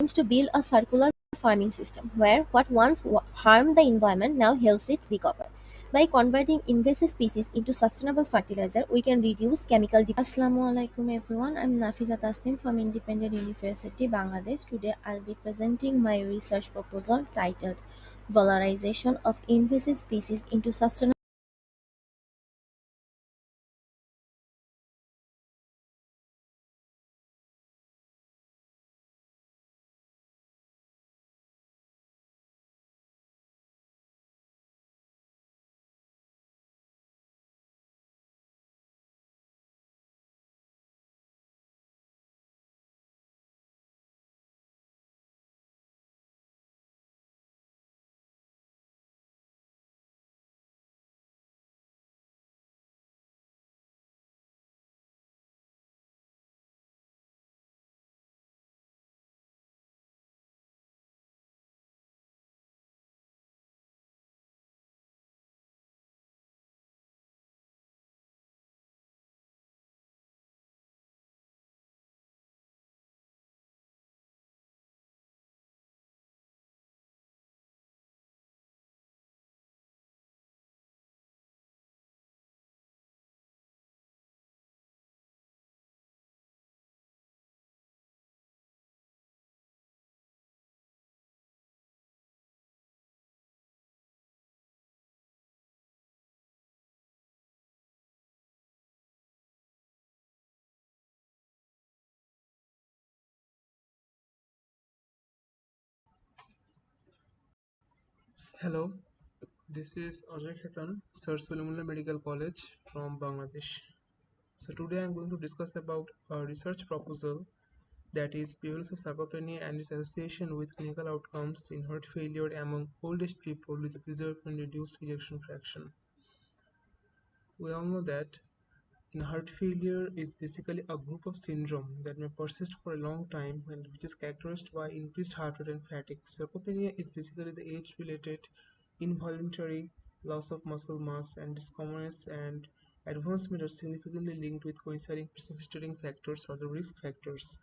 aims to build a circular farming system where what once harmed the environment now helps it recover. By converting invasive species into sustainable fertilizer, we can reduce chemical dependence. Assalamu alaikum everyone. I'm Nafiza Tasnim from Independent University, Bangladesh. Today I'll be presenting my research proposal titled Valorization of Invasive Species into Sustainable. Hello, this is Ajoy Khetan, Sir Sulimullah Medical College from Bangladesh. So today I'm going to discuss about a research proposal that is prevalence of sarcopenia and its association with clinical outcomes in heart failure among oldest people with a preserved and reduced ejection fraction. We all know that in heart failure is basically a group of syndrome that may persist for a long time and which is characterized by increased heart rate and fatigue. Sarcopenia is basically the age-related involuntary loss of muscle mass, and its commonest and advancement are significantly linked with coinciding precipitating factors or the risk factors.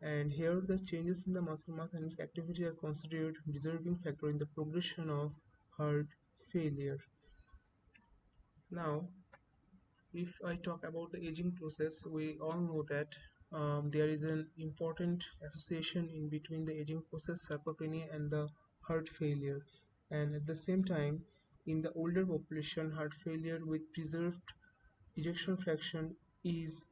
And here the changes in the muscle mass and its activity are considered deserving factor in the progression of heart failure. Now, if I talk about the aging process, we all know that there is an important association in between the aging process, sarcopenia, and the heart failure. And at the same time, in the older population, heart failure with preserved ejection fraction is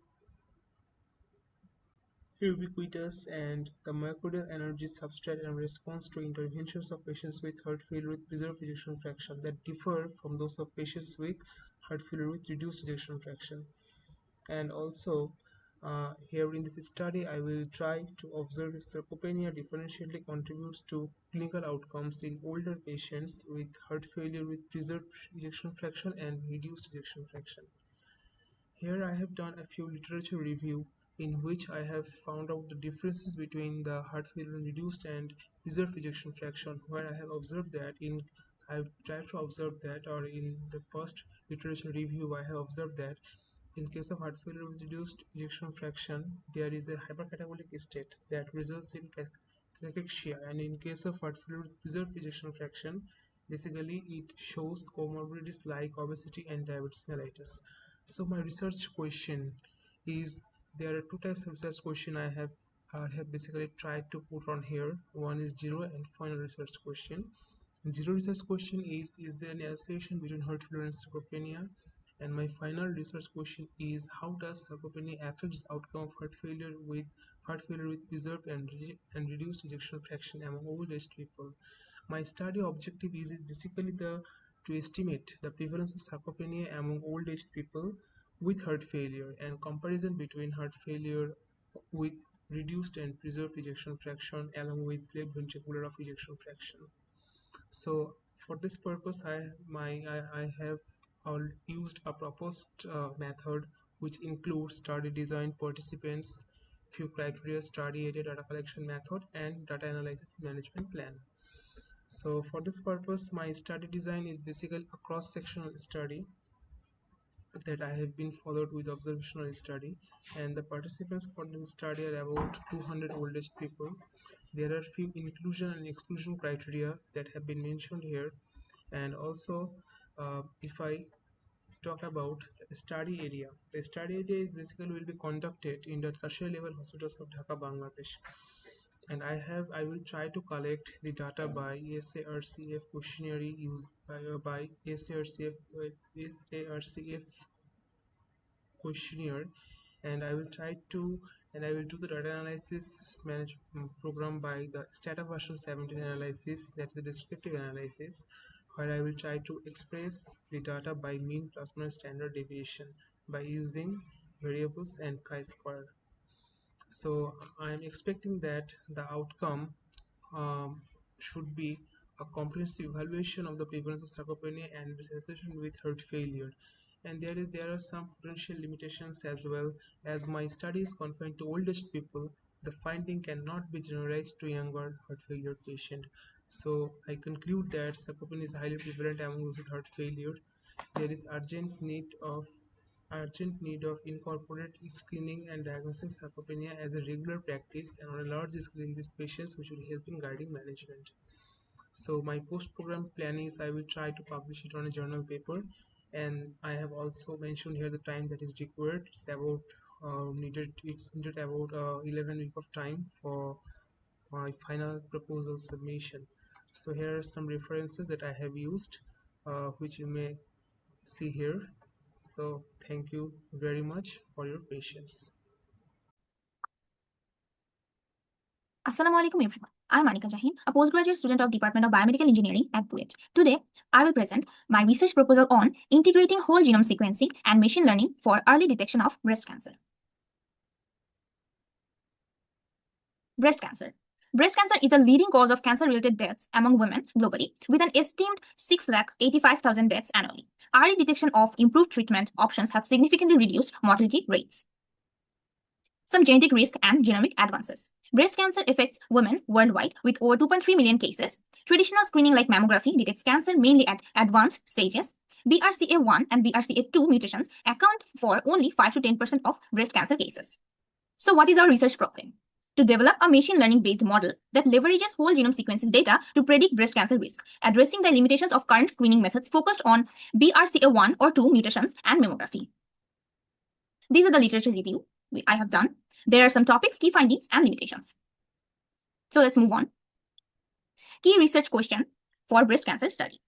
ubiquitous, and the myocardial energy substrate and response to interventions of patients with heart failure with preserved ejection fraction that differ from those of patients with heart failure with reduced ejection fraction. And also, here in this study I will try to observe if sarcopenia differentially contributes to clinical outcomes in older patients with heart failure with preserved ejection fraction and reduced ejection fraction. Here I have done a few literature review in which I have found out the differences between the heart failure reduced and preserved ejection fraction, where I have observed that I've tried to observe that, or in the first literature review I have observed that in case of heart failure with reduced ejection fraction, there is a hypercatabolic state that results in cachexia, and in case of heart failure with preserved ejection fraction, basically it shows comorbidities like obesity and diabetes mellitus. So my research question is, there are two types of research question I have basically tried to put on here. One is zero and final research question. Zero research question is there an association between heart failure and sarcopenia? And my final research question is, how does sarcopenia affect the outcome of heart failure with preserved and reduced ejection fraction among old age people? My study objective is basically the to estimate the prevalence of sarcopenia among old age people with heart failure and comparison between heart failure with reduced and preserved ejection fraction along with left ventricular of ejection fraction. So for this purpose, I have used a proposed method which includes study design, participants, few criteria, study area, data collection method, and data analysis management plan. So for this purpose, my study design is basically a cross-sectional study that I have been followed with observational study, and the participants for the study are about 200 old age people. There are few inclusion and exclusion criteria that have been mentioned here, and also if I talk about the study area, the study area is basically will be conducted in the tertiary level hospitals of Dhaka, Bangladesh, and I will try to collect the data by SARCF questionnaire used by SARCF questionnaire, and I will do the data analysis program by the Stata version 17 analysis, that is the descriptive analysis, where I will try to express the data by mean plus minus standard deviation by using variables and chi-square. So I am expecting that the outcome um, should be a comprehensive evaluation of the prevalence of sarcopenia and its association with heart failure. And there are some potential limitations as well, as my study is confined to oldest people. The finding cannot be generalized to younger heart failure patient. So I conclude that sarcopenia is highly prevalent among those with heart failure. There is urgent need of incorporate screening and diagnosing sarcopenia as a regular practice and on a large scale in these patients, which will help in guiding management. So my post-program plan is I will try to publish it on a journal paper, and I have also mentioned here the time that is required. It's needed about 11 week of time for my final proposal submission. So here are some references that I have used, which you may see here. So thank you very much for your patience. Assalamu alaikum everyone. I'm Anika Zaheen, a postgraduate student of Department of Biomedical Engineering at BUET. Today, I will present my research proposal on integrating whole genome sequencing and machine learning for early detection of breast cancer. Breast cancer. Breast cancer is the leading cause of cancer-related deaths among women globally, with an esteemed 685,000 deaths annually. Early detection of improved treatment options have significantly reduced mortality rates. Some genetic risk and genomic advances. Breast cancer affects women worldwide with over 2.3 million cases. Traditional screening like mammography detects cancer mainly at advanced stages. BRCA1 and BRCA2 mutations account for only 5 to 10% of breast cancer cases. So what is our research problem? To develop a machine learning based model that leverages whole genome sequences data to predict breast cancer risk, addressing the limitations of current screening methods focused on BRCA1 or 2 mutations and mammography. These are the literature review I have done. There are some topics, key findings, and limitations. So let's move on. Key research question for breast cancer study.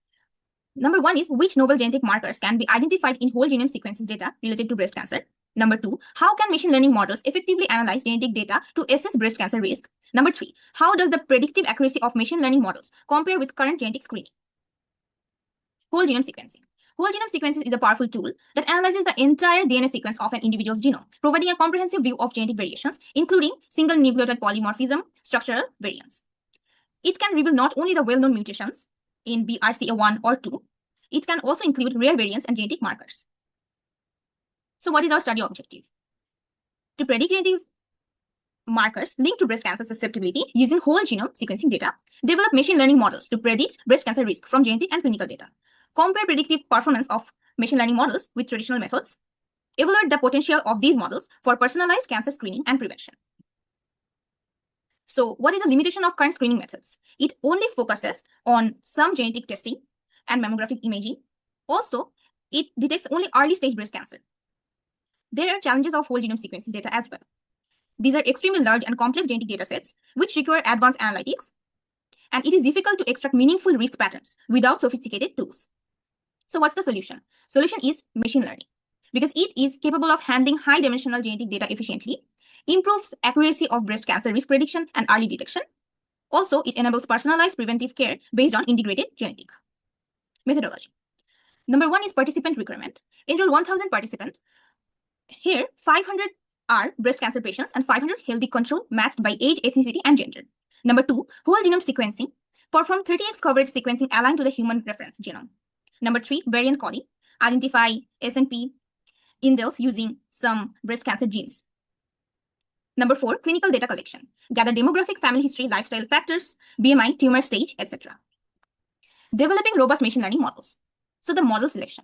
Number 1 is which novel genetic markers can be identified in whole genome sequences data related to breast cancer? Number 2, how can machine learning models effectively analyze genetic data to assess breast cancer risk? Number 3, how does the predictive accuracy of machine learning models compare with current genetic screening? Whole genome sequencing. Whole genome sequencing is a powerful tool that analyzes the entire DNA sequence of an individual's genome, providing a comprehensive view of genetic variations, including single nucleotide polymorphism, structural variants. It can reveal not only the well-known mutations in BRCA1 or 2, it can also include rare variants and genetic markers. So what is our study objective? To predict genetic markers linked to breast cancer susceptibility using whole genome sequencing data, develop machine learning models to predict breast cancer risk from genetic and clinical data, compare predictive performance of machine learning models with traditional methods, evaluate the potential of these models for personalized cancer screening and prevention. So what is the limitation of current screening methods? It only focuses on some genetic testing and mammographic imaging. Also, it detects only early stage breast cancer. There are challenges of whole genome sequences data as well. These are extremely large and complex genetic data sets which require advanced analytics, and it is difficult to extract meaningful risk patterns without sophisticated tools. So what's the solution? Solution is machine learning, because it is capable of handling high-dimensional genetic data efficiently, improves accuracy of breast cancer risk prediction and early detection. Also, it enables personalized preventive care based on integrated genetic methodology. Number 1 is participant requirement. Enroll 1,000 participants. Here, 500 are breast cancer patients and 500 healthy control matched by age, ethnicity, and gender. Number 2, whole genome sequencing. Perform 30x coverage sequencing aligned to the human reference genome. Number 3, variant calling. Identify SNP indels using some breast cancer genes. Number 4, clinical data collection. Gather demographic, family history, lifestyle factors, BMI, tumor stage, etc. Developing robust machine learning models. So the model selection.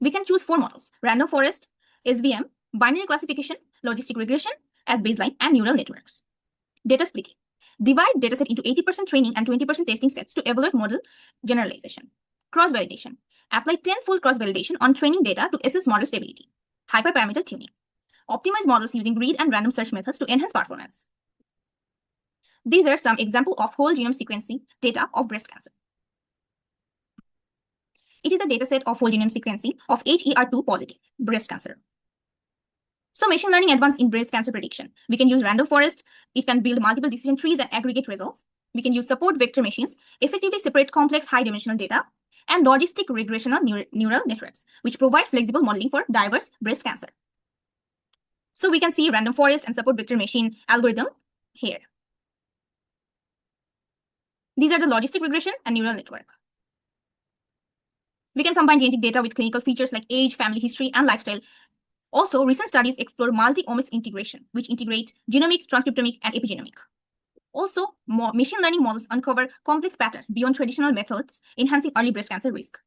We can choose 4 models: random forest, SVM, binary classification, logistic regression as baseline, and neural networks. Data splitting. Divide dataset into 80% training and 20% testing sets to evaluate model generalization. Cross-validation. Apply 10-fold cross-validation on training data to assess model stability. Hyperparameter tuning. Optimize models using read and random search methods to enhance performance. These are some examples of whole genome sequencing data of breast cancer. It is a dataset of whole genome sequencing of HER2 positive breast cancer. So machine learning advanced in breast cancer prediction. We can use random forest. It can build multiple decision trees and aggregate results. We can use support vector machines, effectively separate complex high-dimensional data, and logistic regressional neural networks, which provide flexible modeling for diverse breast cancer. So we can see random forest and support vector machine algorithm here. These are the logistic regression and neural network. We can combine genetic data with clinical features like age, family history, and lifestyle. Also, recent studies explore multi-omics integration, which integrate genomic, transcriptomic, and epigenomic. Also, machine learning models uncover complex patterns beyond traditional methods, enhancing early breast cancer risk.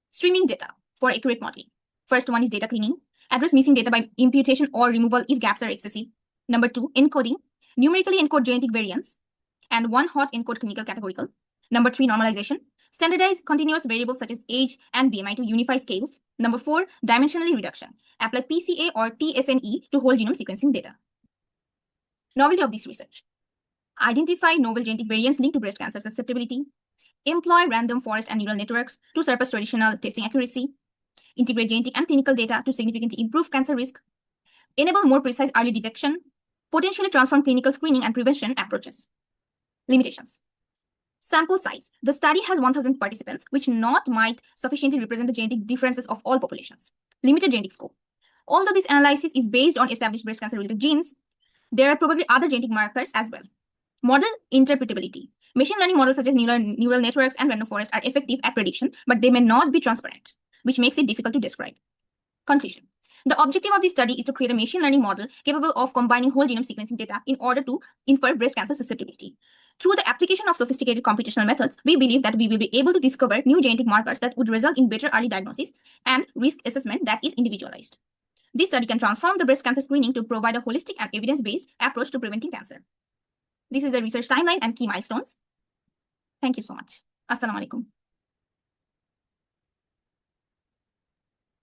Streaming data for accurate modeling. First one is data cleaning. Address missing data by imputation or removal if gaps are excessive. Number 2, encoding. Numerically encode genetic variants. And one hot encode clinical categorical. Number 3, normalization. Standardize continuous variables such as age and BMI to unify scales. Number 4, dimensionally reduction. Apply PCA or TSNE to whole genome sequencing data. Novelty of this research. Identify novel genetic variants linked to breast cancer susceptibility. Employ random forest and neural networks to surpass traditional testing accuracy. Integrate genetic and clinical data to significantly improve cancer risk. Enable more precise early detection. Potentially transform clinical screening and prevention approaches. Limitations. Sample size. The study has 1,000 participants, which not might sufficiently represent the genetic differences of all populations. Limited genetic scope. Although this analysis is based on established breast cancer-related genes, there are probably other genetic markers as well. Model interpretability. Machine learning models such as neural networks and random forest are effective at prediction, but they may not be transparent, which makes it difficult to describe. Conclusion. The objective of this study is to create a machine learning model capable of combining whole genome sequencing data in order to infer breast cancer susceptibility. Through the application of sophisticated computational methods, we believe that we will be able to discover new genetic markers that would result in better early diagnosis and risk assessment that is individualized. This study can transform the breast cancer screening to provide a holistic and evidence-based approach to preventing cancer. This is the research timeline and key milestones. Thank you so much. Assalamu alaikum.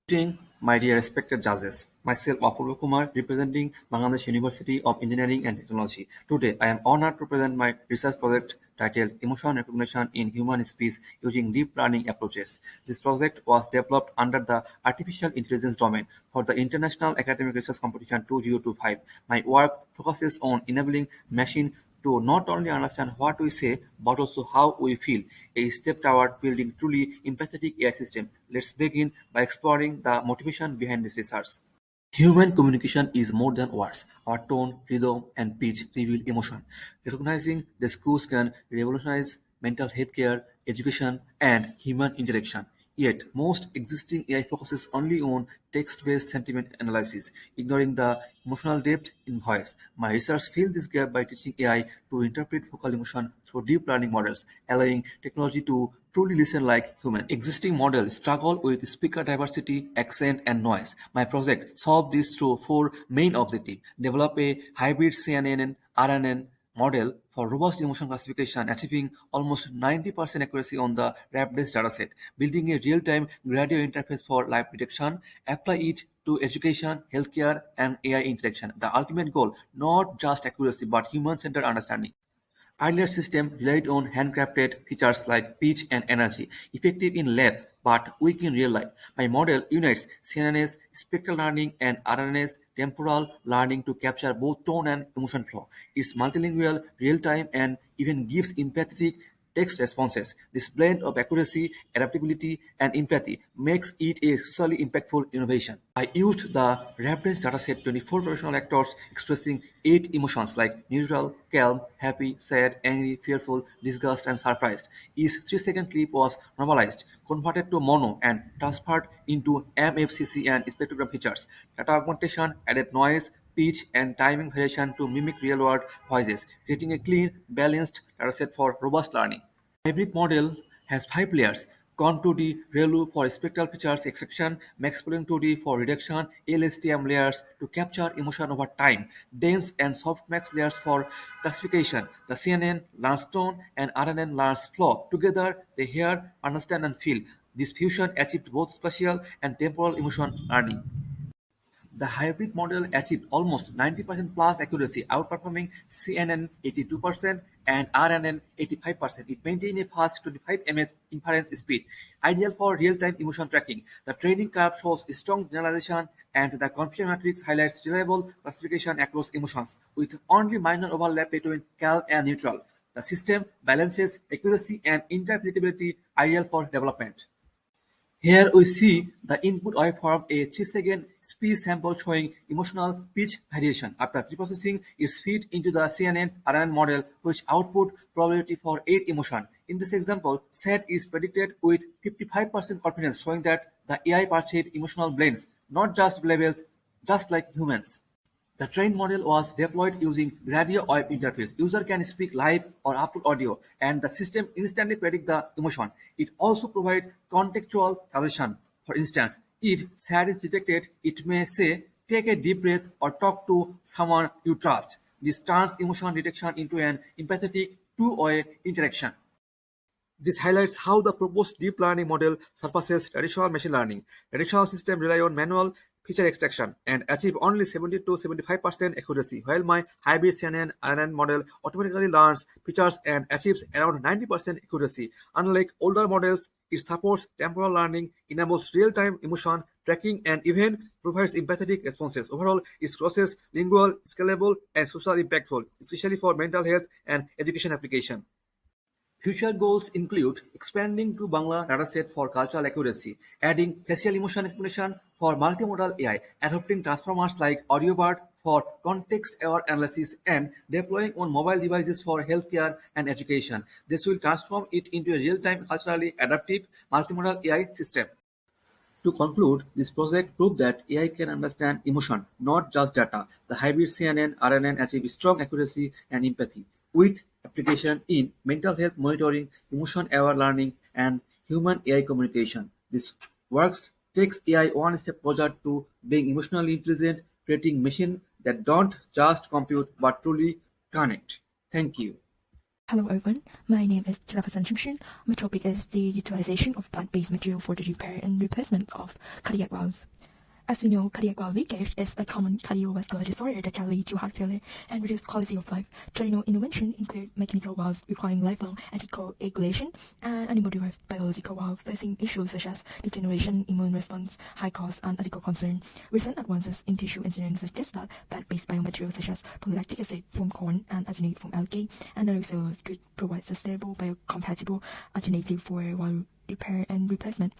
Greeting, my dear respected judges. Myself, Apurbo Kumar, representing Bangladesh University of Engineering and Technology. Today, I am honored to present my research project titled Emotion Recognition in Human Speech using Deep Learning Approaches. This project was developed under the Artificial Intelligence domain for the International Academic Research Competition 2025. My work focuses on enabling machine to not only understand what we say, but also how we feel, a step toward building truly empathetic AI system. Let's begin by exploring the motivation behind this research. Human communication is more than words. Our tone, rhythm, and pitch reveal emotion. Recognizing these cues can revolutionize mental health care, education, and human interaction. Yet, most existing AI focuses only on text-based sentiment analysis, ignoring the emotional depth in voice. My research fills this gap by teaching AI to interpret vocal emotion through deep learning models, allowing technology to truly listen like humans. Existing models struggle with speaker diversity, accent, and noise. My project solved this through 4 main objectives: develop a hybrid CNN RNN model for robust emotion classification, achieving almost 90% accuracy on the RAP-based dataset, building a real-time gradient interface for live detection, apply it to education, healthcare, and AI interaction. The ultimate goal, not just accuracy, but human-centered understanding. Earlier systems relied on handcrafted features like pitch and energy, effective in labs but weak in real life. My model unites CNN's spectral learning and RNN's temporal learning to capture both tone and emotion flow. It's multilingual, real-time, and even gives empathetic text responses. This blend of accuracy, adaptability, and empathy makes it a socially impactful innovation. I used the reference dataset 24 professional actors expressing 8 emotions like neutral, calm, happy, sad, angry, fearful, disgust, and surprised. Each 3-second clip was normalized, converted to mono, and transferred into MFCC and spectrogram features. Data augmentation added noise, pitch, and timing variation to mimic real-world voices, creating a clean, balanced dataset for robust learning. Hybrid model has 5 layers: Con 2D, ReLU for spectral features extraction, Maxpooling 2D for reduction, LSTM layers to capture emotion over time, dense and softmax layers for classification. The CNN learns tone and RNN learns flow. Together, they hear, understand, and feel. This fusion achieved both spatial and temporal emotion learning. The hybrid model achieved almost 90% plus accuracy, outperforming CNN 82% and RNN 85%. It maintained a fast 25 ms inference speed, ideal for real-time emotion tracking. The training curve shows strong generalization, and the confusion matrix highlights reliable classification across emotions, with only minor overlap between calm and neutral. The system balances accuracy and interpretability, ideal for development. Here we see the input waveform, a 3-second speech sample showing emotional pitch variation. After preprocessing, is fed into the CNN-RNN model, which output probability for 8 emotion. In this example, sad is predicted with 55% confidence, showing that the AI perceived emotional blends, not just labels, just like humans. The trained model was deployed using radio wave interface. User can speak live or upload audio, and the system instantly predict the emotion. It also provides contextual suggestion. For instance, if sad is detected, it may say, "Take a deep breath" or "Talk to someone you trust." This turns emotion detection into an empathetic two-way interaction. This highlights how the proposed deep learning model surpasses traditional machine learning. Traditional systems rely on manual feature extraction and achieve only 70 to 75% accuracy, while my hybrid CNN-RNN model automatically learns features and achieves around 90% accuracy. Unlike older models, it supports temporal learning, enables real-time emotion tracking, and even provides empathetic responses. Overall, its process lingual, scalable, and socially impactful, especially for mental health and education application. Future goals include expanding to Bangla dataset for cultural accuracy, adding facial emotion recognition for multimodal AI, adopting transformers like AudioBird for context-aware analysis, and deploying on mobile devices for healthcare and education. This will transform it into a real-time, culturally adaptive multimodal AI system. To conclude, this project proved that AI can understand emotion, not just data. The hybrid CNN RNN achieve strong accuracy and empathy, with application in mental health monitoring, emotion-aware learning, and human AI communication. This works takes AI one step closer to being emotionally intelligent, creating machines that don't just compute but truly connect. Thank you. Hello everyone, my name is Chadaphatsanan. My topic is the utilization of plant-based material for the repair and replacement of cardiac valves. As we know, cardiac valve leakage is a common cardiovascular disorder that can lead to heart failure and reduce quality of life. Traditional intervention include mechanical valves requiring lifelong anticoagulation and animal-derived biological valve facing issues such as degeneration, immune response, high cost, and ethical concern. Recent advances in tissue engineering suggest that plant-based biomaterials such as polylactic acid from corn and arginate from algae and nanocellulose could provide sustainable biocompatible alternative for valve repair and replacement.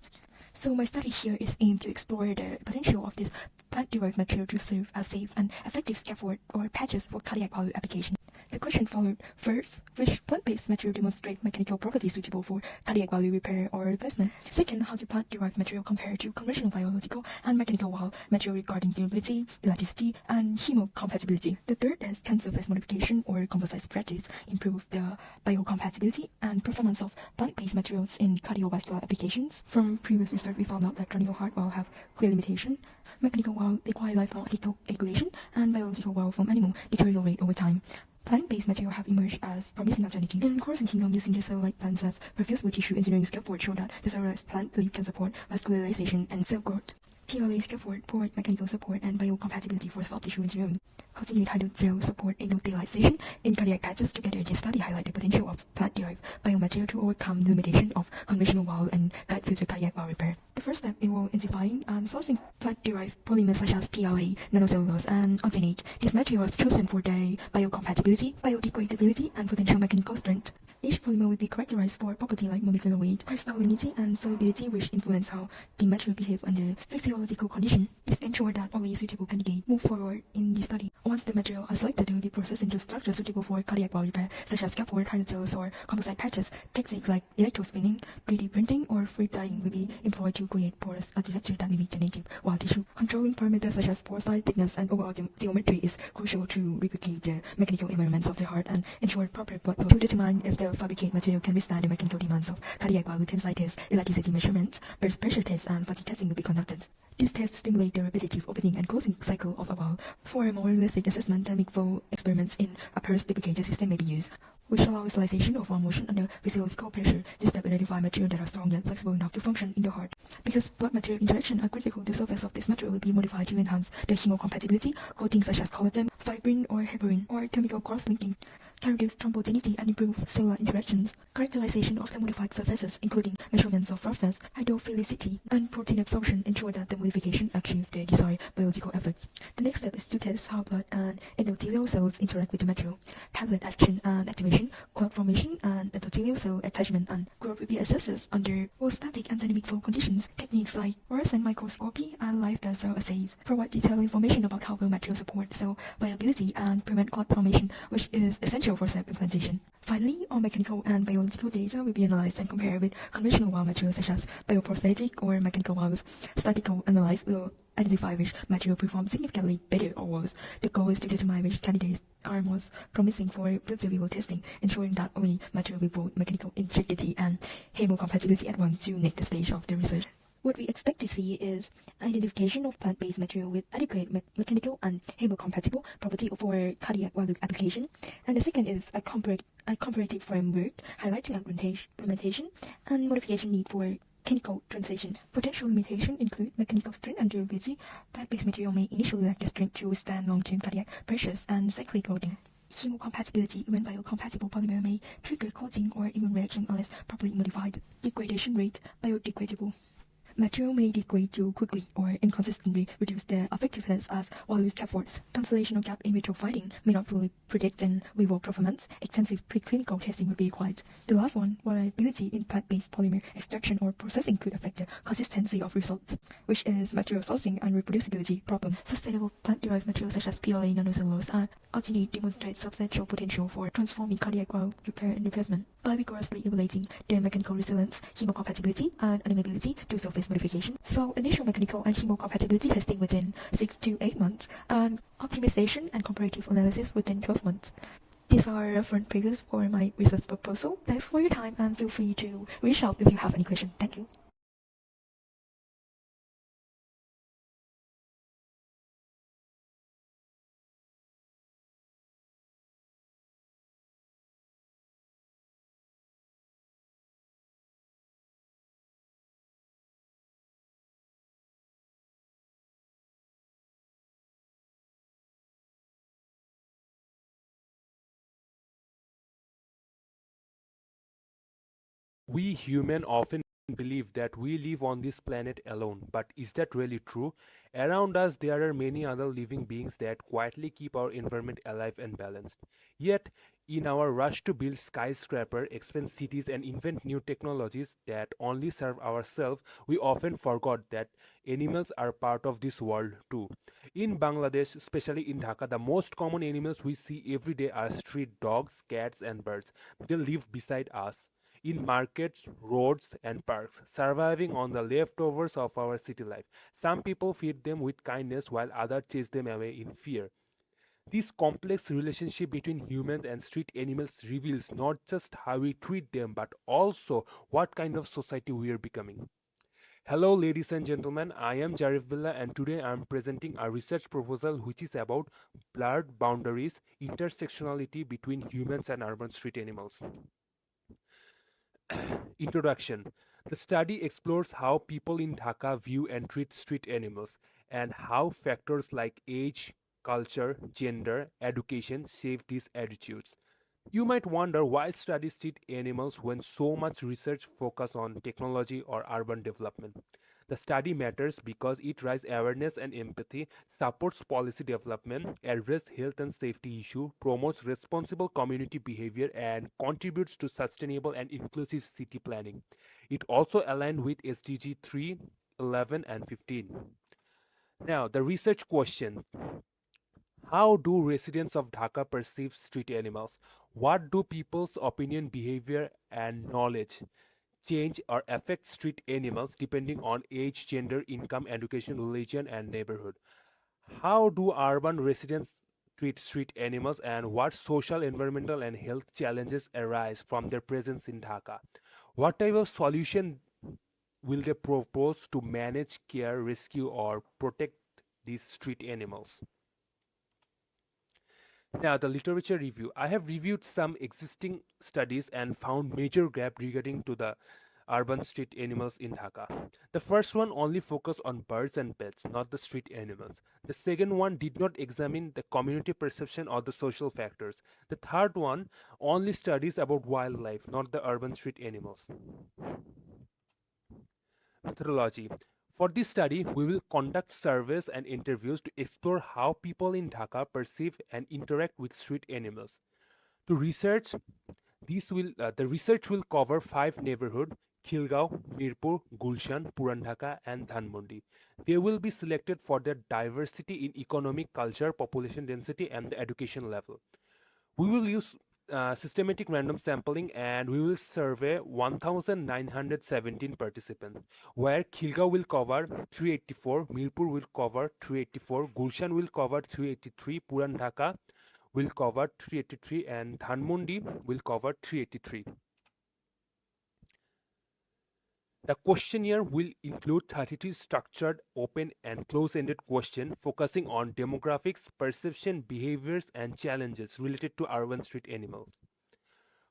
So my study here is aimed to explore the potential of this plant-derived material to serve as safe and effective scaffold or patches for cardiac valve application. The question followed: first, which plant-based material demonstrate mechanical properties suitable for cardiac valve repair or replacement? Second, how do plant-derived material compare to conventional biological and mechanical valve material regarding durability, elasticity, and hemocompatibility? The third is, can surface modification or composite strategies improve the biocompatibility and performance of plant-based materials in cardiovascular applications? From previous research, we found out that traditional heart valve have clear limitation. Mechanical valve require lifelong anticoagulation, and biological valve from animal deteriorate over time. Plant-based material have emerged as promising alternative. In Corazon Kingdom, using the cell-like plants as perfusable tissue engineering scaffold show that the cellulose plant leaf can support vascularization and cell growth. PLA scaffold provide mechanical support and biocompatibility for soft tissue engineering. Alternate hydrogel support endothelialization in cardiac patches. Together, this study highlight the potential of plant-derived biomaterial to overcome the limitation of conventional valve and guide future cardiac valve repair. The first step involves identifying and sourcing plant-derived polymers such as PLA, nanocellulose, and arginate. These materials chosen for their biocompatibility, biodegradability, and potential mechanical strength. Each polymer will be characterized for property like molecular weight, crystallinity, and solubility, which influence how the material behave under physiological condition. This ensures that only suitable candidates move forward in the study. Once the material are selected, they will be processed into structures suitable for cardiac valve repair, such as scaffold, hydrogels, or composite patches. Techniques like electrospinning, 3D printing, or free dyeing will be employed to create porous architecture that mimic the native wild tissue. Controlling parameters such as pore size, thickness, and overall geometry is crucial to replicate the mechanical environments of the heart and ensure proper blood flow. To determine if the fabricate material can withstand the mechanical demands of cardiac valve tensile elasticity measurements, pressure tests, and fatigue testing will be conducted. These tests stimulate the repetitive opening and closing cycle of a valve. For a more realistic assessment, dynamic flow experiments in a pulse duplicator system may be used, which allow visualization of valve motion under physiological pressure. This step identify material that are strong yet flexible enough to function in the heart. Because blood-material interaction are critical, the surface of this material will be modified to enhance the hemocompatibility. Coatings such as collagen, fibrin, or heparin, or chemical cross-linking can reduce thrombogenicity and improve cellular interactions. Characterization of the modified surfaces, including measurements of roughness, hydrophilicity, and protein absorption, ensure that the modification achieves the desired biological effects. The next step is to test how blood and endothelial cells interact with the material. Platelet action and activation, clot formation, and endothelial cell attachment and growth will be assessed under both static and dynamic flow conditions. Techniques like fluorescent microscopy and live blood cell assays provide detailed information about how well material support cell viability and prevent clot formation, which is essential for self-implantation. Finally, all mechanical and biological data will be analyzed and compared with conventional valve materials such as bioprosthetic or mechanical valves. Statistical analysis will identify which material performs significantly better or worse. The goal is to determine which candidates are most promising for field survival testing, ensuring that only material with both mechanical integrity and hemocompatibility at once to next stage of the research. What we expect to see is identification of plant-based material with adequate mechanical and hemocompatible property for cardiac valve application. And the second is a comparative framework highlighting implementation and modification need for clinical translation. Potential limitations include mechanical strength and durability. Plant-based material may initially lack the strength to withstand long-term cardiac pressures and cyclic loading. Hemocompatibility, when biocompatible polymer may trigger clotting or immune reaction unless properly modified. Degradation rate, biodegradable. Material may degrade too quickly or inconsistently reduce their effectiveness as well-used efforts. Translational gap in vitro finding may not fully predict in vivo performance. Extensive preclinical testing would be required. The last one, variability in plant-based polymer extraction or processing could affect the consistency of results, which is material sourcing and reproducibility problem. Sustainable plant-derived materials such as PLA nanocellulose and alginate demonstrate substantial potential for transforming cardiac valve repair and replacement by vigorously evaluating their mechanical resilience, hemocompatibility, and amenability to surface modification. So initial mechanical and hemocompatibility testing within 6 to 8 months, and optimization and comparative analysis within 12 months. These are reference papers for my research proposal. Thanks for your time and feel free to reach out if you have any questions. Thank you. We humans often believe that we live on this planet alone, but is that really true? Around us, there are many other living beings that quietly keep our environment alive and balanced. Yet, in our rush to build skyscrapers, expand cities, and invent new technologies that only serve ourselves, we often forgot that animals are part of this world too. In Bangladesh, especially in Dhaka, the most common animals we see every day are street dogs, cats, and birds. They live beside us in markets, roads, and parks, surviving on the leftovers of our city life. Some people feed them with kindness while others chase them away in fear. This complex relationship between humans and street animals reveals not just how we treat them but also what kind of society we are becoming. Hello, ladies and gentlemen. I am Jarif Billah, and today I am presenting a research proposal which is about blurred boundaries, intersectionality between humans and urban street animals. Introduction. The study explores how people in Dhaka view and treat street animals and how factors like age, culture, gender, education shape these attitudes. You might wonder why study street animals when so much research focus on technology or urban development. The study matters because it raises awareness and empathy, supports policy development, addresses health and safety issues, promotes responsible community behavior, and contributes to sustainable and inclusive city planning. It also aligns with SDG 3, 11, and 15. Now, the research questions. How do residents of Dhaka perceive street animals? What do people's opinion, behavior, and knowledge change or affect street animals depending on age, gender, income, education, religion, and neighborhood? How do urban residents treat street animals, and what social, environmental, and health challenges arise from their presence in Dhaka? What type of solution will they propose to manage, care, rescue, or protect these street animals? Now, the literature review. I have reviewed some existing studies and found major gap regarding to the urban street animals in Dhaka. The first one only focused on birds and pets, not the street animals. The second one did not examine the community perception or the social factors. The third one only studies about wildlife, not the urban street animals. Methodology. For this study, we will conduct surveys and interviews to explore how people in Dhaka perceive and interact with street animals. To research, the research will cover 5 neighborhoods: Khilgaon, Mirpur, Gulshan, Puran Dhaka, and Dhanmondi. They will be selected for their diversity in economic, culture, population density, and the education level. We will use systematic random sampling, and we will survey 1,917 participants, where Khilgaon will cover 384, Mirpur will cover 384, Gulshan will cover 383, Puran Dhaka will cover 383, and Dhanmondi will cover 383. The questionnaire will include 32 structured, open, and close-ended questions focusing on demographics, perception, behaviors, and challenges related to urban street animals.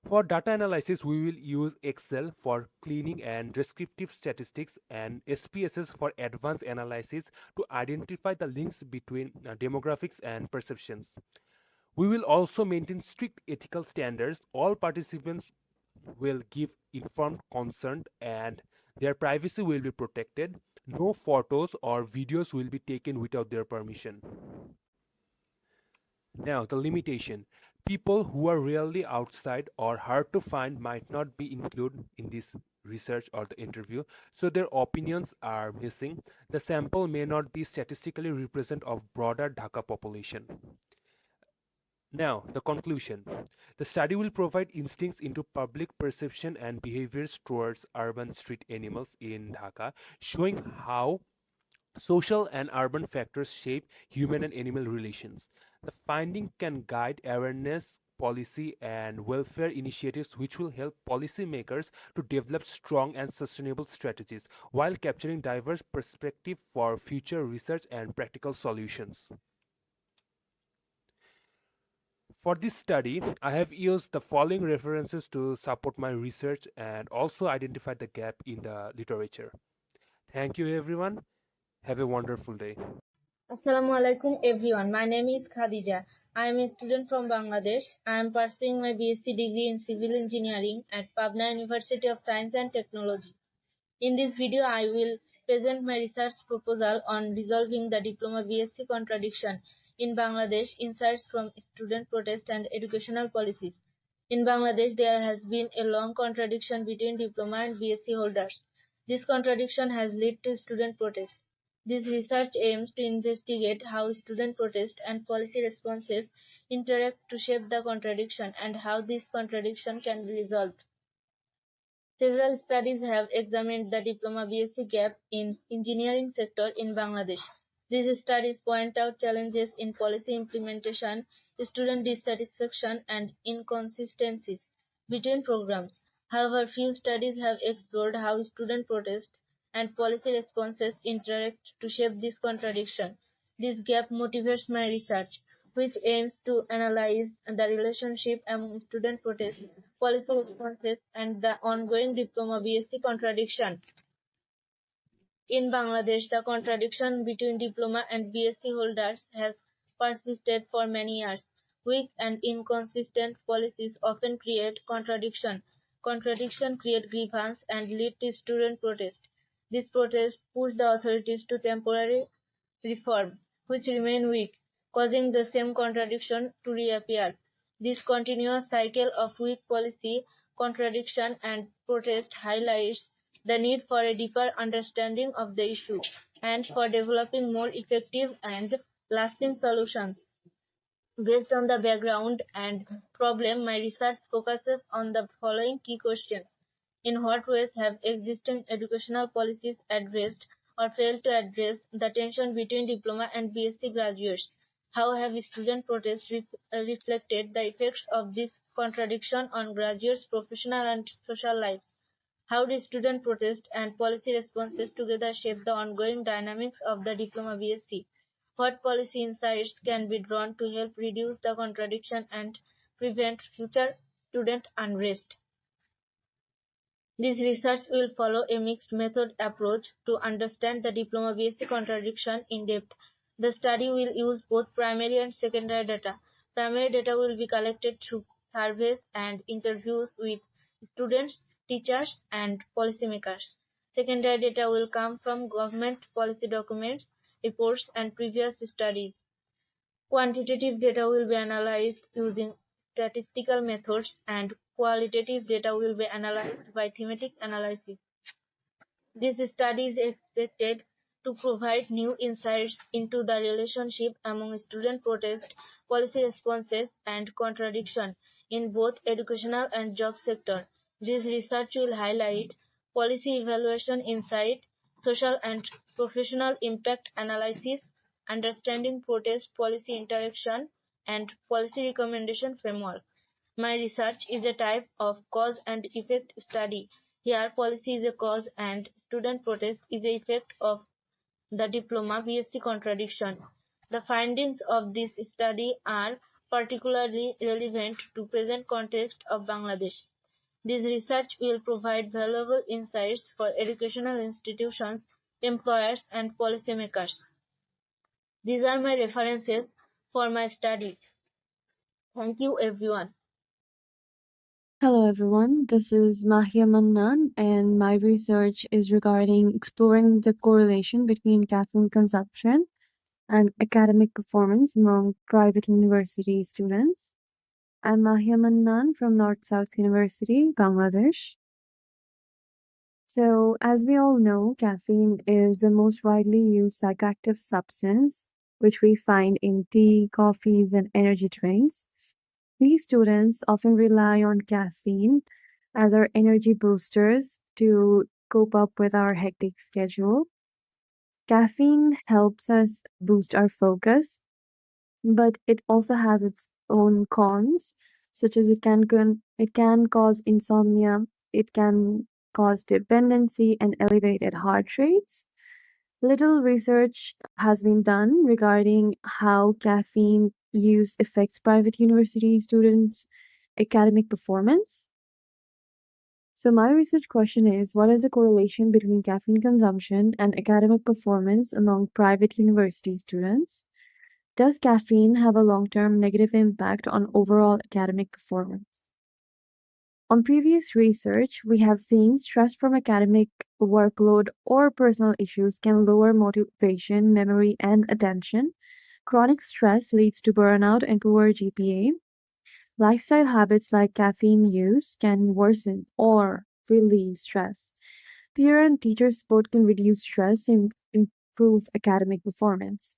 For data analysis, we will use Excel for cleaning and descriptive statistics, and SPSS for advanced analysis to identify the links between demographics and perceptions. We will also maintain strict ethical standards. All participants will give informed consent, and their privacy will be protected. No photos or videos will be taken without their permission. Now, the limitation. People who are rarely outside or hard to find might not be included in this research or the interview, so their opinions are missing. The sample may not be statistically representative of broader Dhaka population. Now, the conclusion. The study will provide insights into public perception and behaviors towards urban street animals in Dhaka, showing how social and urban factors shape human and animal relations. The finding can guide awareness, policy, and welfare initiatives, which will help policymakers to develop strong and sustainable strategies while capturing diverse perspectives for future research and practical solutions. For this study, I have used the following references to support my research and also identify the gap in the literature. Thank you, everyone. Have a wonderful day. Assalamu alaikum everyone. My name is Khadiza. I am a student from Bangladesh. I am pursuing my BSc degree in Civil Engineering at Pabna University of Science and Technology. In this video, I will present my research proposal on resolving the Diploma BSc contradiction in Bangladesh, insights from student protest and educational policies. In Bangladesh, there has been a long contradiction between diploma and BSc holders. This contradiction has led to student protest. This research aims to investigate how student protest and policy responses interact to shape the contradiction and how this contradiction can be resolved. Several studies have examined the diploma BSc gap in engineering sector in Bangladesh. These studies point out challenges in policy implementation, student dissatisfaction, and inconsistencies between programs. However, few studies have explored how student protest and policy responses interact to shape this contradiction. This gap motivates my research, which aims to analyze the relationship among student protest, policy responses, and the ongoing diploma BSc contradiction. In Bangladesh, the contradiction between diploma and BSc holders has persisted for many years. Weak and inconsistent policies often create contradiction. Contradiction create grievance and lead to student protest. These protests push the authorities to temporary reform, which remain weak, causing the same contradiction to reappear. This continuous cycle of weak policy, contradiction, and protest highlights the need for a deeper understanding of the issue and for developing more effective and lasting solutions. Based on the background and problem, my research focuses on the following key questions. In what ways have existing educational policies addressed or failed to address the tension between diploma and BSc graduates? How have student protests reflected the effects of this contradiction on graduates' professional and social lives? How do student protest and policy responses together shape the ongoing dynamics of the Diploma BSc? What policy insights can be drawn to help reduce the contradiction and prevent future student unrest? This research will follow a mixed method approach to understand the Diploma BSc contradiction in depth. The study will use both primary and secondary data. Primary data will be collected through surveys and interviews with students, teachers, and policymakers. Secondary data will come from government policy documents, reports, and previous studies. Quantitative data will be analyzed using statistical methods, and qualitative data will be analyzed by thematic analysis. This study is expected to provide new insights into the relationship among student protest, policy responses, and contradiction in both educational and job sector. This research will highlight policy evaluation insight, social and professional impact analysis, understanding protest policy interaction, and policy recommendation framework. My research is a type of cause and effect study. Here, policy is a cause and student protest is the effect of the Diploma BSc contradiction. The findings of this study are particularly relevant to present context of Bangladesh. This research will provide valuable insights for educational institutions, employers, and policymakers. These are my references for my study. Thank you, everyone. Hello everyone, this is Mahiya Mannan and my research is regarding exploring the correlation between caffeine consumption and academic performance among private university students. I'm Mahiya Mannan from North South University, Bangladesh. So, as we all know, caffeine is the most widely used psychoactive substance, which we find in tea, coffees, and energy drinks. We students often rely on caffeine as our energy boosters to cope up with our hectic schedule. Caffeine helps us boost our focus, but it also has its own cons, such as it can cause insomnia, it can cause dependency and elevated heart rates. Little research has been done regarding how caffeine use affects private university students' academic performance. So my research question is, what is the correlation between caffeine consumption and academic performance among private university students? Does caffeine have a long-term negative impact on overall academic performance? On previous research, we have seen stress from academic workload or personal issues can lower motivation, memory, and attention. Chronic stress leads to burnout and poor GPA. Lifestyle habits like caffeine use can worsen or relieve stress. Peer and teacher support can reduce stress and improve academic performance.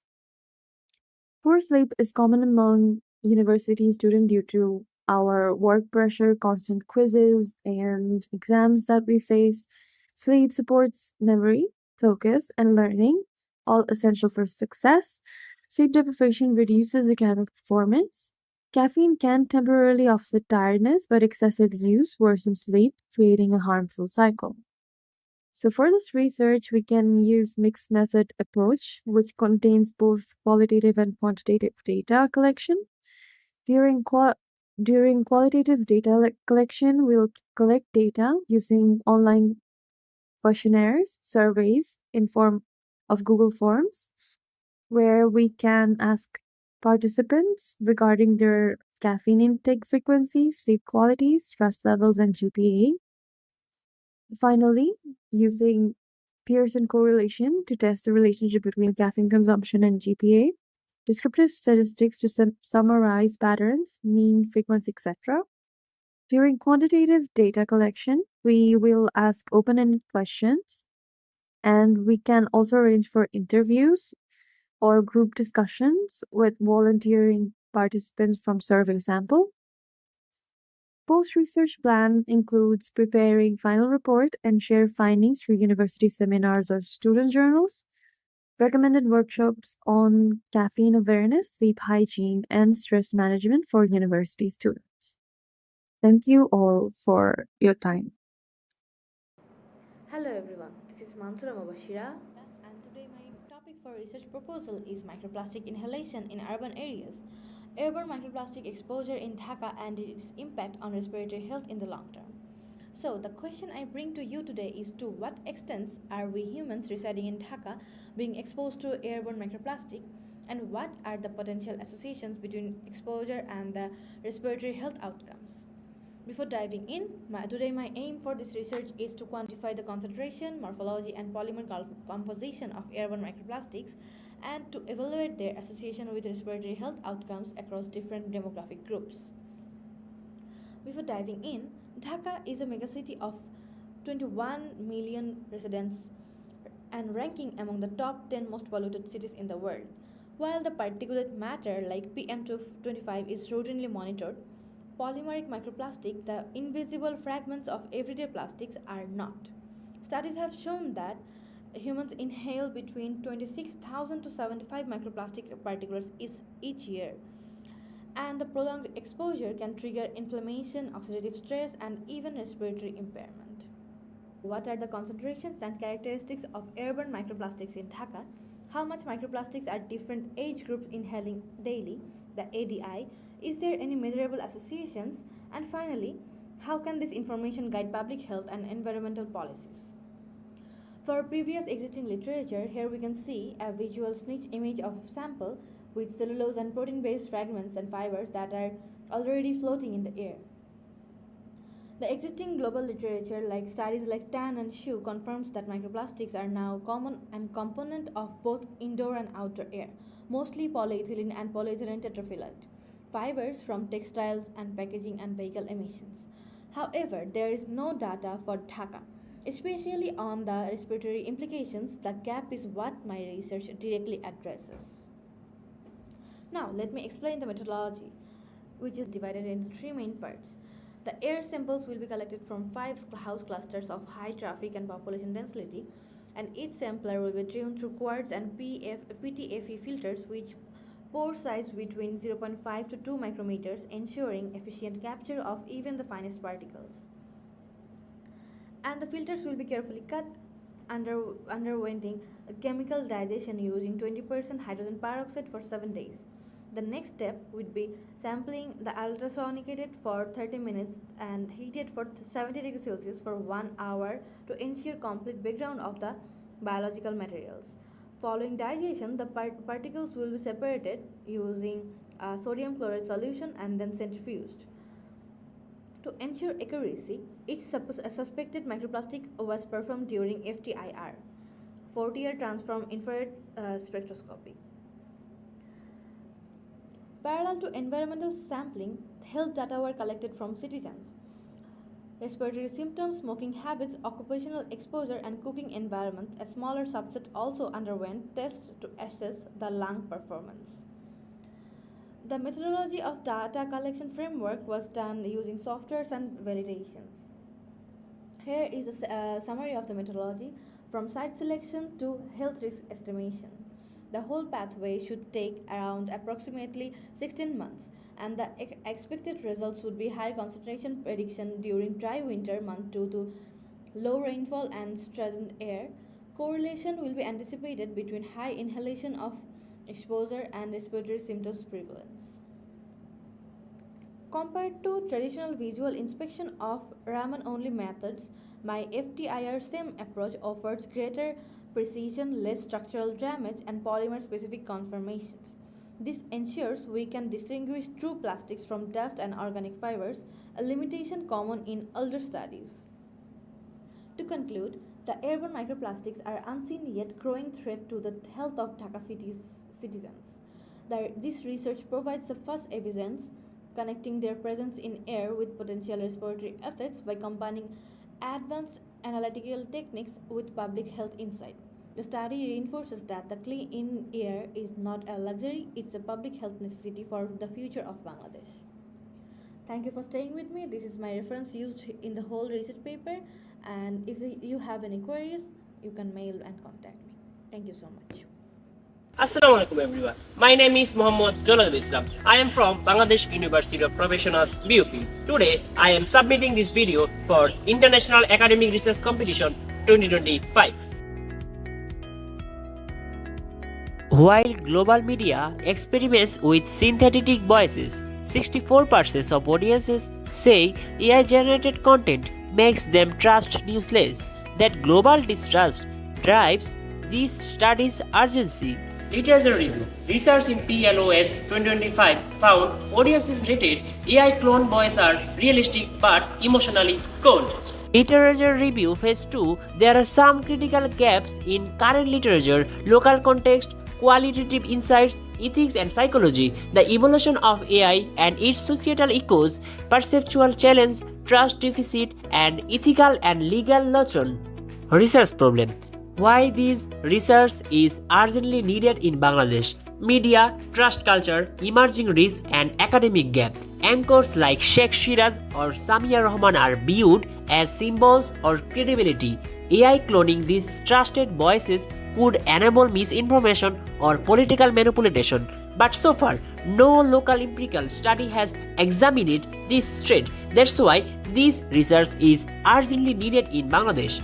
Poor sleep is common among university students due to our work pressure, constant quizzes, and exams that we face. Sleep supports memory, focus, and learning, all essential for success. Sleep deprivation reduces academic performance. Caffeine can temporarily offset tiredness, but excessive use worsens sleep, creating a harmful cycle. So for this research, we can use mixed method approach, which contains both qualitative and quantitative data collection. During qualitative data collection, we'll collect data using online questionnaires, surveys in form of Google Forms, where we can ask participants regarding their caffeine intake frequency, sleep quality, stress levels, and GPA. Finally, using Pearson correlation to test the relationship between caffeine consumption and GPA, descriptive statistics to summarize patterns, mean, frequency, etc. During quantitative data collection, we will ask open-ended questions, and we can also arrange for interviews or group discussions with volunteering participants from survey sample. Post-research plan includes preparing final report and share findings through university seminars or student journals, recommended workshops on caffeine awareness, sleep hygiene, and stress management for university students. Thank you all for your time. Hello everyone, this is Mansura Mubashira, and today my topic for research proposal is microplastic inhalation in urban areas, airborne microplastic exposure in Dhaka and its impact on respiratory health in the long term. So the question I bring to you today is, to what extent are we humans residing in Dhaka being exposed to airborne microplastic, and what are the potential associations between exposure and the respiratory health outcomes? Before diving in, today my aim for this research is to quantify the concentration, morphology, and polymer composition of airborne microplastics and to evaluate their association with respiratory health outcomes across different demographic groups. Before diving in, Dhaka is a megacity of 21 million residents and ranking among the top 10 most polluted cities in the world. While the particulate matter like PM225 is routinely monitored, polymeric microplastic, the invisible fragments of everyday plastics, are not. Studies have shown that humans inhale between 26,000 to 75 microplastic particles each year, and the prolonged exposure can trigger inflammation, oxidative stress, and even respiratory impairment. What are the concentrations and characteristics of airborne microplastics in Dhaka? How much microplastics are different age groups inhaling daily, the ADI? Is there any measurable associations? And finally, how can this information guide public health and environmental policies? For previous existing literature, here we can see a visual snitch image of a sample with cellulose and protein-based fragments and fibers that are already floating in the air. The existing global literature, like studies like TAN and SHU, confirms that microplastics are now common and component of both indoor and outdoor air, mostly polyethylene and polyethylene tetraphyllite, fibers from textiles and packaging and vehicle emissions. However, there is no data for Dhaka, especially on the respiratory implications. The gap is what my research directly addresses. Now, let me explain the methodology, which is divided into three main parts. The air samples will be collected from 5 house clusters of high traffic and population density, and each sampler will be tuned through quartz and PTFE filters, which pore size between 0.5 to 2 micrometers, ensuring efficient capture of even the finest particles. And the filters will be carefully cut, undergoing chemical digestion using 20% hydrogen peroxide for 7 days. The next step would be sampling the ultrasonicated for 30 minutes and heated for 70 degrees Celsius for 1 hour to ensure complete background of the biological materials. Following digestion, the particles will be separated using a sodium chloride solution and then centrifuged. To ensure accuracy, each suspected microplastic was performed during FTIR, Fourier transform infrared spectroscopy. Parallel to environmental sampling, health data were collected from citizens. Respiratory symptoms, smoking habits, occupational exposure, and cooking environment, a smaller subset also underwent tests to assess the lung performance. The methodology of data collection framework was done using softwares and validations. Here is a summary of the methodology from site selection to health risk estimation. The whole pathway should take around approximately 16 months, and the expected results would be higher concentration prediction during dry winter month due to low rainfall and strained air. Correlation will be anticipated between high inhalation of exposure and respiratory symptoms prevalence. Compared to traditional visual inspection of Raman-only methods, my FTIR SIM approach offers greater precision, less structural damage, and polymer-specific conformations. This ensures we can distinguish true plastics from dust and organic fibers, a limitation common in older studies. To conclude, the airborne microplastics are unseen yet growing threat to the health of Dhaka city's citizens. This research provides the first evidence connecting their presence in air with potential respiratory effects by combining advanced analytical techniques with public health insight. The study reinforces that the clean air is not a luxury, it's a public health necessity for the future of Bangladesh. Thank you for staying with me. This is my reference used in the whole research paper, and if you have any queries, you can mail and contact me. Thank you so much. Assalamu alaikum everyone. My name is Jonaidul Islam. I am from Bangladesh University of Professionals BUP. Today I am submitting this video for International Academic Research Competition 2025. While global media experiments with synthetic voices, 64% of audiences say AI-generated content makes them trust news less. That global distrust drives these studies' urgency. Literature review. Research in PLOS 2025 found audiences rated AI clone voices are realistic but emotionally cold. Literature review phase 2. There are some critical gaps in current literature, local context, qualitative insights, ethics and psychology, the evolution of AI and its societal echoes, perceptual challenge, trust deficit, and ethical and legal notion. Research problem. Why this research is urgently needed in Bangladesh? Media, trust culture, emerging risk, and academic gap. Anchors like Sheikh Shiraz or Samia Rahman are viewed as symbols or credibility. AI cloning these trusted voices could enable misinformation or political manipulation. But so far, no local empirical study has examined this threat. That's why this research is urgently needed in Bangladesh.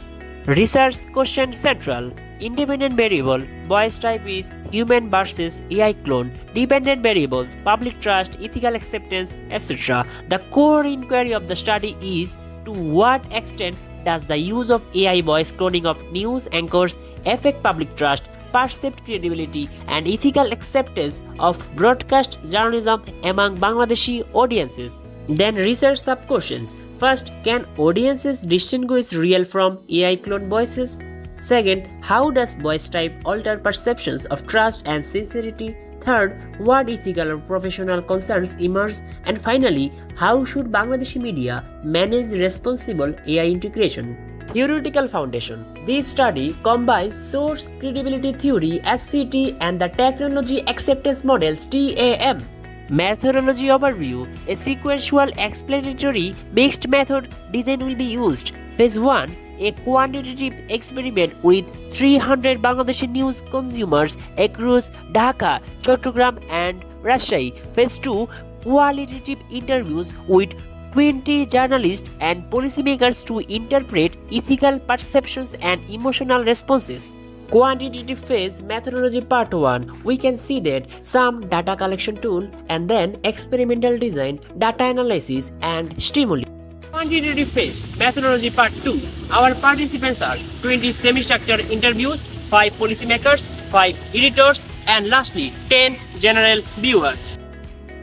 Research question central. Independent variable, voice type is human versus AI clone, dependent variables, public trust, ethical acceptance, etc. The core inquiry of the study is to what extent does the use of AI voice cloning of news anchors affect public trust, perceived credibility, and ethical acceptance of broadcast journalism among Bangladeshi audiences? Then research sub-questions. First, can audiences distinguish real from AI clone voices? Second, how does voice type alter perceptions of trust and sincerity? Third, what ethical or professional concerns emerge? And finally, how should Bangladeshi media manage responsible AI integration? Theoretical foundation. This study combines source credibility theory (SCT) and the technology acceptance models (TAM). Methodology overview. A sequential explanatory mixed method design will be used. Phase 1. A quantitative experiment with 300 Bangladeshi news consumers across Dhaka, Chattogram and Rajshahi. Phase 2. Qualitative interviews with 20 journalists and policymakers to interpret ethical perceptions and emotional responses. Quantitative phase methodology part 1. We can see that some data collection tool and then experimental design, data analysis and stimuli. Quantitative phase methodology part 2. Our participants are 20 semi-structured interviews, 5 policymakers, 5 editors and lastly 10 general viewers.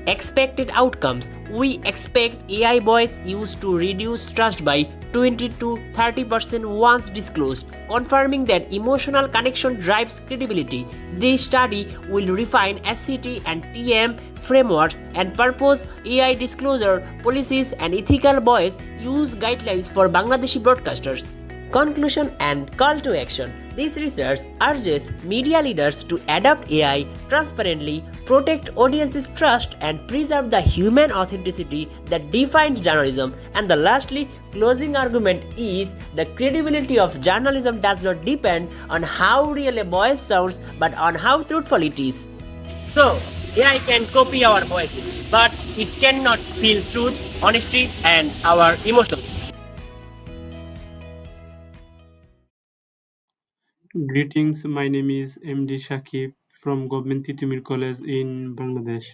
Expected outcomes. We expect AI voice use to reduce trust by 20 to 30% once disclosed, confirming that emotional connection drives credibility. This study will refine SCT and TM frameworks and propose AI disclosure policies and ethical voice use guidelines for Bangladeshi broadcasters. Conclusion and call to action. This research urges media leaders to adopt AI transparently, protect audiences' trust, and preserve the human authenticity that defines journalism. And the lastly, closing argument is the credibility of journalism does not depend on how real a voice sounds, but on how truthful it is. So, AI can copy our voices, but it cannot feel truth, honesty, and our emotions. Greetings, my name is MD Sakib from Government Titumir College in Bangladesh.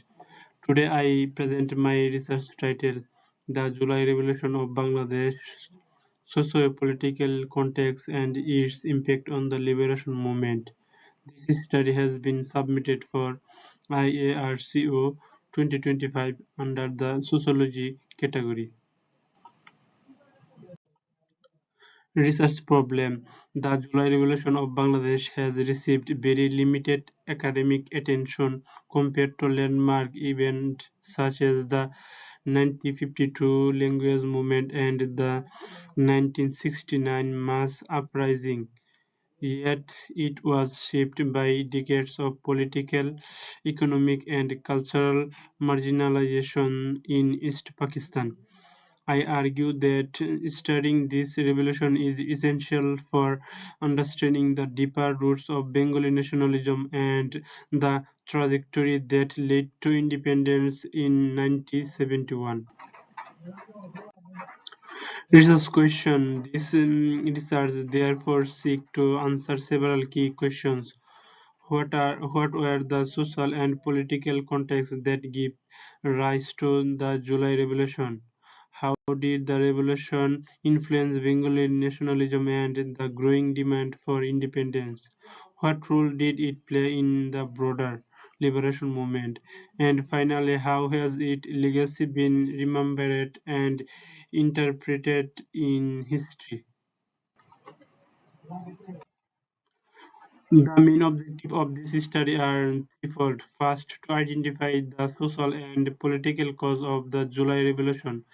Today I present my research title, The July Revolution of Bangladesh, Socio-Political Context and its Impact on the Liberation Movement. This study has been submitted for IARCO 2025 under the Sociology category. Research problem. The July Revolution of Bangladesh has received very limited academic attention compared to landmark events such as the 1952 language movement and the 1969 mass uprising. yet it was shaped by decades of political, economic, and cultural marginalization in East Pakistan. I argue that studying this revolution is essential for understanding the deeper roots of Bengali nationalism and the trajectory that led to independence in 1971. Research question. This research therefore seek to answer several key questions. What were the social and political contexts that give rise to the July Revolution? How did the revolution influence Bengali nationalism and the growing demand for independence? What role did it play in the broader liberation movement? And finally, how has its legacy been remembered and interpreted in history? The main objective of this study are threefold. First, to identify the social and political cause of the July Revolution.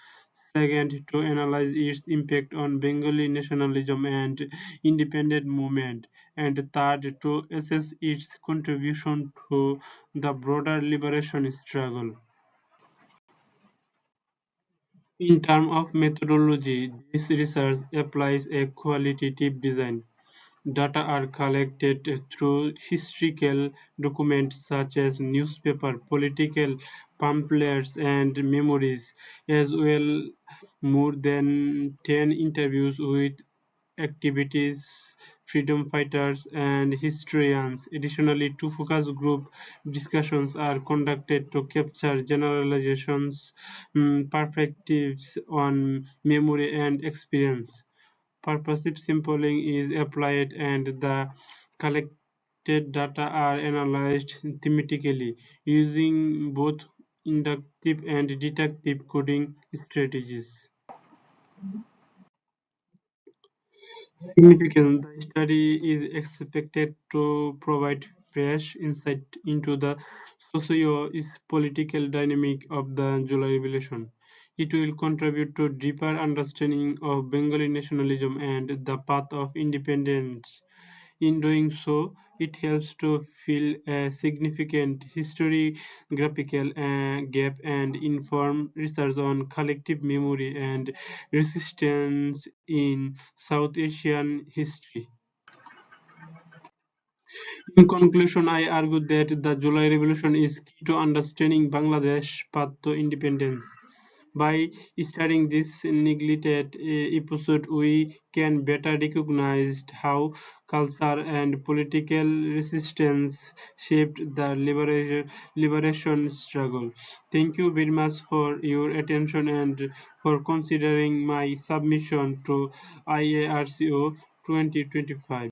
Second, to analyze its impact on Bengali nationalism and independent movement. And third, to assess its contribution to the broader liberation struggle. In terms of methodology, this research applies a qualitative design. Data are collected through historical documents such as newspaper, political pamphlets, and memories, as well more than 10 interviews with activities, freedom fighters, and historians. Additionally, two focus group discussions are conducted to capture generalizations, perspectives on memory and experience. Purposive sampling is applied and the collected data are analyzed thematically using both inductive and deductive coding strategies. Significance. The study is expected to provide fresh insight into the socio-political dynamic of the July Revolution. It will contribute to deeper understanding of Bengali nationalism and the path of independence. In doing so, it helps to fill a significant historiographical gap and inform research on collective memory and resistance in South Asian history. In conclusion, I argue that the July Revolution is key to understanding Bangladesh's path to independence. By studying this neglected episode, we can better recognize how culture and political resistance shaped the liberation struggle. Thank you very much for your attention and for considering my submission to IARCO 2025.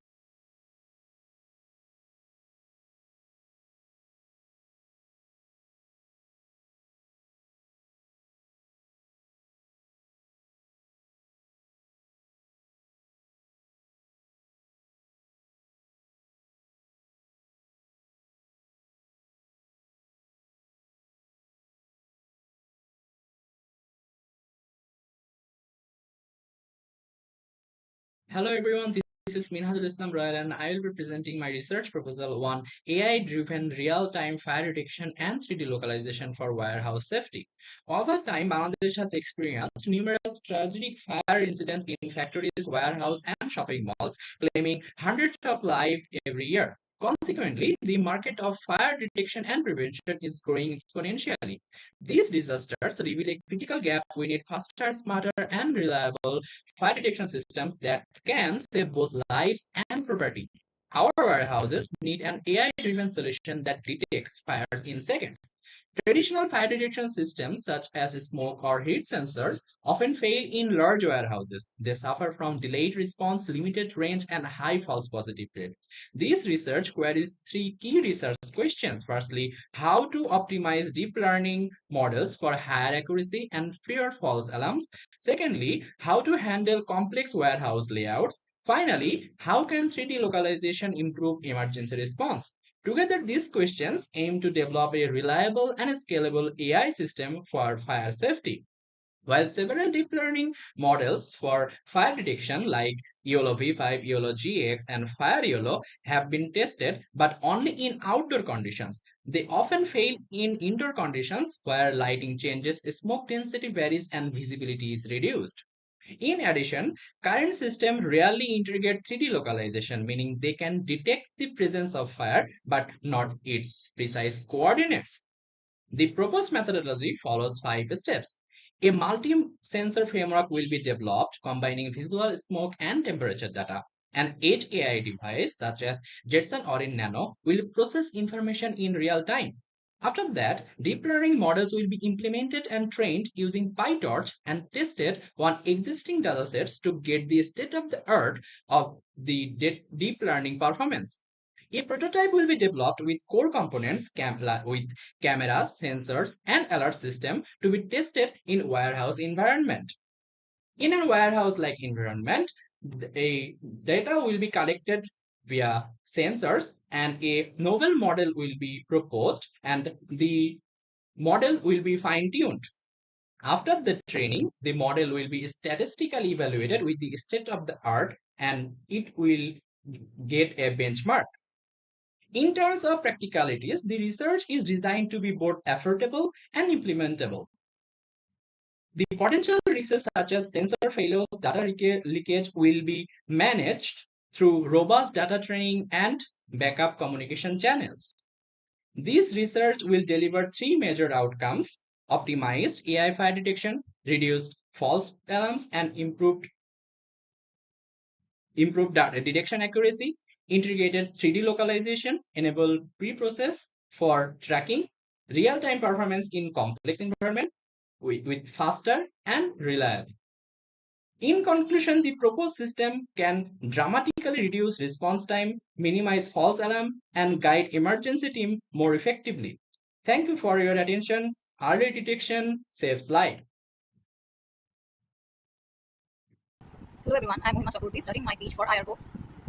Hello everyone, this is Minhazul Islam Royel and I will be presenting my research proposal on AI-driven real-time fire detection and 3D localization for warehouse safety. Over time, Bangladesh has experienced numerous tragic fire incidents in factories, warehouses, and shopping malls, claiming hundreds of lives every year. Consequently, the market of fire detection and prevention is growing exponentially. These disasters reveal a critical gap. We need faster, smarter, and reliable fire detection systems that can save both lives and property. Our warehouses need an AI-driven solution that detects fires in seconds. Traditional fire detection systems, such as smoke or heat sensors, often fail in large warehouses. They suffer from delayed response, limited range, and high false positive rate. This research queries three key research questions. Firstly, how to optimize deep learning models for higher accuracy and fewer false alarms. Secondly, how to handle complex warehouse layouts. Finally, how can 3D localization improve emergency response? Together, these questions aim to develop a reliable and scalable AI system for fire safety. While several deep learning models for fire detection like YOLO V5, YOLO GX, and Fire YOLO have been tested, but only in outdoor conditions. They often fail in indoor conditions where lighting changes, smoke density varies, and visibility is reduced. In addition, current systems rarely integrate 3D localization, meaning they can detect the presence of fire but not its precise coordinates. The proposed methodology follows 5 steps. A multi-sensor framework will be developed combining visual, smoke, and temperature data. An edge AI device such as Jetson or in Nano will process information in real time. After that, deep learning models will be implemented and trained using PyTorch and tested on existing datasets to get the state of the art of the deep learning performance. A prototype will be developed with core components with cameras, sensors, and alert system to be tested in warehouse environment. In a warehouse-like environment, a data will be collected via sensors and a novel model will be proposed and the model will be fine-tuned. After the training, the model will be statistically evaluated with the state of the art and it will get a benchmark. In terms of practicalities, the research is designed to be both affordable and implementable. The potential risks such as sensor failures, data leakage will be managed through robust data training and backup communication channels. This research will deliver 3 major outcomes: optimized AI fire detection, reduced false alarms, and improved data detection accuracy, integrated 3D localization, enable pre-process for tracking, real-time performance in complex environment with faster and reliable. In conclusion, the proposed system can dramatically reduce response time, minimize false alarm, and guide emergency team more effectively. Thank you for your attention. Early detection saves life. Hello everyone, I'm Mohima Chakraborty, studying my PhD for IARCO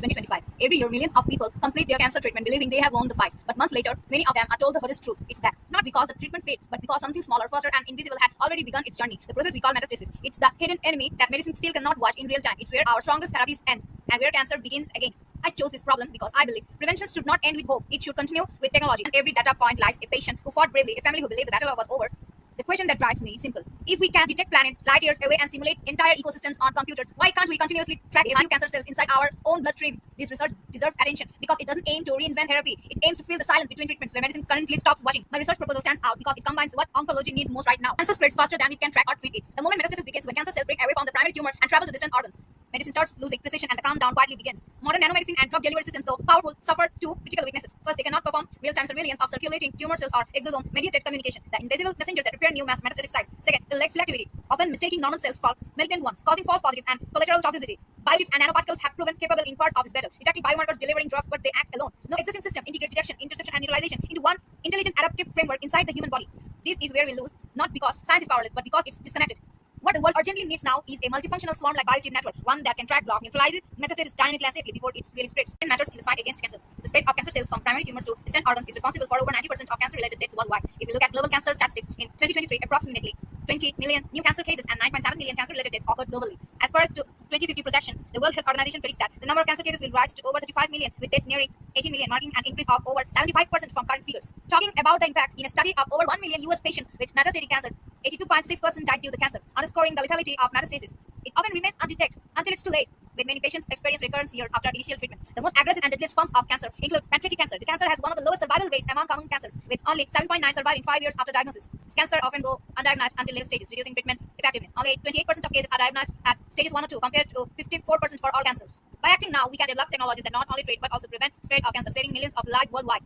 2025. Every year, millions of people complete their cancer treatment believing they have won the fight. But months later, many of them are told the hardest truth. It's back. Not because the treatment failed, but because something smaller, faster, and invisible had already begun its journey. The process we call metastasis. It's the hidden enemy that medicine still cannot watch in real time. It's where our strongest therapies end and where cancer begins again. I chose this problem because I believe prevention should not end with hope. It should continue with technology. And every data point lies a patient who fought bravely, a family who believed the battle was over. The question that drives me is simple. If we can detect planet light years away and simulate entire ecosystems on computers, why can't we continuously track a few cancer cells inside our own bloodstream? This research deserves attention because it doesn't aim to reinvent therapy. It aims to fill the silence between treatments where medicine currently stops watching. My research proposal stands out because it combines what oncology needs most right now. Cancer spreads faster than we can track or treat it. The moment metastasis begins when cancer cells break away from the primary tumor and travel to distant organs. Medicine starts losing precision and the countdown quietly begins. Modern nanomedicine and drug delivery systems, though powerful, suffer two critical weaknesses. First, they cannot perform real-time surveillance of circulating tumor cells or exosome-mediated communication, the invisible messengers that prepare new metastatic sites. Second, they lack selectivity, often mistaking normal cells for malignant ones, causing false positives and collateral toxicity. Biochips and nanoparticles have proven capable in parts of this battle, detecting biomarkers delivering drugs, but they act alone. No existing system integrates detection, interception, and neutralization into one intelligent adaptive framework inside the human body. This is where we lose, not because science is powerless, but because it's disconnected. What the world urgently needs now is a multifunctional swarm like biochip network, one that can track, block, neutralize metastasis dynamically and safely before it really spreads. It matters in the fight against cancer. The spread of cancer cells from primary tumors to distant organs is responsible for over 90% of cancer-related deaths worldwide. If you look at global cancer statistics, in 2023, approximately 20 million new cancer cases and 9.7 million cancer-related deaths occurred globally. As per 2050 projection, the World Health Organization predicts that the number of cancer cases will rise to over 35 million, with deaths nearing 18 million, marking an increase of over 75% from current figures. Talking about the impact, in a study of over 1 million US patients with metastatic cancer, 82.6% died due to cancer, underscoring the lethality of metastasis. It often remains undetected until it's too late, with many patients experience recurrence years after initial treatment. The most aggressive and deadliest forms of cancer include pancreatic cancer. This cancer has one of the lowest survival rates among common cancers, with only 7.9 surviving 5 years after diagnosis. This cancer often go undiagnosed until later stages, reducing treatment effectiveness. Only 28% of cases are diagnosed at stages 1 or 2, compared to 54% for all cancers. By acting now, we can develop technologies that not only treat but also prevent spread of cancer, saving millions of lives worldwide.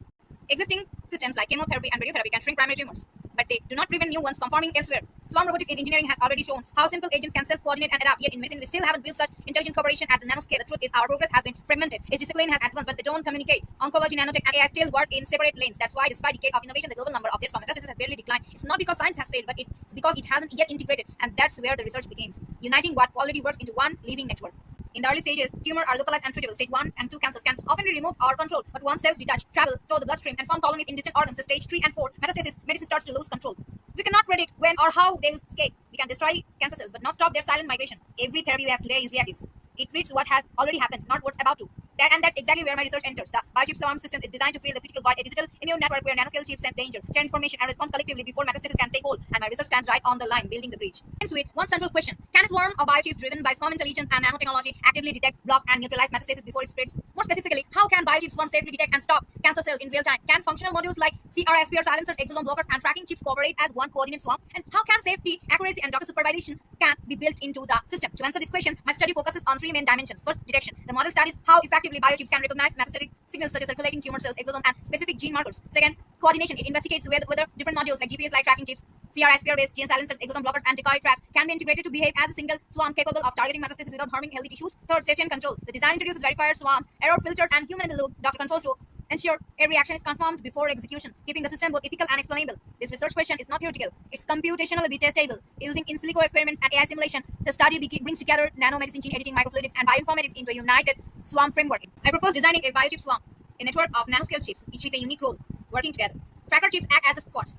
Existing systems like chemotherapy and radiotherapy can shrink primary tumors, but they do not prevent new ones from forming elsewhere. Swarm robotics in engineering has already shown how simple agents can self-coordinate and adapt, yet in medicine we still haven't built such intelligent cooperation at the nanoscale. The truth is our progress has been fragmented. Each discipline has advanced, but they don't communicate. Oncology, nanotech, and AI still work in separate lanes. That's why, despite decades of innovation, the global number of deaths from metastasis has barely declined. It's not because science has failed, but it's because it hasn't yet integrated, and that's where the research begins, uniting what already works into one living network. In the early stages, tumors are localized and treatable. Stage 1 and 2 cancers can often be removed or controlled, but once cells detach, travel through the bloodstream, and form colonies in distant organs, stage 3 and 4, metastasis, medicine starts to lose control. We cannot predict when or how they will escape. We can destroy cancer cells, but not stop their silent migration. Every therapy we have today is reactive. It treats what has already happened, not what's about to. That's exactly where my research enters. The biochip swarm system is designed to fill the critical void, a digital immune network where nanoscale chips sense danger, share information, and respond collectively before metastasis can take hold. And my research stands right on the line, building the bridge. Ends with one central question: can a swarm of biochips driven by swarm intelligence and nanotechnology actively detect, block, and neutralize metastasis before it spreads? More specifically, how can biochip swarms safely detect and stop cancer cells in real time? Can functional modules like CRSPR silencers, exosome blockers, and tracking chips cooperate as one coordinate swarm? And how can safety, accuracy, and doctor supervision can be built into the system? To answer these questions, my study focuses on three main dimensions. First, detection. The model studies how effectively biochips can recognize metastatic signals such as circulating tumor cells, exosome, and specific gene markers. Second, coordination. It investigates whether different modules like GPS-like tracking chips, CRSPR-based gene silencers, exosome blockers, and decoy traps can be integrated to behave as a single swarm capable of targeting metastasis without harming healthy tissues. Third, safety and control. The design introduces verifier swarms, error filters, and human-in-the-loop doctor controls to ensure every action is confirmed before execution, keeping the system both ethical and explainable. This research question is not theoretical; it's computationally testable. Using in silico experiments and AI simulation, the study brings together nanomedicine, gene editing, microfluidics, and bioinformatics into a united swarm framework. I propose designing a biochip swarm, a network of nanoscale chips, each with a unique role, working together. Tracker chips act as the squads.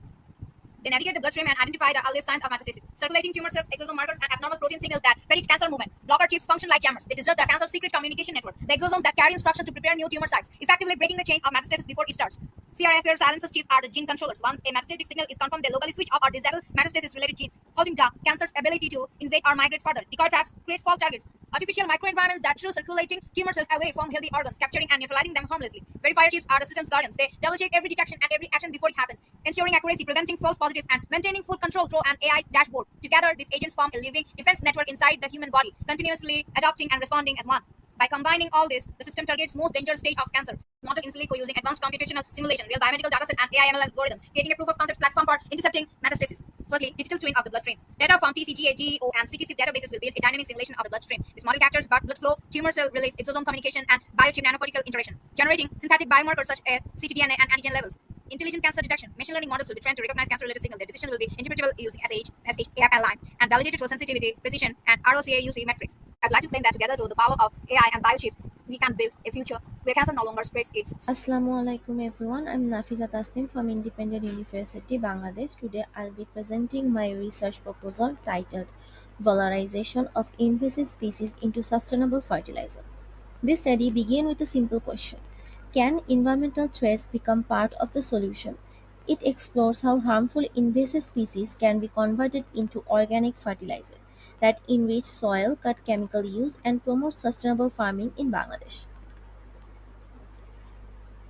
They navigate the bloodstream and identify the earliest signs of metastasis, circulating tumor cells, exosome markers, and abnormal protein signals that predict cancer movement. Blocker chips function like jammers. They disrupt the cancer's secret communication network, the exosomes that carry instructions to prepare new tumor sites, effectively breaking the chain of metastasis before it starts. CRSPR silencers chips are the gene controllers. Once a metastatic signal is confirmed, they locally switch off or disable metastasis-related genes, halting the cancer's ability to invade or migrate further. Decoy traps create false targets, artificial microenvironments that throw circulating tumor cells away from healthy organs, capturing and neutralizing them harmlessly. Verifier chips are the system's guardians. They double-check every detection and every action before it happens, ensuring accuracy, preventing false positives, and maintaining full control through an AI dashboard. Together, these agents form a living defense network inside the human body, continuously adapting and responding as one. By combining all this, the system targets most dangerous stage of cancer, modeled in silico using advanced computational simulation, real biomedical datasets, and AI/ML algorithms, creating a proof-of-concept platform for intercepting metastasis. Firstly, digital twin of the bloodstream. Data from TCGA, GEO, and CTC databases will build a dynamic simulation of the bloodstream. This model captures blood flow, tumor cell release, exosome communication, and biochip nanoparticle interaction, generating synthetic biomarkers such as ctDNA and antigen levels. Intelligent cancer detection. Machine learning models will be trained to recognize cancer-related signals. Their decision will be interpretable using SHAPLI and validated through sensitivity, precision, and ROCA-UC metrics. I'd like to claim that together through the power of AI and biochips, we can build a future where cancer no longer spreads its. Assalamu alaikum everyone. I'm Nafiza Tasnim from Independent University, Bangladesh. Today I'll be presenting my research proposal titled Valorization of Invasive Species into Sustainable Fertilizer. This study began with a simple question: can environmental threats become part of the solution? It explores how harmful invasive species can be converted into organic fertilizer that enrich soil, cut chemical use, and promote sustainable farming in Bangladesh.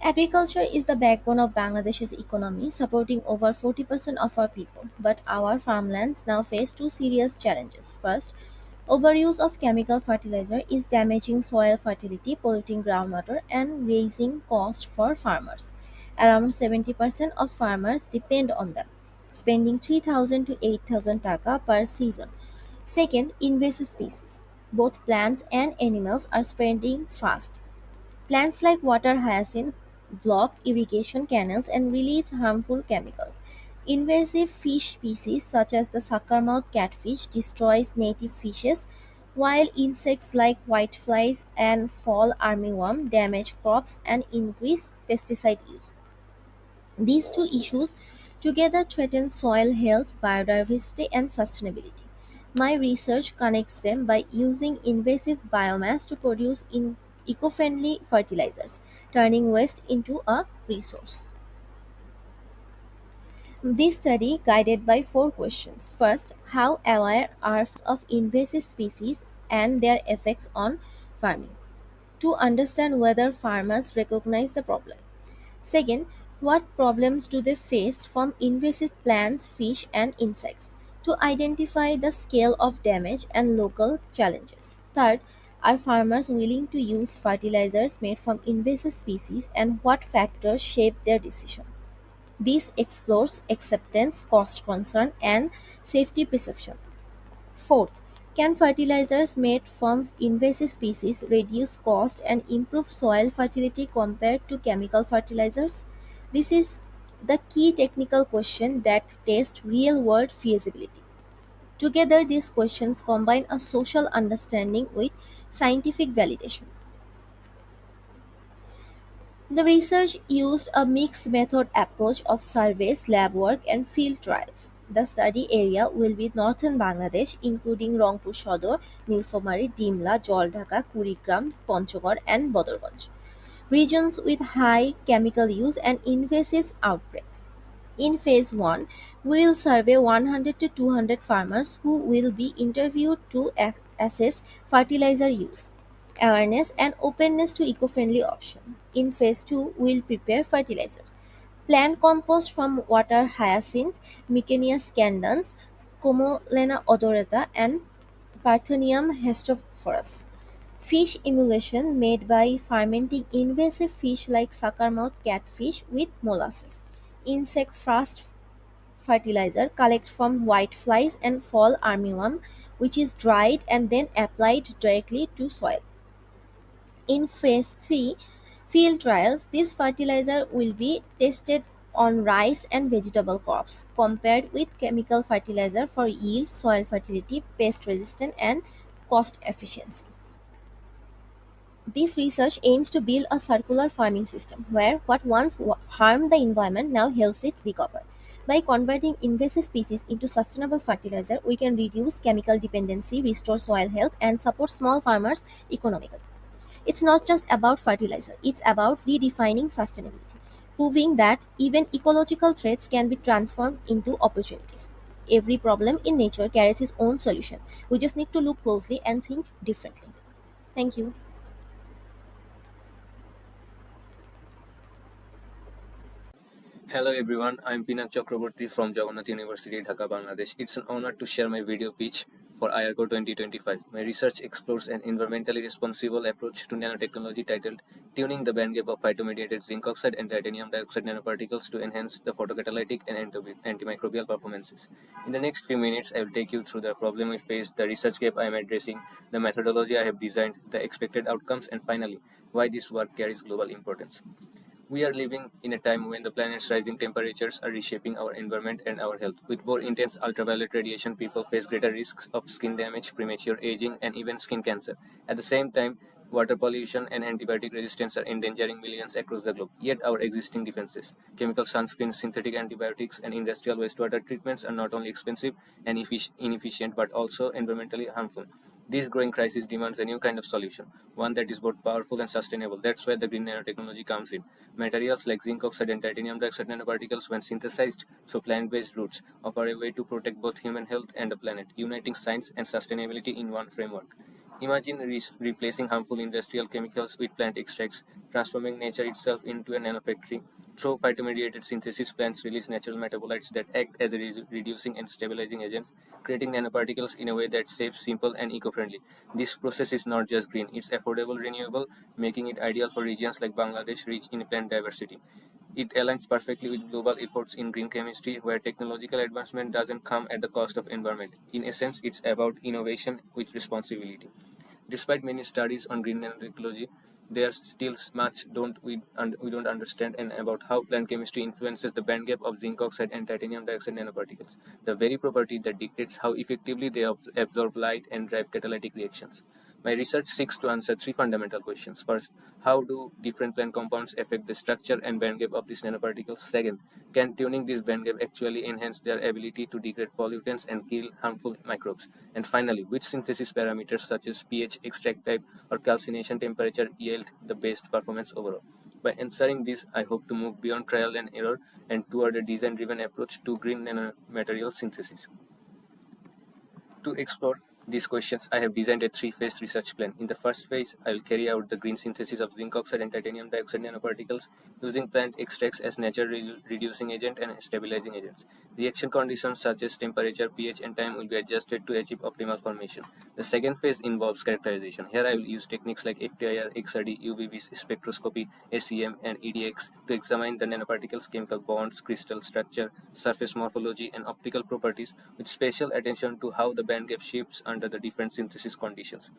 Agriculture is the backbone of Bangladesh's economy, supporting over 40% of our people. But our farmlands now face two serious challenges. First, overuse of chemical fertilizer is damaging soil fertility, polluting groundwater, and raising costs for farmers. Around 70% of farmers depend on them, spending 3,000 to 8,000 taka per season. Second, invasive species. Both plants and animals are spreading fast. Plants like water hyacinth block irrigation canals and release harmful chemicals. Invasive fish species such as the suckermouth catfish destroys native fishes, while insects like whiteflies and fall armyworm damage crops and increase pesticide use. These two issues together threaten soil health, biodiversity, and sustainability. My research connects them by using invasive biomass to produce eco-friendly fertilizers, turning waste into a resource. This study guided by four questions. First, how aware are of invasive species and their effects on farming? To understand whether farmers recognize the problem. Second, what problems do they face from invasive plants, fish, and insects? To identify the scale of damage and local challenges. Third, are farmers willing to use fertilizers made from invasive species and what factors shape their decision? This explores acceptance, cost concern, and safety perception. Fourth, can fertilizers made from invasive species reduce cost and improve soil fertility compared to chemical fertilizers? This is the key technical question that tests real world feasibility. Together, these questions combine a social understanding with scientific validation. The research used a mixed method approach of surveys, lab work, and field trials. The study area will be northern Bangladesh, including Rangpur Sodor, Nilphamari, Dimla, Jaldhaka, Kurigram, Panchgor, and Bodorganj. Regions with high chemical use and invasive outbreaks. In phase 1, we will survey 100 to 200 farmers who will be interviewed to assess fertilizer use, awareness, and openness to eco-friendly options. In phase 2, we will prepare fertilizer. Plant compost from water hyacinth, Mycenia scandens, Comolena odorata, and Parthenium hestrophorus. Fish emulsion made by fermenting invasive fish like suckermouth catfish with molasses. Insect frost fertilizer collect from whiteflies and fall armyworm, which is dried and then applied directly to soil. In phase 3 field trials, this fertilizer will be tested on rice and vegetable crops, compared with chemical fertilizer for yield, soil fertility, pest resistance, and cost efficiency. This research aims to build a circular farming system where what once harmed the environment now helps it recover. By converting invasive species into sustainable fertilizer, we can reduce chemical dependency, restore soil health, and support small farmers economically. It's not just about fertilizer, it's about redefining sustainability, proving that even ecological threats can be transformed into opportunities. Every problem in nature carries its own solution. We just need to look closely and think differently. Thank you. Hello everyone, I'm Pinak Chakraborty from Jagannath University, Dhaka, Bangladesh. It's an honor to share my video pitch for IARCO 2025. My research explores an environmentally responsible approach to nanotechnology titled Tuning the Bandgap of Phytomediated Zinc Oxide and Titanium Dioxide Nanoparticles to Enhance the Photocatalytic and Antimicrobial Performances. In the next few minutes, I will take you through the problem we face, the research gap I am addressing, the methodology I have designed, the expected outcomes, and finally, why this work carries global importance. We are living in a time when the planet's rising temperatures are reshaping our environment and our health. With more intense ultraviolet radiation, people face greater risks of skin damage, premature aging, and even skin cancer. At the same time, water pollution and antibiotic resistance are endangering millions across the globe. Yet our existing defenses, chemical sunscreens, synthetic antibiotics, and industrial wastewater treatments are not only expensive and inefficient but also environmentally harmful. This growing crisis demands a new kind of solution, one that is both powerful and sustainable. That's where the green nanotechnology comes in. Materials like zinc oxide and titanium dioxide nanoparticles, when synthesized through plant-based routes, offer a way to protect both human health and the planet, uniting science and sustainability in one framework. Imagine replacing harmful industrial chemicals with plant extracts, transforming nature itself into a nanofactory. Through phytomediated synthesis, plants release natural metabolites that act as a reducing and stabilizing agents, creating nanoparticles in a way that's safe, simple, and eco-friendly. This process is not just green, it's affordable, renewable, making it ideal for regions like Bangladesh rich in plant diversity. It aligns perfectly with global efforts in green chemistry, where technological advancement doesn't come at the cost of environment. In essence, it's about innovation with responsibility. Despite many studies on green nanotechnology, there's still much we don't understand and about how plant chemistry influences the band gap of zinc oxide and titanium dioxide nanoparticles, the very property that dictates how effectively they absorb light and drive catalytic reactions. My research seeks to answer three fundamental questions. First, how do different plant compounds affect the structure and bandgap of these nanoparticles? Second, can tuning this bandgap actually enhance their ability to degrade pollutants and kill harmful microbes? And finally, which synthesis parameters such as pH, extract type, or calcination temperature yield the best performance overall? By answering this, I hope to move beyond trial and error and toward a design-driven approach to green nanomaterial synthesis. To explore these questions, I have designed a three-phase research plan. In the first phase, I will carry out the green synthesis of zinc oxide and titanium dioxide nanoparticles using plant extracts as nature-reducing agent and stabilizing agents. Reaction conditions such as temperature, pH, and time will be adjusted to achieve optimal formation. The second phase involves characterization. Here I will use techniques like FTIR, XRD, UV spectroscopy, SEM, and EDX to examine the nanoparticles' chemical bonds, crystal structure, surface morphology, and optical properties, with special attention to how the bandgap shifts under the different synthesis conditions.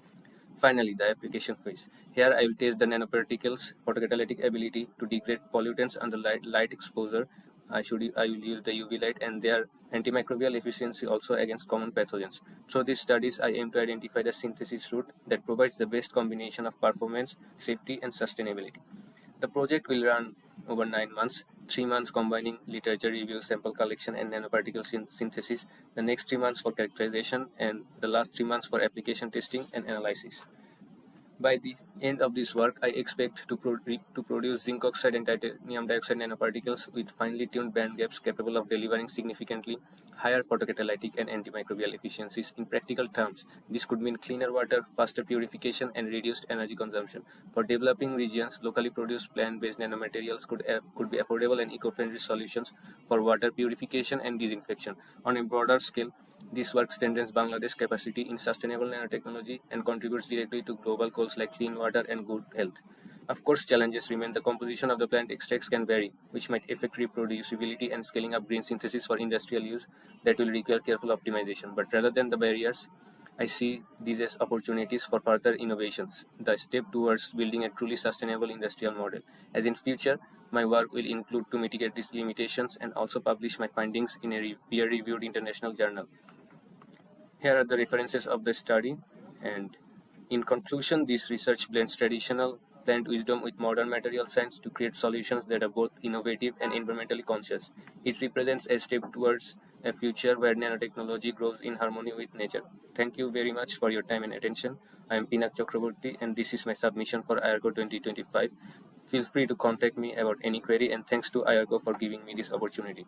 Finally, the application phase. Here I will test the nanoparticles' photocatalytic ability to degrade pollutants under light exposure. I will use the UV light and their antimicrobial efficiency also against common pathogens. Through these studies, I aim to identify the synthesis route that provides the best combination of performance, safety, and sustainability. The project will run over 9 months, 3 months combining literature review, sample collection, and nanoparticle synthesis, the next 3 months for characterization, and the last 3 months for application testing and analysis. By the end of this work, I expect to produce zinc oxide and titanium dioxide nanoparticles with finely tuned band gaps capable of delivering significantly higher photocatalytic and antimicrobial efficiencies. In practical terms, this could mean cleaner water, faster purification, and reduced energy consumption. For developing regions, locally produced plant-based nanomaterials could be affordable and eco-friendly solutions for water purification and disinfection. On a broader scale, this work strengthens Bangladesh's capacity in sustainable nanotechnology and contributes directly to global goals like clean water and good health. Of course, challenges remain. The composition of the plant extracts can vary, which might affect reproducibility and scaling up green synthesis for industrial use that will require careful optimization. But rather than the barriers, I see these as opportunities for further innovations, the step towards building a truly sustainable industrial model. As in future, my work will include to mitigate these limitations and also publish my findings in a peer-reviewed international journal. Here are the references of the study, and in conclusion, this research blends traditional plant wisdom with modern material science to create solutions that are both innovative and environmentally conscious. It represents a step towards a future where nanotechnology grows in harmony with nature. Thank you very much for your time and attention. I am Pinak Chakraborty, and this is my submission for IARCO 2025. Feel free to contact me about any query, and thanks to IARCO for giving me this opportunity.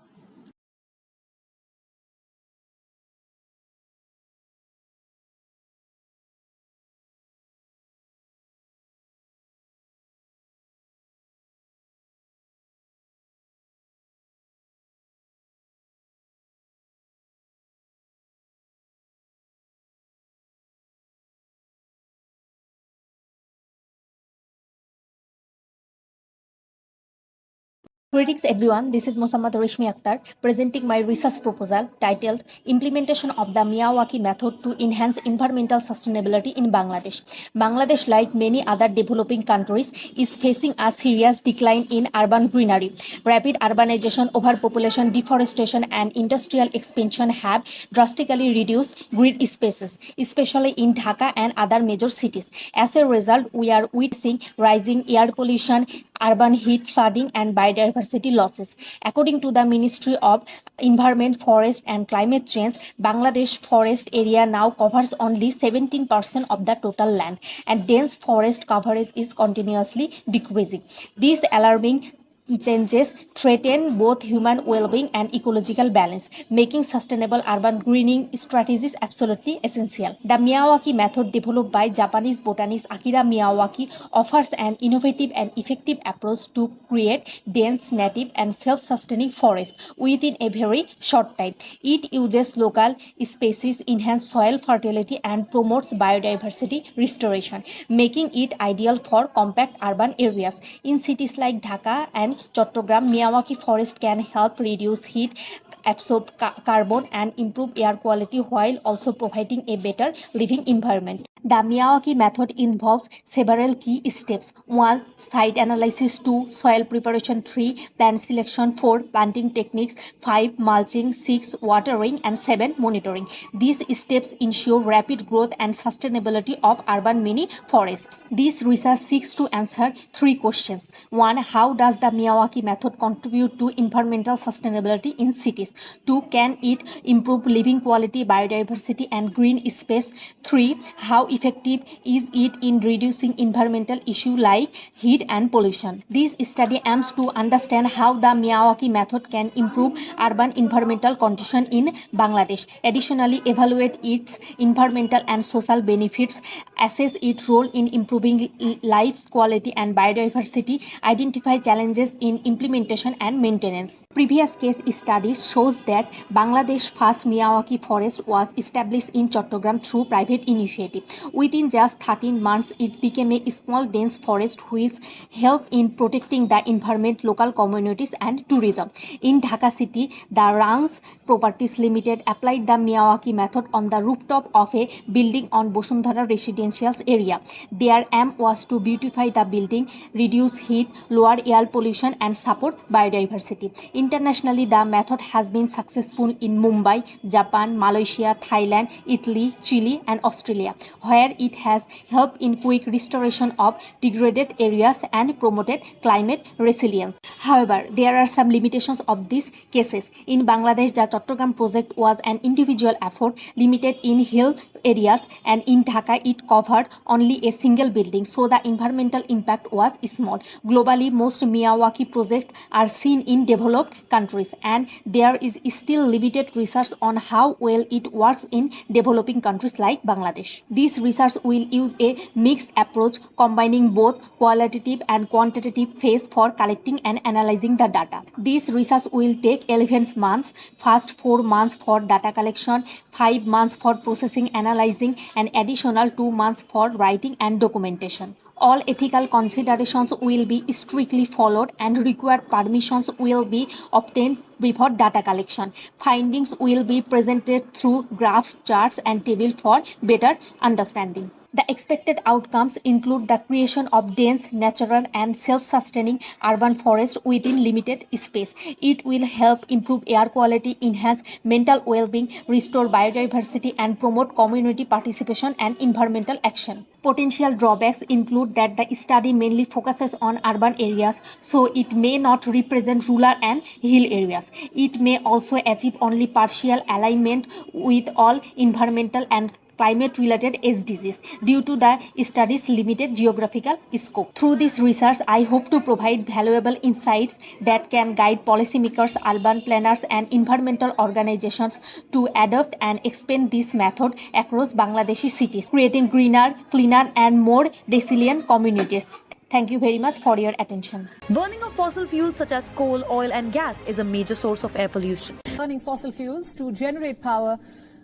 Greetings everyone, this is Rasme Aktar presenting my research proposal titled Implementation of the Miyawaki Method to Enhance Environmental Sustainability in Bangladesh. Bangladesh, like many other developing countries, is facing a serious decline in urban greenery. Rapid urbanization, overpopulation, deforestation, and industrial expansion have drastically reduced green spaces, especially in Dhaka and other major cities. As a result, we are witnessing rising air pollution, urban heat, flooding, and biodiversity losses. According to the Ministry of Environment, Forest and Climate Change, Bangladesh forest area now covers only 17% of the total land, and dense forest coverage is continuously decreasing. These alarming changes threaten both human well-being and ecological balance, making sustainable urban greening strategies absolutely essential. The Miyawaki method, developed by Japanese botanist Akira Miyawaki, offers an innovative and effective approach to create dense, native, and self-sustaining forests within a very short time. It uses local species, enhances soil fertility, and promotes biodiversity restoration, making it ideal for compact urban areas. In cities like Dhaka and Chattogram, Miyawaki forest can help reduce heat, absorb carbon, and improve air quality while also providing a better living environment. The Miyawaki method involves several key steps. 1. Site analysis. 2. Soil preparation. 3. Plant selection. 4. Planting techniques. 5. Mulching. 6. Watering. And 7. Monitoring. These steps ensure rapid growth and sustainability of urban mini forests. This research seeks to answer 3 questions. 1. How does the Miyawaki method contribute to environmental sustainability in cities? 2. Can it improve living quality, biodiversity, and green space? 3. How effective is it in reducing environmental issues like heat and pollution? This study aims to understand how the Miyawaki method can improve urban environmental conditions in Bangladesh. Additionally, evaluate its environmental and social benefits, assess its role in improving life quality and biodiversity, identify challenges in implementation and maintenance. Previous case studies shows that Bangladesh first Miyawaki forest was established in Chattogram through private initiative. Within just 13 months, it became a small dense forest which helped in protecting the environment, local communities and tourism. In Dhaka city, the Rangs Properties Limited applied the Miyawaki method on the rooftop of a building on Bosundhara residential area. Their aim was to beautify the building, reduce heat, lower air pollution and support biodiversity. Internationally, the method has been successful in Mumbai, Japan, Malaysia, Thailand, Italy, Chile and Australia, where it has helped in quick restoration of degraded areas and promoted climate resilience. However, there are some limitations of these cases. In Bangladesh, the Chattogram project was an individual effort limited in hill areas, and in Dhaka it covered only a single building, so the environmental impact was small. Globally, most Miyawaki projects are seen in developed countries, and there is still limited research on how well it works in developing countries like Bangladesh. This research will use a mixed approach combining both qualitative and quantitative phase for collecting and analyzing the data. This research will take 11 months, first 4 months for data collection, 5 months for processing, analyzing, and additional 2 months for writing and documentation. All ethical considerations will be strictly followed and required permissions will be obtained before data collection. Findings will be presented through graphs, charts, and tables for better understanding. The expected outcomes include the creation of dense, natural, and self-sustaining urban forests within limited space. It will help improve air quality, enhance mental well-being, restore biodiversity, and promote community participation and environmental action. Potential drawbacks include that the study mainly focuses on urban areas, so it may not represent rural and hill areas. It may also achieve only partial alignment with all environmental and climate-related SDGs due to the study's limited geographical scope. Through this research, I hope to provide valuable insights that can guide policymakers, urban planners, and environmental organizations to adopt and expand this method across Bangladeshi cities, creating greener, cleaner, and more resilient communities. Thank you very much for your attention. Burning of fossil fuels such as coal, oil, and gas is a major source of air pollution. Burning fossil fuels to generate power.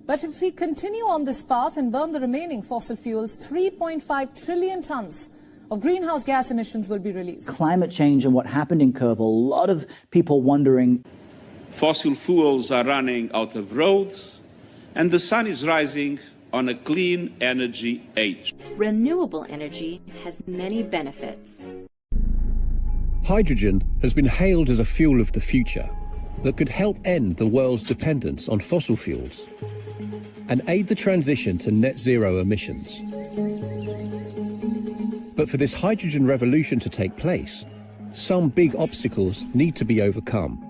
But if we continue on this path and burn the remaining fossil fuels, 3.5 trillion tons of greenhouse gas emissions will be released. Climate change and what happened in Kerb, a lot of people wondering. Fossil fuels are running out of roads, and the sun is rising on a clean energy age. Renewable energy has many benefits. Hydrogen has been hailed as a fuel of the future that could help end the world's dependence on fossil fuels and aid the transition to net zero emissions. But for this hydrogen revolution to take place, some big obstacles need to be overcome.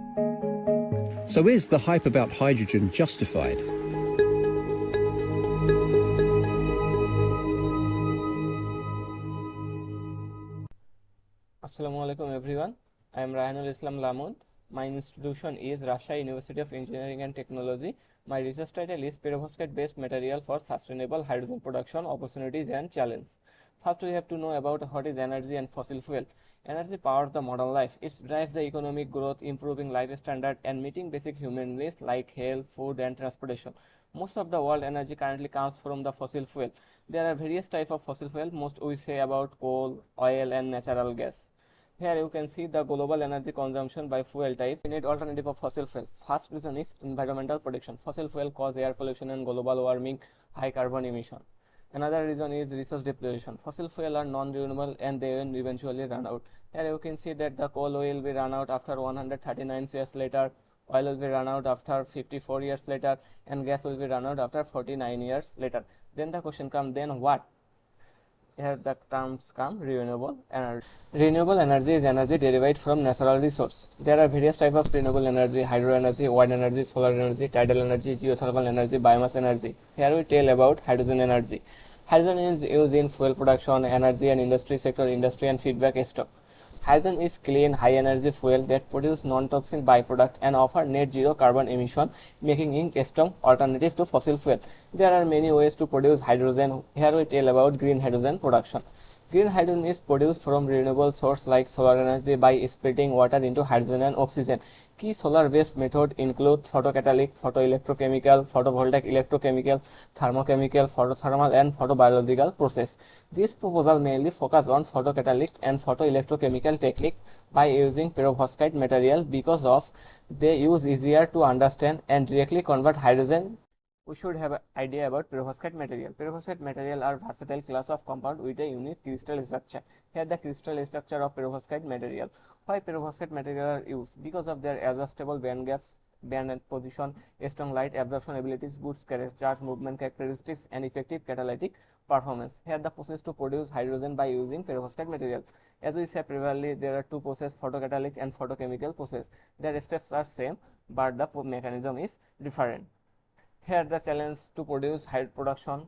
So is the hype about hydrogen justified? Assalamu alaikum everyone. I am Rayhanul Islam Lamun. My institution is Rajshahi University of Engineering and Technology. My research title is Perovskite-based material for sustainable hydrogen production, opportunities and challenges. First, we have to know about what is energy and fossil fuel. Energy powers the modern life. It drives the economic growth, improving life standard and meeting basic human needs like health, food and transportation. Most of the world energy currently comes from the fossil fuel. There are various types of fossil fuel. Most we say about coal, oil and natural gas. Here you can see the global energy consumption by fuel type. We need alternative of fossil fuel. First reason is environmental protection. Fossil fuel cause air pollution and global warming, high carbon emission. Another reason is resource depletion. Fossil fuel are non-renewable and they will eventually run out. Here you can see that the coal will be run out after 139 years later, oil will be run out after 54 years later, and gas will be run out after 49 years later. Then the question comes, then what? Here the terms come renewable energy. Renewable energy is energy derived from natural resource. There are various types of renewable energy: hydro energy, wind energy, solar energy, tidal energy, geothermal energy, biomass energy. Here we tell about hydrogen energy. Hydrogen is used in fuel production, energy and industry sector, industry and feedback stock. Hydrogen is clean, high-energy fuel that produce non-toxic byproduct and offer net zero carbon emission, making it a strong alternative to fossil fuel. There are many ways to produce hydrogen. Here we tell about green hydrogen production. Green hydrogen is produced from renewable sources like solar energy by splitting water into hydrogen and oxygen. Key solar-based methods include photocatalytic, photoelectrochemical, photovoltaic electrochemical, thermochemical, photothermal, and photobiological process. This proposal mainly focus on photocatalytic and photoelectrochemical technique by using perovskite material because of they use easier to understand and directly convert hydrogen. We should have an idea about perovskite material. Perovskite material are versatile class of compound with a unique crystal structure. Here the crystal structure of perovskite material. Why perovskite material are used? Because of their adjustable band gaps, band and position, strong light absorption abilities, good charge movement characteristics, and effective catalytic performance. Here the process to produce hydrogen by using perovskite material. As we said previously, there are two processes, photocatalytic and photochemical process. Their steps are same, but the mechanism is different. Here the challenge to produce high production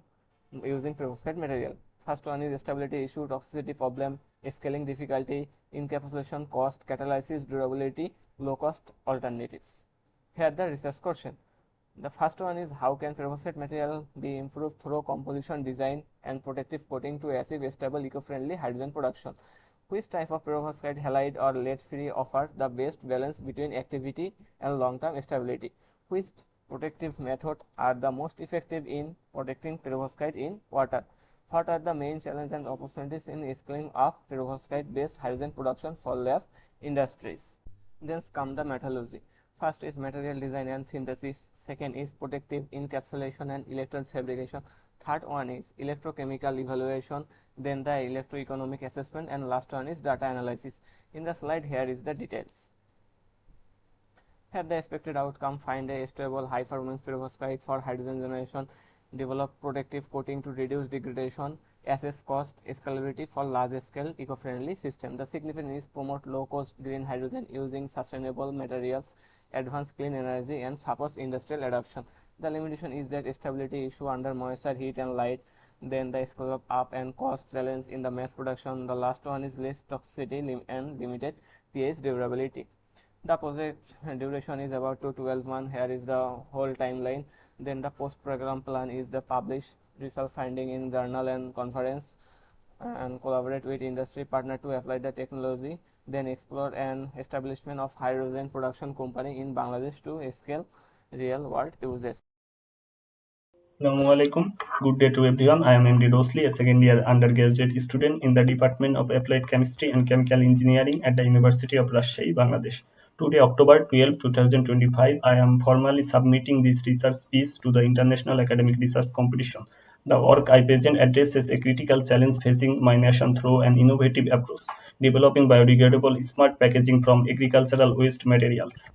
using perovskite material. First one is stability issue, toxicity problem, scaling difficulty, encapsulation cost, catalysis durability, low cost alternatives. Here the research question. The first one is how can perovskite material be improved through composition design and protective coating to achieve stable eco-friendly hydrogen production. Which type of perovskite halide or lead-free offers the best balance between activity and long-term stability? Which protective methods are the most effective in protecting perovskite in water? What are the main challenges and opportunities in scaling up perovskite-based hydrogen production for lab industries? Then comes the metallurgy. First is material design and synthesis. Second is protective encapsulation and electrode fabrication. Third one is electrochemical evaluation. Then the electroeconomic assessment, and last one is data analysis. In the slide here is the details. Here the expected outcome: find a stable high performance perovskite for hydrogen generation, develop protective coating to reduce degradation, assess cost scalability for large scale eco-friendly system. The significance is promote low cost green hydrogen using sustainable materials, advance clean energy, and supports industrial adoption. The limitation is that stability issue under moisture, heat, and light. Then the scale up and cost challenge in the mass production. The last one is less toxicity and limited pH durability. The project duration is about 2 to 12 months. Here is the whole timeline. Then the post program plan is the publish result finding in journal and conference, and collaborate with industry partner to apply the technology. Then explore an establishment of hydrogen production company in Bangladesh to scale real world uses. Assalamualaikum. Good day to everyone. I am MD Dosli, a second year undergraduate student in the Department of Applied Chemistry and Chemical Engineering at the University of Rajshahi, Bangladesh. Today, October 12, 2025, I am formally submitting this research piece to the International Academic Research Competition. The work I present addresses a critical challenge facing my nation through an innovative approach, developing biodegradable smart packaging from agricultural waste materials.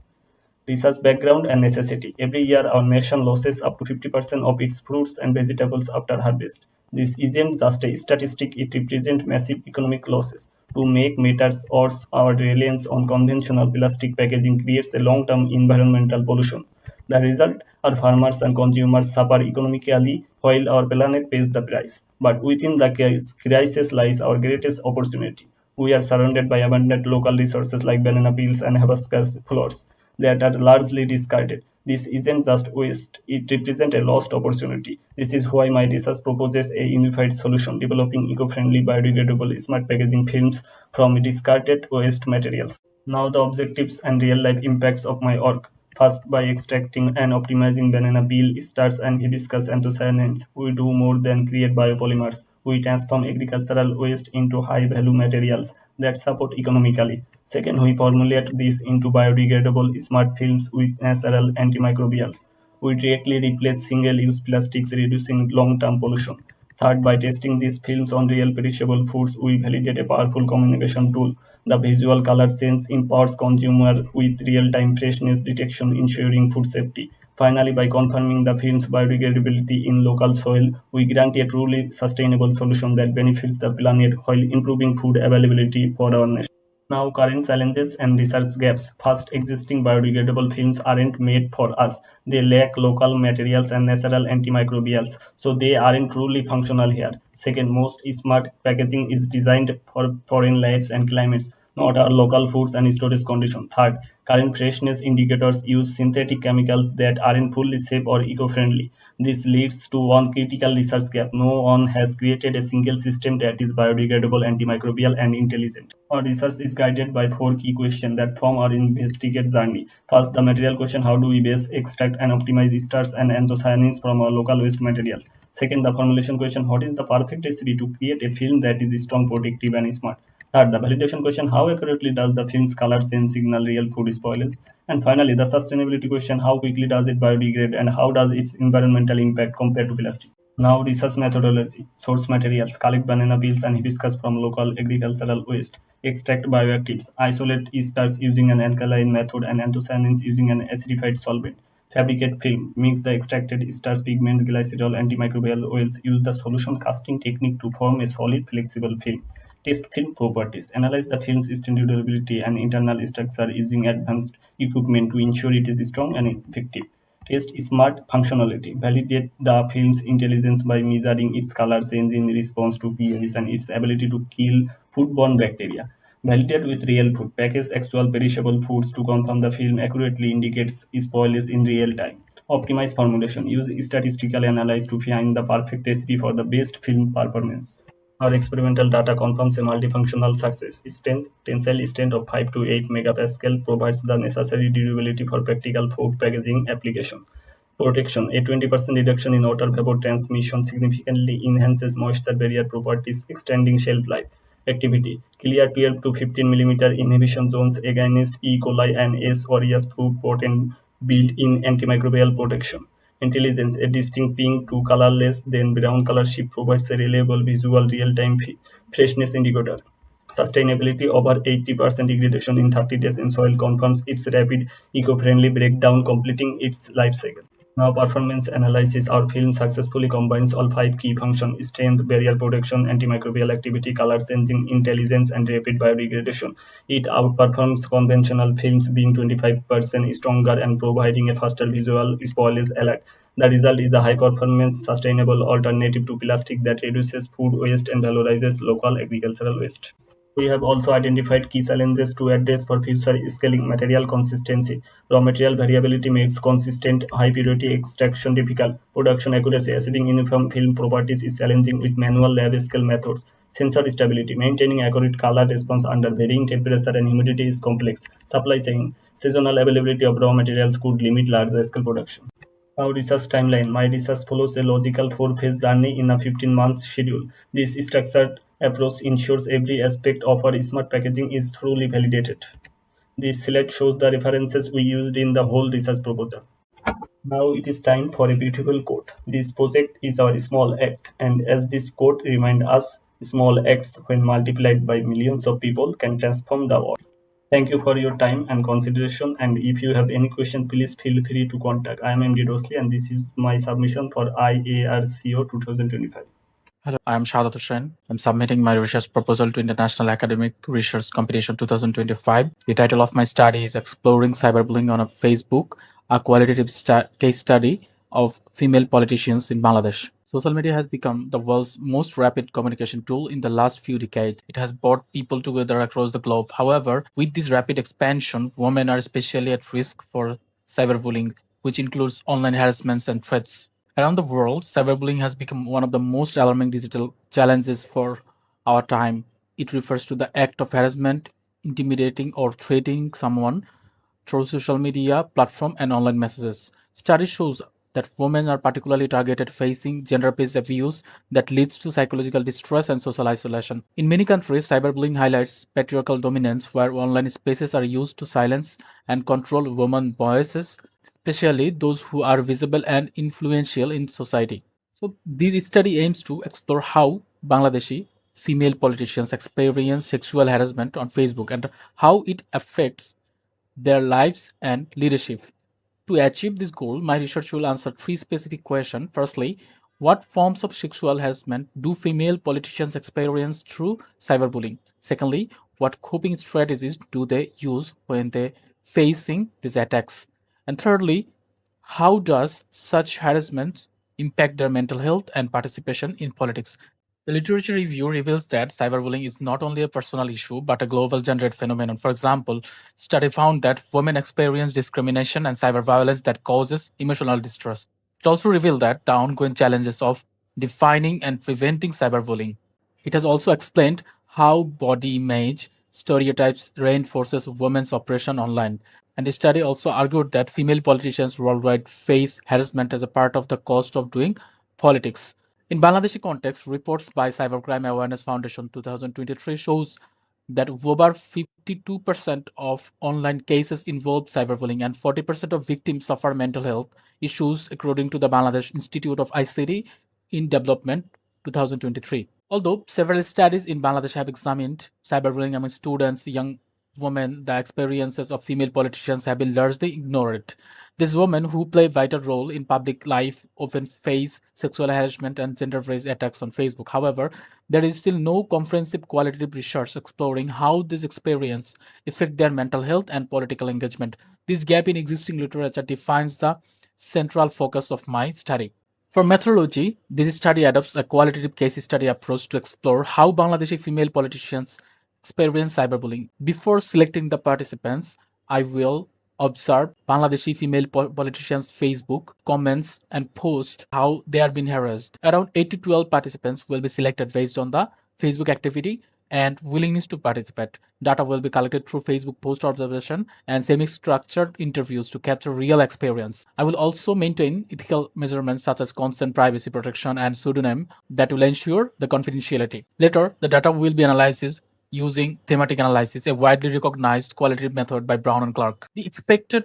Research background and necessity. Every year, our nation loses up to 50% of its fruits and vegetables after harvest. This isn't just a statistic, it represents massive economic losses. To make matters worse, our reliance on conventional plastic packaging creates a long-term environmental pollution. The result, our farmers and consumers suffer economically while our planet pays the price. But within the crisis lies our greatest opportunity. We are surrounded by abundant local resources like banana peels and hibiscus flowers that are largely discarded. This isn't just waste, it represents a lost opportunity. This is why my research proposes a unified solution, developing eco-friendly, biodegradable, smart packaging films from discarded waste materials. Now the objectives and real-life impacts of my work. First, by extracting and optimizing banana peel, starch, and hibiscus anthocyanins, we do more than create biopolymers. We transform agricultural waste into high-value materials that support economically. Second, we formulate these into biodegradable smart films with natural antimicrobials. We directly replace single-use plastics, reducing long-term pollution. Third, by testing these films on real perishable foods, we validate a powerful communication tool. The visual color sense empowers consumer with real-time freshness detection, ensuring food safety. Finally, by confirming the film's biodegradability in local soil, we grant a truly sustainable solution that benefits the planet while improving food availability for our nation. Now, current challenges and research gaps. First, existing biodegradable films aren't made for us. They lack local materials and natural antimicrobials, so they aren't truly functional here. Second, most smart packaging is designed for foreign lives and climates, not our local foods and storage conditions. Third, Current freshness indicators use synthetic chemicals that aren't fully safe or eco-friendly. This leads to one critical research gap. No one has created a single system that is biodegradable, antimicrobial, and intelligent. Our research is guided by four key questions that form our investigate journey. First, the material question: how do we best extract and optimize esters and anthocyanins from our local waste materials? Second, the formulation question: what is the perfect recipe to create a film that is strong, protective, and smart? Third, the validation question: how accurately does the film's color sense signal real food spoilers? And finally, the sustainability question: how quickly does it biodegrade and how does its environmental impact compare to plastic? Now, research methodology: source materials: collect banana peels and hibiscus from local agricultural waste, extract bioactives, isolate esters using an alkaline method and anthocyanins using an acidified solvent, fabricate film, mix the extracted esters, pigment, glycerol, antimicrobial oils, use the solution casting technique to form a solid, flexible film. Test film properties: analyze the film's extended durability and internal structure using advanced equipment to ensure it is strong and effective. Test smart functionality: validate the film's intelligence by measuring its color change in response to pH and its ability to kill foodborne bacteria. Validate with real food: package actual perishable foods to confirm the film accurately indicates spoilage in real time. Optimize formulation: use statistical analysis to find the perfect recipe for the best film performance. Our experimental data confirms a multifunctional success. Strength: tensile strength of 5 to 8 megapascal provides the necessary durability for practical food packaging application. Protection: a 20% reduction in water vapor transmission significantly enhances moisture barrier properties, extending shelf life. Activity: clear 12 to 15 millimeter inhibition zones against E. coli and S. aureus through potent built-in antimicrobial protection. Intelligence: a distinct pink to colorless then brown color shift provides a reliable visual real-time freshness indicator. Sustainability: over 80% degradation in 30 days in soil confirms its rapid eco-friendly breakdown, completing its life cycle. Now, performance analysis: our film successfully combines all five key functions: strength, barrier protection, antimicrobial activity, color changing intelligence, and rapid biodegradation. It outperforms conventional films, being 25% stronger and providing a faster visual spoilage alert. The result is a high-performance, sustainable alternative to plastic that reduces food waste and valorizes local agricultural waste. We have also identified key challenges to address for future scaling: material consistency. Raw material variability makes consistent, high-purity extraction difficult. Production accuracy. Achieving uniform film properties is challenging with manual lab-scale methods. Sensor stability. Maintaining accurate color response under varying temperature and humidity is complex. Supply chain. Seasonal availability of raw materials could limit large-scale production. Now, research timeline. My research follows a logical four-phase journey in a 15-month schedule. This structured approach ensures every aspect of our smart packaging is thoroughly validated. This slide shows the references we used in the whole research proposal. Now it is time for a beautiful quote. This project is our small act, and as this quote reminds us, small acts, when multiplied by millions of people, can transform the world. Thank you for your time and consideration. And if you have any question, please feel free to contact. I am MD Dosley, and this is my submission for IARCO 2025. Hello, I am Sahadat Hossain. I'm submitting my research proposal to International Academic Research Competition 2025. The title of my study is Exploring Cyberbullying on a Facebook, a qualitative case study of female politicians in Bangladesh. Social media has become the world's most rapid communication tool in the last few decades. It has brought people together across the globe. However, with this rapid expansion, women are especially at risk for cyberbullying, which includes online harassments and threats. Around the world, cyberbullying has become one of the most alarming digital challenges for our time. It refers to the act of harassment, intimidating, or threatening someone through social media, platform, and online messages. Study shows that women are particularly targeted, facing gender-based abuse that leads to psychological distress and social isolation. In many countries, cyberbullying highlights patriarchal dominance, where online spaces are used to silence and control women's voices, especially those who are visible and influential in society. So, this study aims to explore how Bangladeshi female politicians experience sexual harassment on Facebook and how it affects their lives and leadership. To achieve this goal, my research will answer three specific questions. Firstly, what forms of sexual harassment do female politicians experience through cyberbullying? Secondly, what coping strategies do they use when they facing these attacks? And thirdly, how does such harassment impact their mental health and participation in politics? The literature review reveals that cyberbullying is not only a personal issue but a global gendered phenomenon. For example, study found that women experience discrimination and cyber violence that causes emotional distress. It also revealed that the ongoing challenges of defining and preventing cyberbullying. It has also explained how body image stereotypes reinforces women's oppression online. And the study also argued that female politicians worldwide face harassment as a part of the cost of doing politics. In Bangladeshi context, reports by Cybercrime Awareness Foundation 2023 shows that over 52% of online cases involve cyberbullying and 40% of victims suffer mental health issues, according to the Bangladesh Institute of ICT in Development 2023. Although several studies in Bangladesh have examined cyberbullying among students, young women, the experiences of female politicians have been largely ignored. These women who play a vital role in public life often face sexual harassment and gender-based attacks on Facebook. However, there is still no comprehensive qualitative research exploring how this experience affect their mental health and political engagement. This gap in existing literature defines the central focus of my study. For methodology, this study adopts a qualitative case study approach to explore how Bangladeshi female politicians experience cyberbullying. Before selecting the participants, I will observe Bangladeshi female politicians' Facebook comments and post how they are being harassed. Around 8 to 12 participants will be selected based on the Facebook activity and willingness to participate. Data will be collected through Facebook post observation and semi-structured interviews to capture real experience. I will also maintain ethical measurements such as consent, privacy protection, and pseudonym that will ensure the confidentiality. Later, the data will be analyzed using thematic analysis, a widely recognized qualitative method by Brown and Clark. The expected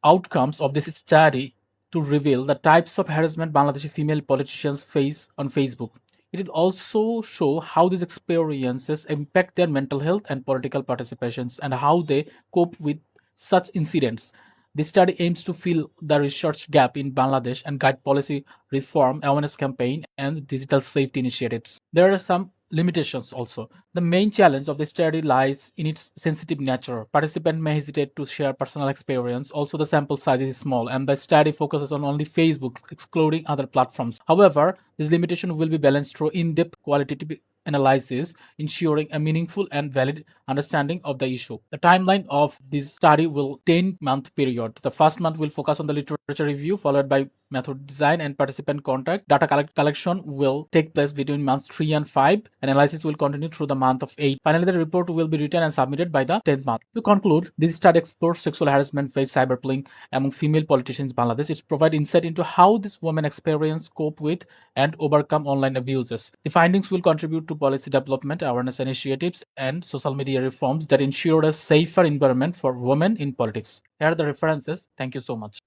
outcomes of this study to reveal the types of harassment Bangladeshi female politicians face on Facebook. It will also show how these experiences impact their mental health and political participations and how they cope with such incidents. This study aims to fill the research gap in Bangladesh and guide policy reform, awareness campaign, and digital safety initiatives. There are some limitations also. The main challenge of the study lies in its sensitive nature. Participants may hesitate to share personal experience. Also, the sample size is small, and the study focuses on only Facebook, excluding other platforms. However, this limitation will be balanced through in-depth qualitative analysis, ensuring a meaningful and valid understanding of the issue. The timeline of this study will 10-month period. The first month will focus on the literature review, followed by method design and participant contact. Data collection will take place between months 3 and 5. Analysis will continue through the month of 8. Finally, the report will be written and submitted by the 10th month. To conclude, this study explores sexual harassment-based cyberbullying among female politicians in Bangladesh. It provides insight into how these women experience, cope with, and overcome online abuses. The findings will contribute to policy development, awareness initiatives, and social media reforms that ensure a safer environment for women in politics. Here are the references. Thank you so much.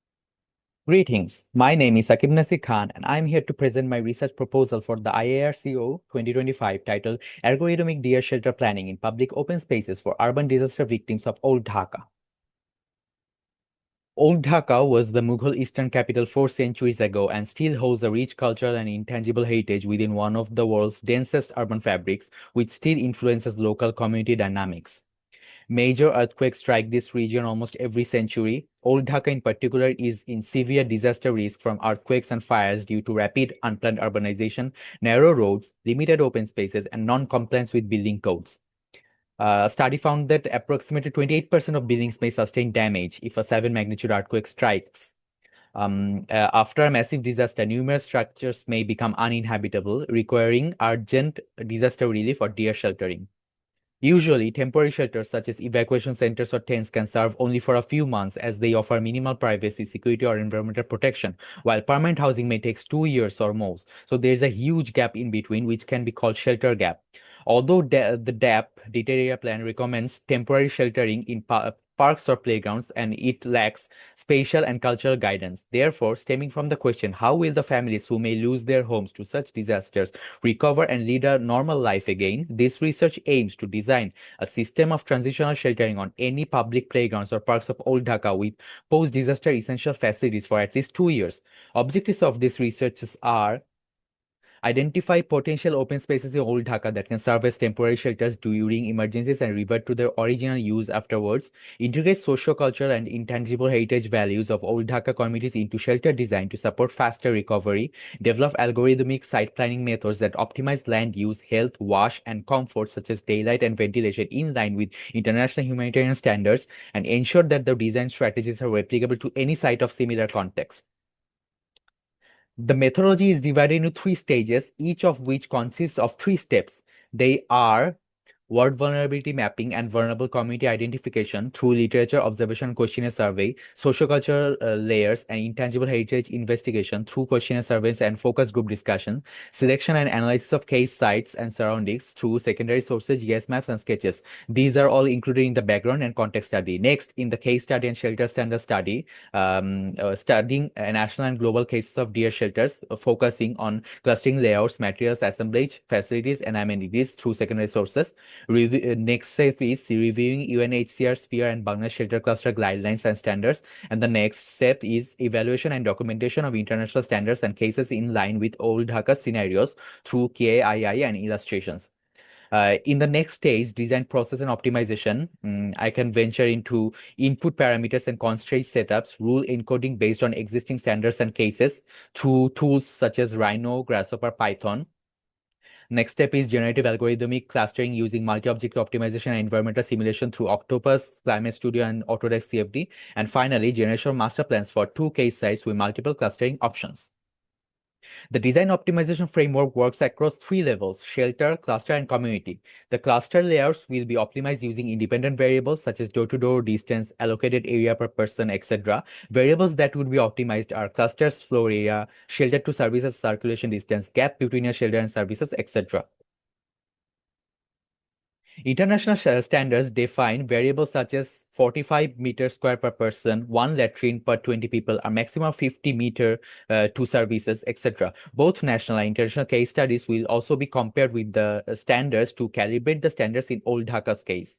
Greetings, my name is Sakib Mia, and I'm here to present my research proposal for the IARCO 2025 titled Ergonomic Deer Shelter Planning in Public Open Spaces for Urban Disaster Victims of Old Dhaka. Old Dhaka was the Mughal eastern capital 4 centuries ago and still holds a rich cultural and intangible heritage within one of the world's densest urban fabrics, which still influences local community dynamics. Major earthquakes strike this region almost every century. Old Dhaka in particular is in severe disaster risk from earthquakes and fires due to rapid unplanned urbanization, narrow roads, limited open spaces, and non-compliance with building codes. A study found that approximately 28% of buildings may sustain damage if a 7 magnitude earthquake strikes. After a massive disaster, numerous structures may become uninhabitable, requiring urgent disaster relief or deer sheltering. Usually, temporary shelters such as evacuation centers or tents can serve only for a few months as they offer minimal privacy, security, or environmental protection, while permanent housing may take 2 years or more. So there's a huge gap in between, which can be called shelter gap. Although the DAP, Detailed Area Plan, recommends temporary sheltering in parks or playgrounds, and it lacks spatial and cultural guidance. Therefore, stemming from the question, how will the families who may lose their homes to such disasters recover and lead a normal life again? This research aims to design a system of transitional sheltering on any public playgrounds or parks of Old Dhaka with post-disaster essential facilities for at least 2 years. Objectives of these researches are Identify potential open spaces in Old Dhaka that can serve as temporary shelters during emergencies and revert to their original use afterwards. Integrate socio-cultural and intangible heritage values of Old Dhaka communities into shelter design to support faster recovery. Develop algorithmic site planning methods that optimize land use, health, wash, and comfort, such as daylight and ventilation, in line with international humanitarian standards, and ensure that the design strategies are replicable to any site of similar context. The methodology is divided into 3 stages, each of which consists of 3 steps. They are word vulnerability mapping and vulnerable community identification through literature observation questionnaire survey, sociocultural layers and intangible heritage investigation through questionnaire surveys and focus group discussion, selection and analysis of case sites and surroundings through secondary sources, GS maps and sketches. These are all included in the background and context study. Next, in the case study and shelter standard study, studying national and global cases of deer shelters, focusing on clustering layouts, materials, assemblage, facilities, and amenities through secondary sources. Next step is reviewing UNHCR sphere and Bangladesh shelter cluster guidelines and standards. And the next step is evaluation and documentation of international standards and cases in line with Old Dhaka scenarios through KII and illustrations. In the next stage, design process and optimization, I can venture into input parameters and constraint setups, rule encoding based on existing standards and cases through tools such as Rhino, Grasshopper, Python. Next step is generative algorithmic clustering using multi-object optimization and environmental simulation through Octopus, Climate Studio, and Autodesk CFD. And finally, generation of master plans for 2 case sites with multiple clustering options. The design optimization framework works across 3 levels: shelter, cluster, and community. The cluster layouts will be optimized using independent variables such as door-to-door distance, allocated area per person, etc. Variables that would be optimized are cluster's floor area, shelter to services circulation distance, gap between your shelter and services, etc. International standards define variables such as 45 meters square per person, 1 latrine per 20 people, a maximum of 50 meter to services, etc. Both national and international case studies will also be compared with the standards to calibrate the standards in Old Dhaka's case.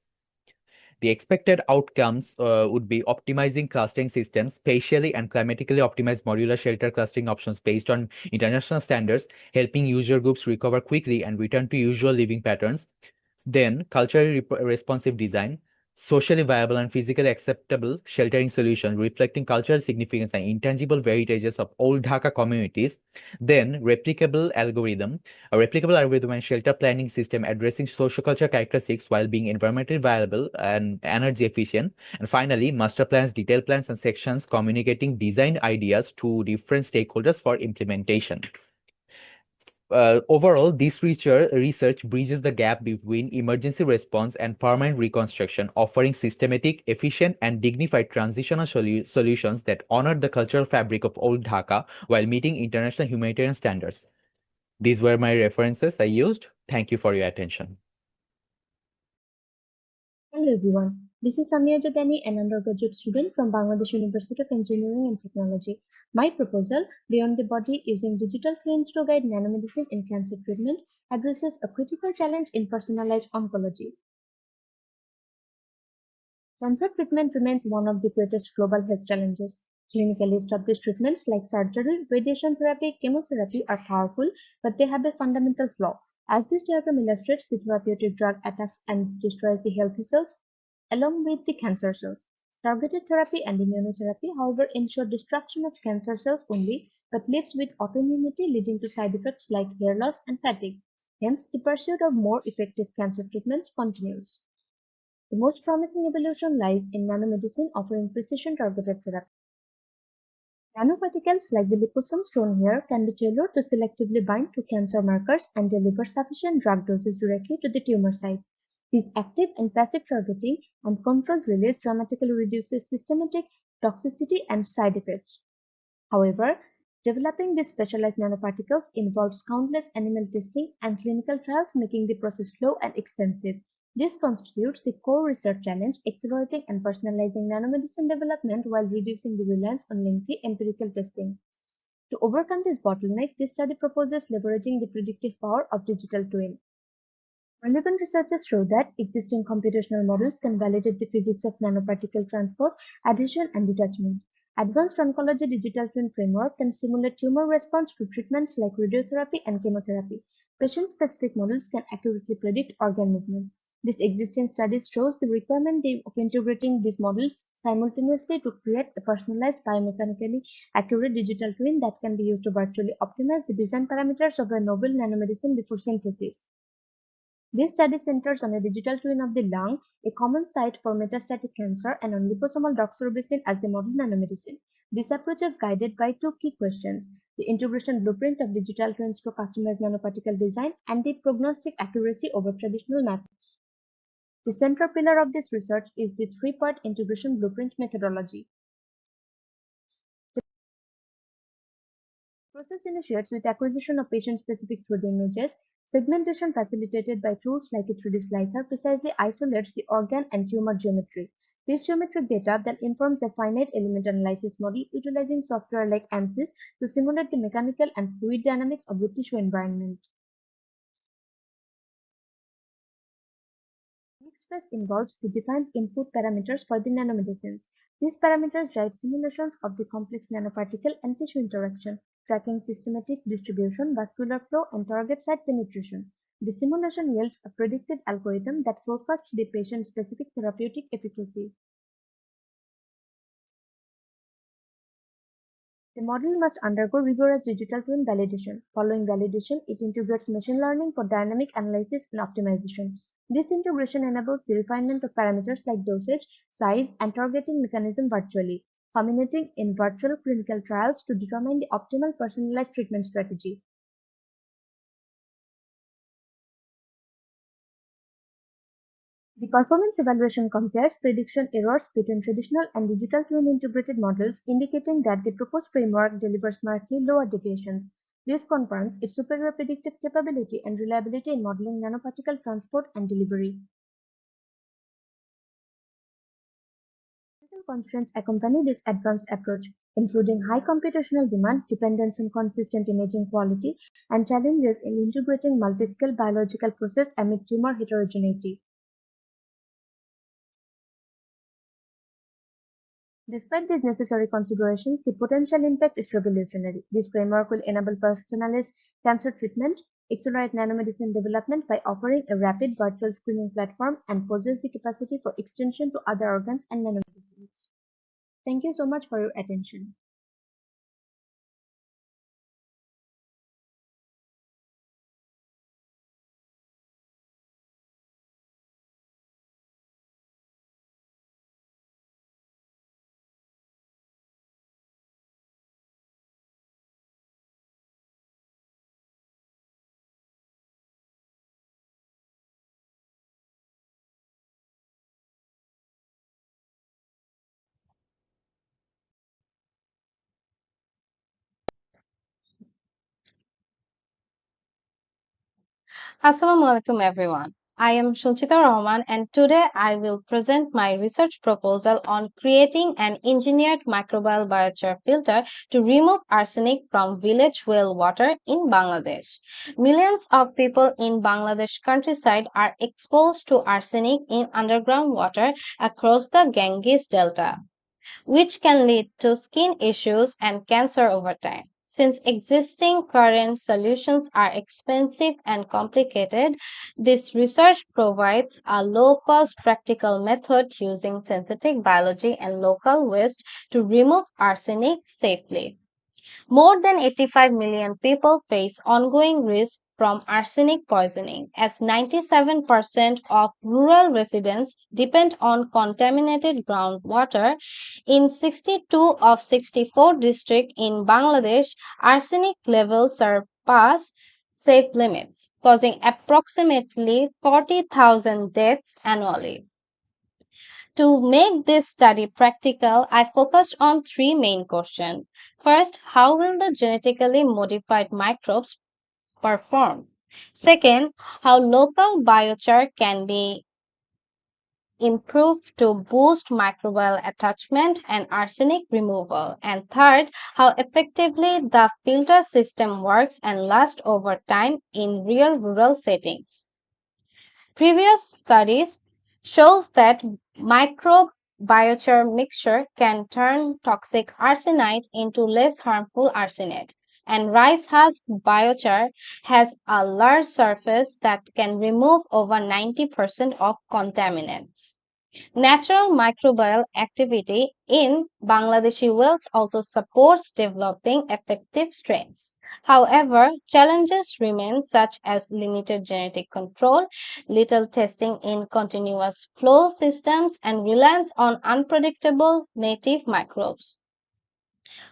The expected outcomes would be optimizing clustering systems, spatially and climatically optimized modular shelter clustering options based on international standards, helping user groups recover quickly and return to usual living patterns. Then, culturally responsive design, socially viable and physically acceptable sheltering solution reflecting cultural significance and intangible heritages of Old Dhaka communities. Then, replicable algorithm and shelter planning system addressing sociocultural characteristics while being environmentally viable and energy efficient. And finally, master plans, detailed plans, and sections communicating design ideas to different stakeholders for implementation. Overall, this research bridges the gap between emergency response and permanent reconstruction, offering systematic, efficient, and dignified transitional solutions that honor the cultural fabric of Old Dhaka while meeting international humanitarian standards. These were my references I used. Thank you for your attention. Hello everyone, this is Samia Azad Ani, an undergraduate student from Bangladesh University of Engineering and Technology. My proposal, Beyond the Body Using Digital Twins to Guide Nanomedicine in Cancer Treatment, addresses a critical challenge in personalized oncology. Cancer treatment remains one of the greatest global health challenges. Clinically established treatments like surgery, radiation therapy, chemotherapy are powerful, but they have a fundamental flaw. As this diagram illustrates, the therapeutic drug attacks and destroys the healthy cells along with the cancer cells. Targeted therapy and immunotherapy, however, ensure destruction of cancer cells only, but leaves with autoimmunity leading to side effects like hair loss and fatigue. Hence, the pursuit of more effective cancer treatments continues. The most promising evolution lies in nanomedicine offering precision-targeted therapy. Nanoparticles like the liposomes shown here can be tailored to selectively bind to cancer markers and deliver sufficient drug doses directly to the tumor site. This active and passive targeting and controlled release dramatically reduces systemic toxicity and side effects. However, developing these specialized nanoparticles involves countless animal testing and clinical trials, making the process slow and expensive. This constitutes the core research challenge, accelerating and personalizing nanomedicine development while reducing the reliance on lengthy empirical testing. To overcome this bottleneck, this study proposes leveraging the predictive power of digital twin. Relevant researches show that existing computational models can validate the physics of nanoparticle transport, adhesion, and detachment. Advanced oncology digital twin framework can simulate tumor response to treatments like radiotherapy and chemotherapy. Patient-specific models can accurately predict organ movement. This existing studies shows the requirement of integrating these models simultaneously to create a personalized biomechanically accurate digital twin that can be used to virtually optimize the design parameters of a novel nanomedicine before synthesis. This study centers on a digital twin of the lung, a common site for metastatic cancer, and on liposomal doxorubicin as the model nanomedicine. This approach is guided by two key questions: the integration blueprint of digital twins to customize nanoparticle design, and the prognostic accuracy over traditional methods. The central pillar of this research is the three-part integration blueprint methodology. The process initiates with acquisition of patient-specific 3D images. Segmentation facilitated by tools like a 3D slicer precisely isolates the organ and tumor geometry. This geometric data then informs a finite element analysis model utilizing software like ANSYS to simulate the mechanical and fluid dynamics of the tissue environment. Next phase involves the defined input parameters for the nanomedicines. These parameters drive simulations of the complex nanoparticle and tissue interaction, tracking systematic distribution, vascular flow, and target site penetration. The simulation yields a predictive algorithm that forecasts the patient-specific therapeutic efficacy. The model must undergo rigorous digital twin validation. Following validation, it integrates machine learning for dynamic analysis and optimization. This integration enables the refinement of parameters like dosage, size, and targeting mechanism virtually, culminating in virtual clinical trials to determine the optimal personalized treatment strategy. The performance evaluation compares prediction errors between traditional and digital twin integrated models, indicating that the proposed framework delivers markedly lower deviations. This confirms its superior predictive capability and reliability in modeling nanoparticle transport and delivery. Technical constraints accompany this advanced approach, including high computational demand, dependence on consistent imaging quality, and challenges in integrating multi-scale biological process amid tumor heterogeneity. Despite these necessary considerations, the potential impact is revolutionary. This framework will enable personalized cancer treatment, accelerate nanomedicine development by offering a rapid virtual screening platform, and possess the capacity for extension to other organs and nanomedicines. Thank you so much for your attention. Assalamu alaikum everyone. I am Sanchita Rahman and today I will present my research proposal on creating an engineered microbial biochar filter to remove arsenic from village well water in Bangladesh. Millions of people in Bangladesh countryside are exposed to arsenic in underground water across the Ganges Delta, which can lead to skin issues and cancer over time. Since existing current solutions are expensive and complicated, this research provides a low-cost practical method using synthetic biology and local waste to remove arsenic safely. More than 85 million people face ongoing risk from arsenic poisoning, as 97% of rural residents depend on contaminated groundwater. In 62 of 64 districts in Bangladesh, arsenic levels surpass safe limits, causing approximately 40,000 deaths annually. To make this study practical, I focused on three main questions. First, how will the genetically modified microbes perform? Second, how local biochar can be improved to boost microbial attachment and arsenic removal. And third, how effectively the filter system works and lasts over time in real rural settings. Previous studies shows that microbe biochar mixture can turn toxic arsenite into less harmful arsenate, and rice husk biochar has a large surface that can remove over 90% of contaminants. Natural microbial activity in Bangladeshi wells also supports developing effective strains. However, challenges remain such as limited genetic control, little testing in continuous flow systems, and reliance on unpredictable native microbes.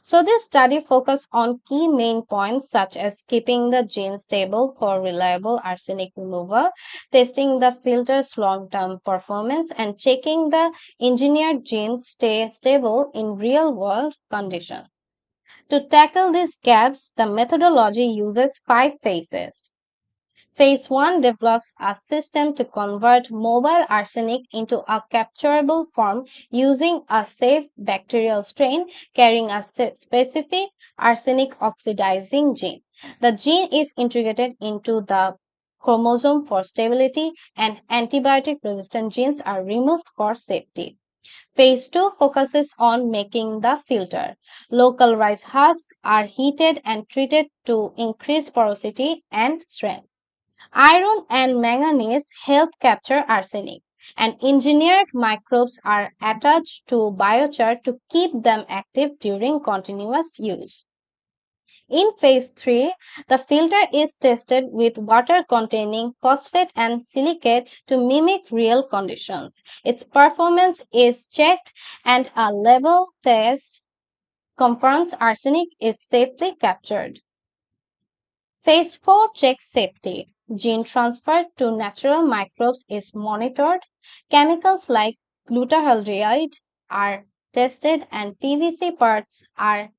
So this study focused on key main points such as keeping the gene stable for reliable arsenic removal, testing the filter's long-term performance, and checking the engineered genes stay stable in real-world conditions. To tackle these gaps, the methodology uses 5 phases. Phase 1 develops a system to convert mobile arsenic into a capturable form using a safe bacterial strain carrying a specific arsenic oxidizing gene. The gene is integrated into the chromosome for stability, and antibiotic resistant genes are removed for safety. Phase 2 focuses on making the filter. Local rice husks are heated and treated to increase porosity and strength. Iron and manganese help capture arsenic, and engineered microbes are attached to biochar to keep them active during continuous use. In phase 3, the filter is tested with water containing phosphate and silicate to mimic real conditions. Its performance is checked, and a level test confirms arsenic is safely captured. Phase 4 checks safety. Gene transfer to natural microbes is monitored. Chemicals like glutaraldehyde are tested, and PVC parts are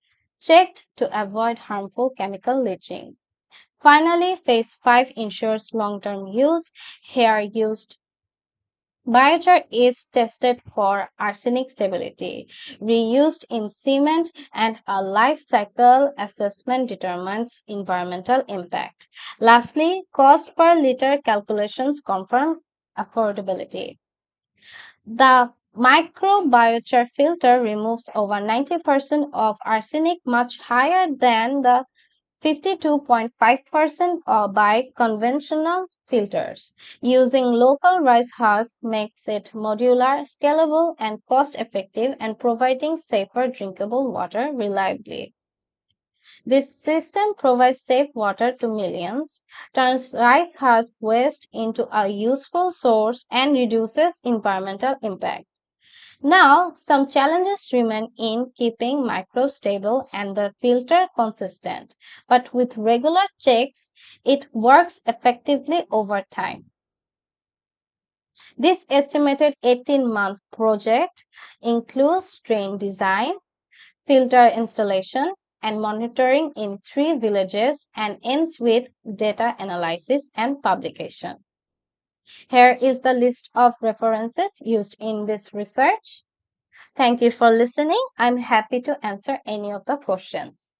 checked to avoid harmful chemical leaching. Finally, phase 5 ensures long-term use. Here used biochar is tested for arsenic stability, reused in cement, and a life cycle assessment determines environmental impact. Lastly, cost per liter calculations confirm affordability. The microbiochar filter removes over 90% of arsenic, much higher than the 52.5% by conventional filters. Using local rice husk makes it modular, scalable, and cost-effective, and providing safer drinkable water reliably. This system provides safe water to millions, turns rice husk waste into a useful source, and reduces environmental impact. Now, some challenges remain in keeping microbes stable and the filter consistent, but with regular checks, it works effectively over time. This estimated 18-month project includes strain design, filter installation, and monitoring in 3 villages and ends with data analysis and publication. Here is the list of references used in this research. Thank you for listening. I'm happy to answer any of the questions.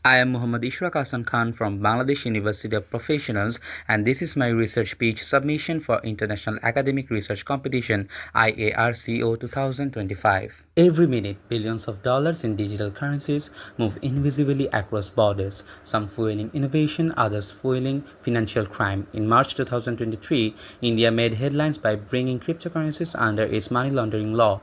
I am Muhammad Ishrak Hassan Khan from Bangladesh University of Professionals, and this is my research pitch submission for International Academic Research Competition IARCO 2025. Every minute, billions of dollars in digital currencies move invisibly across borders, some fueling innovation, others fueling financial crime. In March 2023, India made headlines by bringing cryptocurrencies under its money laundering law,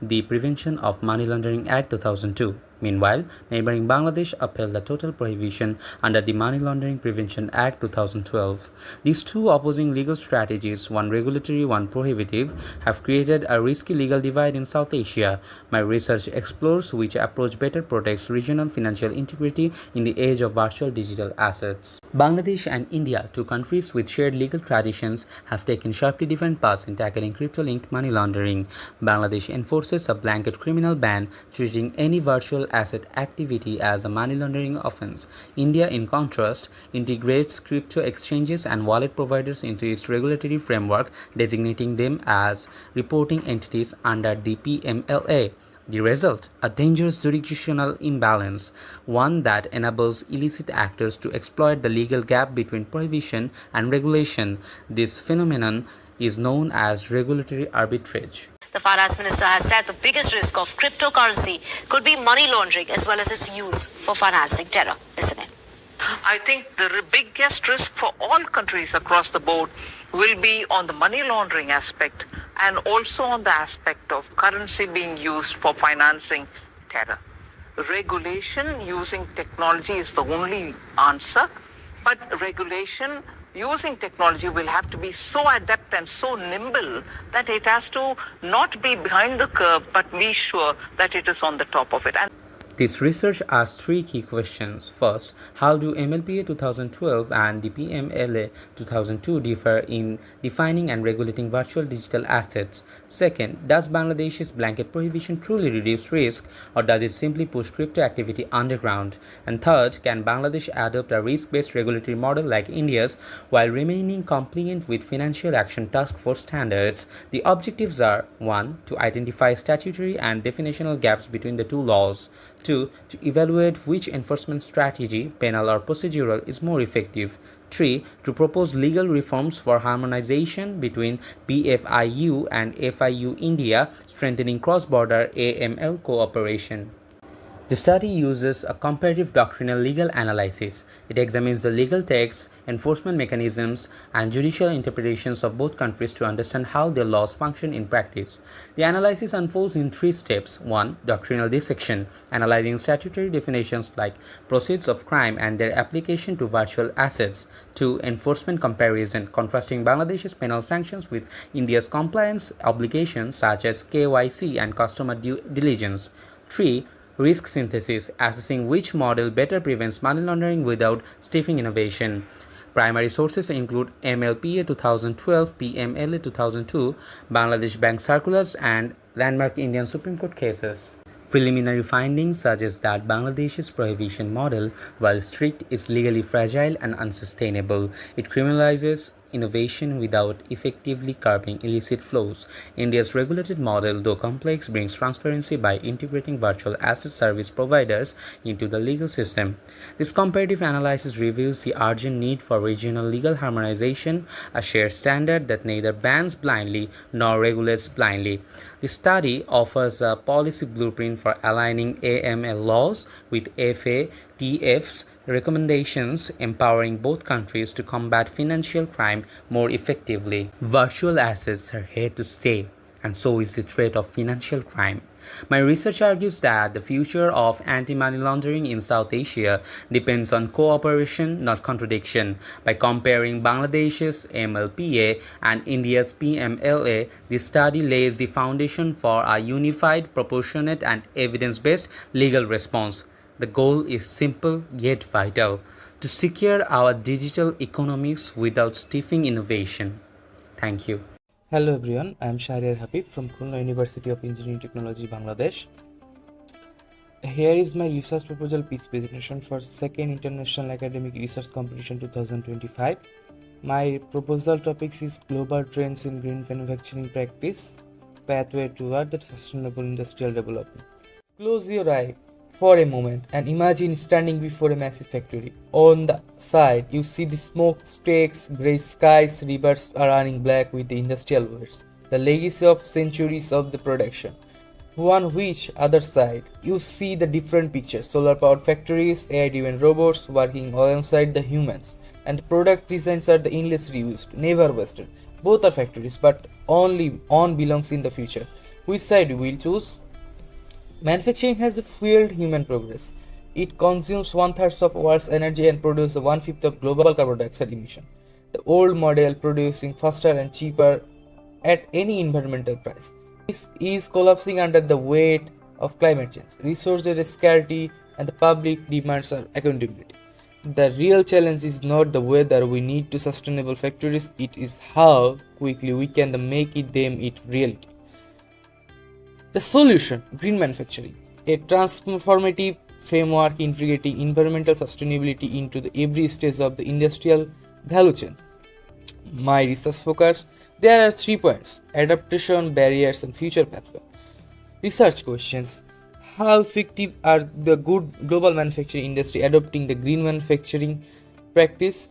the Prevention of Money Laundering Act 2002. Meanwhile, neighboring Bangladesh upheld the total prohibition under the Money Laundering Prevention Act 2012. These two opposing legal strategies, one regulatory, one prohibitive, have created a risky legal divide in South Asia. My research explores which approach better protects regional financial integrity in the age of virtual digital assets. Bangladesh and India, two countries with shared legal traditions, have taken sharply different paths in tackling crypto-linked money laundering. Bangladesh enforces a blanket criminal ban treating any virtual asset activity as a money laundering offense. India, in contrast, integrates crypto exchanges and wallet providers into its regulatory framework, designating them as reporting entities under the PMLA. The result, a dangerous jurisdictional imbalance, one that enables illicit actors to exploit the legal gap between prohibition and regulation. This phenomenon is known as regulatory arbitrage. The finance minister has said the biggest risk of cryptocurrency could be money laundering as well as its use for financing terror. Listen in. I think the biggest risk for all countries across the board will be on the money laundering aspect and also on the aspect of currency being used for financing terror. Regulation using technology is the only answer, but regulation using technology will have to be so adept and so nimble that it has to not be behind the curve but be sure that it is on the top of it. This research asked three key questions. First, how do MLPA 2012 and the PMLA 2002 differ in defining and regulating virtual digital assets? Second, does Bangladesh's blanket prohibition truly reduce risk, or does it simply push crypto activity underground? And third, can Bangladesh adopt a risk-based regulatory model like India's while remaining compliant with Financial Action Task Force standards? The objectives are: 1. To identify statutory and definitional gaps between the two laws. 2. To evaluate which enforcement strategy, penal or procedural, is more effective. 3. To propose legal reforms for harmonization between BFIU and FIU India, strengthening cross-border AML cooperation. The study uses a comparative doctrinal legal analysis. It examines the legal texts, enforcement mechanisms, and judicial interpretations of both countries to understand how their laws function in practice. The analysis unfolds in three steps. 1. Doctrinal dissection, analyzing statutory definitions like proceeds of crime and their application to virtual assets. 2. Enforcement comparison, contrasting Bangladesh's penal sanctions with India's compliance obligations such as KYC and customer due diligence. 3. Risk synthesis, assessing which model better prevents money laundering without stifling innovation. Primary sources include MLPA 2012, PMLA 2002, Bangladesh Bank circulars, and landmark Indian Supreme Court cases. Preliminary findings suggest that Bangladesh's prohibition model, while strict, is legally fragile and unsustainable. It criminalizes innovation without effectively curbing illicit flows. India's regulated model, though complex, brings transparency by integrating virtual asset service providers into the legal system. This comparative analysis reveals the urgent need for regional legal harmonization, a shared standard that neither bans blindly nor regulates blindly. The study offers a policy blueprint for aligning AML laws with FATF's recommendations, empowering both countries to combat financial crime more effectively. Virtual assets are here to stay, and so is the threat of financial crime. My research argues that the future of anti-money laundering in South Asia depends on cooperation, not contradiction. By comparing Bangladesh's MLPA and India's PMLA, this study lays the foundation for a unified, proportionate, and evidence-based legal response. The goal is simple yet vital: to secure our digital economies without stifling innovation. Thank you. Hello everyone, I am Shahriar Habib from Khulna University of Engineering Technology, Bangladesh. Here is my research proposal pitch presentation for second International Academic Research Competition 2025. My proposal topics is Global Trends in Green Manufacturing Practice, Pathway toward the Sustainable Industrial Development. Close your eye for a moment and imagine standing before a massive factory. On the side, you see the smoke stacks, grey skies, rivers are running black with the industrial waste, the legacy of centuries of the production. On which other side, you see the different pictures: solar-powered factories, AI-driven robots working alongside the humans, and the product designs are the endlessly used, never wasted. Both are factories, but only one belongs in the future. Which side will you choose? Manufacturing has fueled human progress. It consumes 1/3 of world's energy and produces 1/5 of global carbon dioxide emission. The old model, producing faster and cheaper at any environmental price, is collapsing under the weight of climate change, resources scarcity, and the public demands of accountability. The real challenge is not the whether we need to sustainable factories, it is how quickly we can make them reality. The solution: green manufacturing, a transformative framework integrating environmental sustainability into every stage of the industrial value chain. My research focus: there are 3 points: adaptation, barriers, and future pathway. Research questions: how effective are the global manufacturing industry adopting the green manufacturing practice?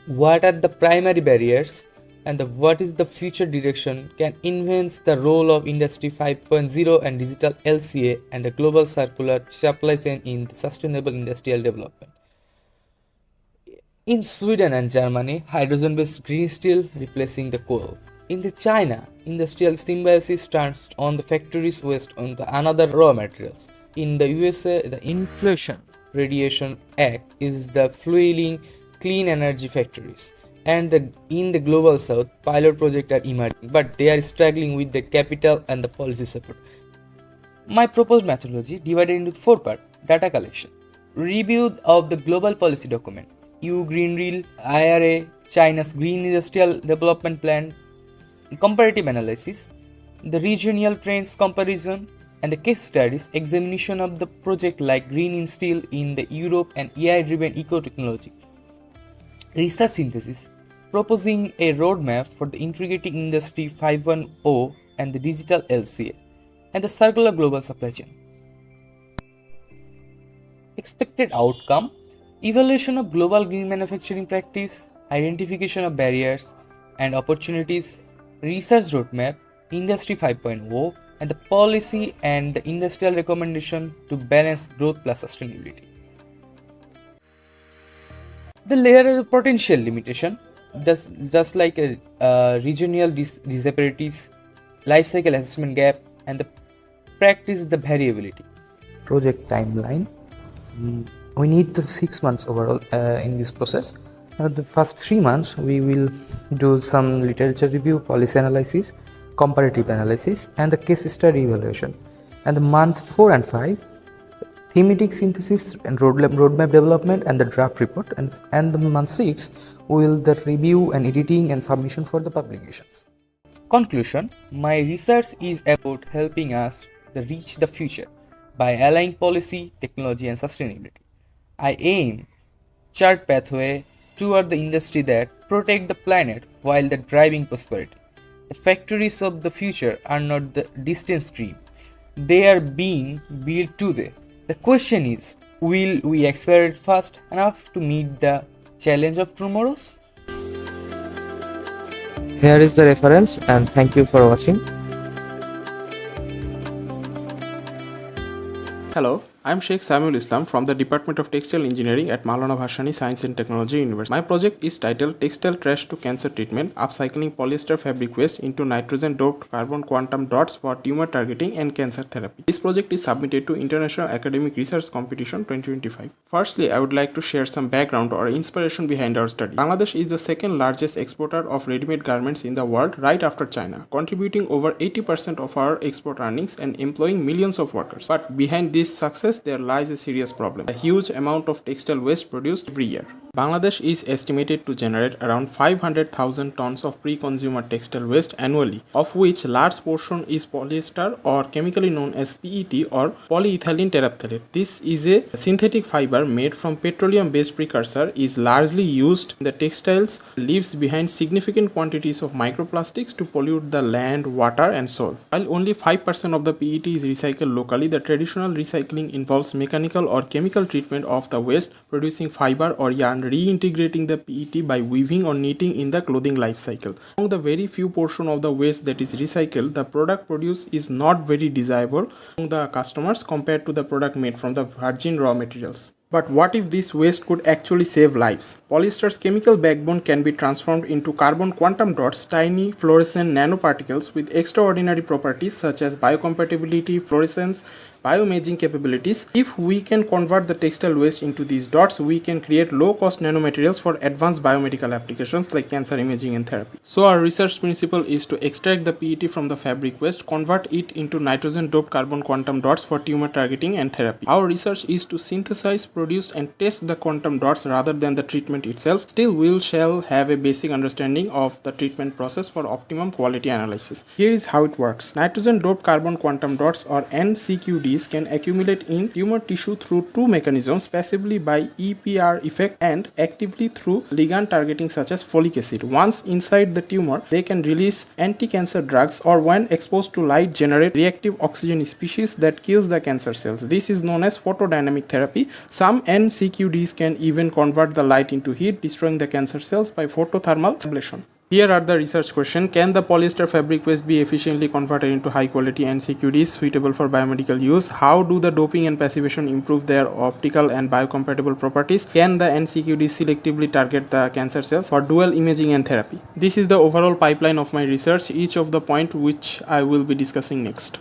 What are the primary barriers? and what is the future direction can influence the role of Industry 5.0 and digital LCA and the global circular supply chain in the sustainable industrial development. In Sweden and Germany, hydrogen-based green steel replacing the coal. In the China, industrial symbiosis turns on the factories waste on the another raw materials. In the USA, the Inflation Reduction Act is the fueling clean energy factories. And in the global south, pilot projects are emerging, but they are struggling with the capital and the policy support. My proposed methodology divided into 4 parts: data collection, review of the global policy document, EU Green Deal, IRA, China's Green Industrial Development Plan, comparative analysis, the regional trends comparison, and the case studies examination of the project like green in steel in the Europe and AI-driven eco-technology. Research synthesis, proposing a roadmap for the integrating Industry 5.0 and the digital LCA, and the circular global supply chain. Expected outcome, evaluation of global green manufacturing practice, identification of barriers and opportunities, research roadmap, Industry 5.0, and the policy and the industrial recommendation to balance growth plus sustainability. The layer of potential limitation, just like regional disparities, life cycle assessment gap, and the practice the variability. Project timeline. We need 6 months overall in this process. The first 3 months we will do some literature review, policy analysis, comparative analysis, and the case study evaluation. And the month 4 and 5, thematic synthesis and roadmap development and the draft report. And the month 6 will the review and editing and submission for the publications. Conclusion: my research is about helping us reach the future by aligning policy, technology, and sustainability. I aim chart pathway toward the industry that protect the planet while the driving prosperity. The factories of the future are not the distant dream. They are being built today. The question is, will we accelerate fast enough to meet the challenge of tomorrows? Here is the reference, and thank you for watching. Hello, I'm Sheikh Samuel Islam from the Department of Textile Engineering at Maulana Bhashani Science and Technology University. My project is titled Textile Trash to Cancer Treatment, Upcycling Polyester Fabric Waste into Nitrogen-Doped Carbon Quantum Dots for Tumor Targeting and Cancer Therapy. This project is submitted to International Academic Research Competition 2025. Firstly, I would like to share some background or inspiration behind our study. Bangladesh is the second largest exporter of ready-made garments in the world right after China, contributing over 80% of our export earnings and employing millions of workers. But behind this success, there lies a serious problem: a huge amount of textile waste produced every year. Bangladesh is estimated to generate around 500,000 tons of pre-consumer textile waste annually, of which large portion is polyester or chemically known as PET or polyethylene terephthalate. This is a synthetic fiber made from petroleum-based precursor, is largely used in the textiles, leaves behind significant quantities of microplastics to pollute the land, water and soil. While only 5% of the PET is recycled locally, the traditional recycling involves mechanical or chemical treatment of the waste, producing fiber or yarn, reintegrating the PET by weaving or knitting in the clothing life cycle. Among the very few portion of the waste that is recycled, the product produced is not very desirable among the customers compared to the product made from the virgin raw materials. But what if this waste could actually save lives? Polyester's chemical backbone can be transformed into carbon quantum dots, tiny fluorescent nanoparticles with extraordinary properties such as biocompatibility, fluorescence, bioimaging capabilities. If we can convert the textile waste into these dots, we can create low-cost nanomaterials for advanced biomedical applications like cancer imaging and therapy. So our research principle is to extract the PET from the fabric waste, convert it into nitrogen-doped carbon quantum dots for tumor targeting and therapy. Our research is to synthesize, produce and test the quantum dots rather than the treatment itself. Still, we shall have a basic understanding of the treatment process for optimum quality analysis. Here is how it works. Nitrogen-doped carbon quantum dots or NCQDs can accumulate in tumor tissue through two mechanisms: passively by EPR effect and actively through ligand targeting such as folic acid. Once inside the tumor, they can release anti-cancer drugs or when exposed to light generate reactive oxygen species that kills the cancer cells. This is known as photodynamic therapy. Some NCQDs can even convert the light into heat, destroying the cancer cells by photothermal ablation. Here are the research questions. Can the polyester fabric waste be efficiently converted into high quality NCQDs suitable for biomedical use? How do the doping and passivation improve their optical and biocompatible properties? Can the NCQDs selectively target the cancer cells for dual imaging and therapy? This is the overall pipeline of my research, each of the point which I will be discussing next.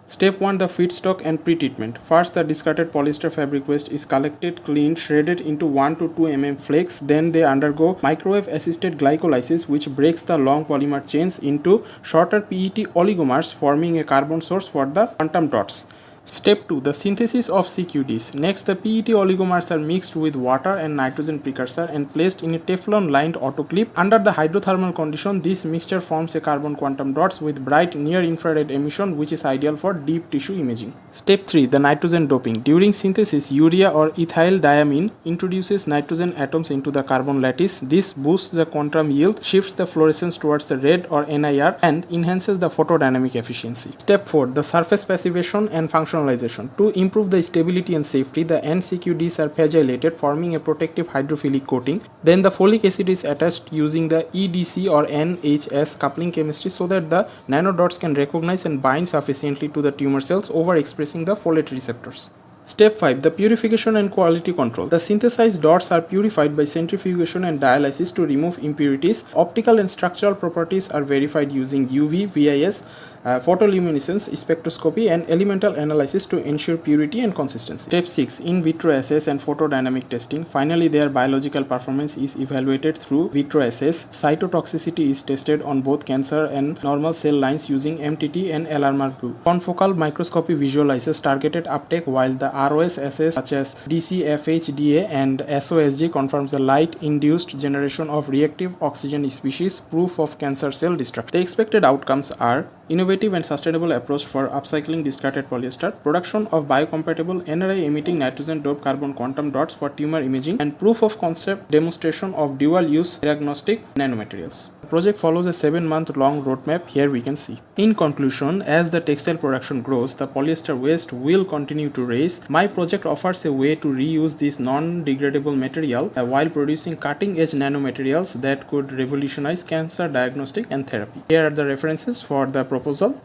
Step 1. The feedstock and pre-treatment. First, the discarded polyester fabric waste is collected, cleaned, shredded into 1 to 2 mm flakes. Then they undergo microwave-assisted glycolysis, which breaks the long polymer chains into shorter PET oligomers, forming a carbon source for the quantum dots. Step 2. The synthesis of CQDs. Next, the PET oligomers are mixed with water and nitrogen precursor and placed in a Teflon-lined autoclave. Under the hydrothermal condition, this mixture forms a carbon quantum dots with bright near-infrared emission, which is ideal for deep tissue imaging. Step 3. The nitrogen doping. During synthesis, urea or ethyl diamine introduces nitrogen atoms into the carbon lattice. This boosts the quantum yield, shifts the fluorescence towards the red or NIR, and enhances the photodynamic efficiency. Step 4. The surface passivation and functionalization. To improve the stability and safety, the NCQDs are phagylated, forming a protective hydrophilic coating. Then the folic acid is attached using the EDC or NHS coupling chemistry so that the nanodots can recognize and bind sufficiently to the tumor cells, overexpressing the folate receptors. Step 5. The purification and quality control. The synthesized dots are purified by centrifugation and dialysis to remove impurities. Optical and structural properties are verified using UV, VIS, photoluminescence spectroscopy, and elemental analysis to ensure purity and consistency. Step 6. In vitro assays and photodynamic testing. Finally, their biological performance is evaluated through vitro assays. Cytotoxicity is tested on both cancer and normal cell lines using MTT and LRMR2. Confocal microscopy visualizes targeted uptake, while the ROS assays such as DCFHDA and SOSG confirms the light-induced generation of reactive oxygen species, proof of cancer cell destruction. The expected outcomes are innovative and sustainable approach for upcycling discarded polyester, production of biocompatible NRI-emitting nitrogen-doped carbon quantum dots for tumor imaging, and proof of concept demonstration of dual-use diagnostic nanomaterials. The project follows a 7-month-long roadmap. Here we can see. In conclusion, as the textile production grows, the polyester waste will continue to rise. My project offers a way to reuse this non-degradable material while producing cutting-edge nanomaterials that could revolutionize cancer diagnostic and therapy. Here are the references for the proposal.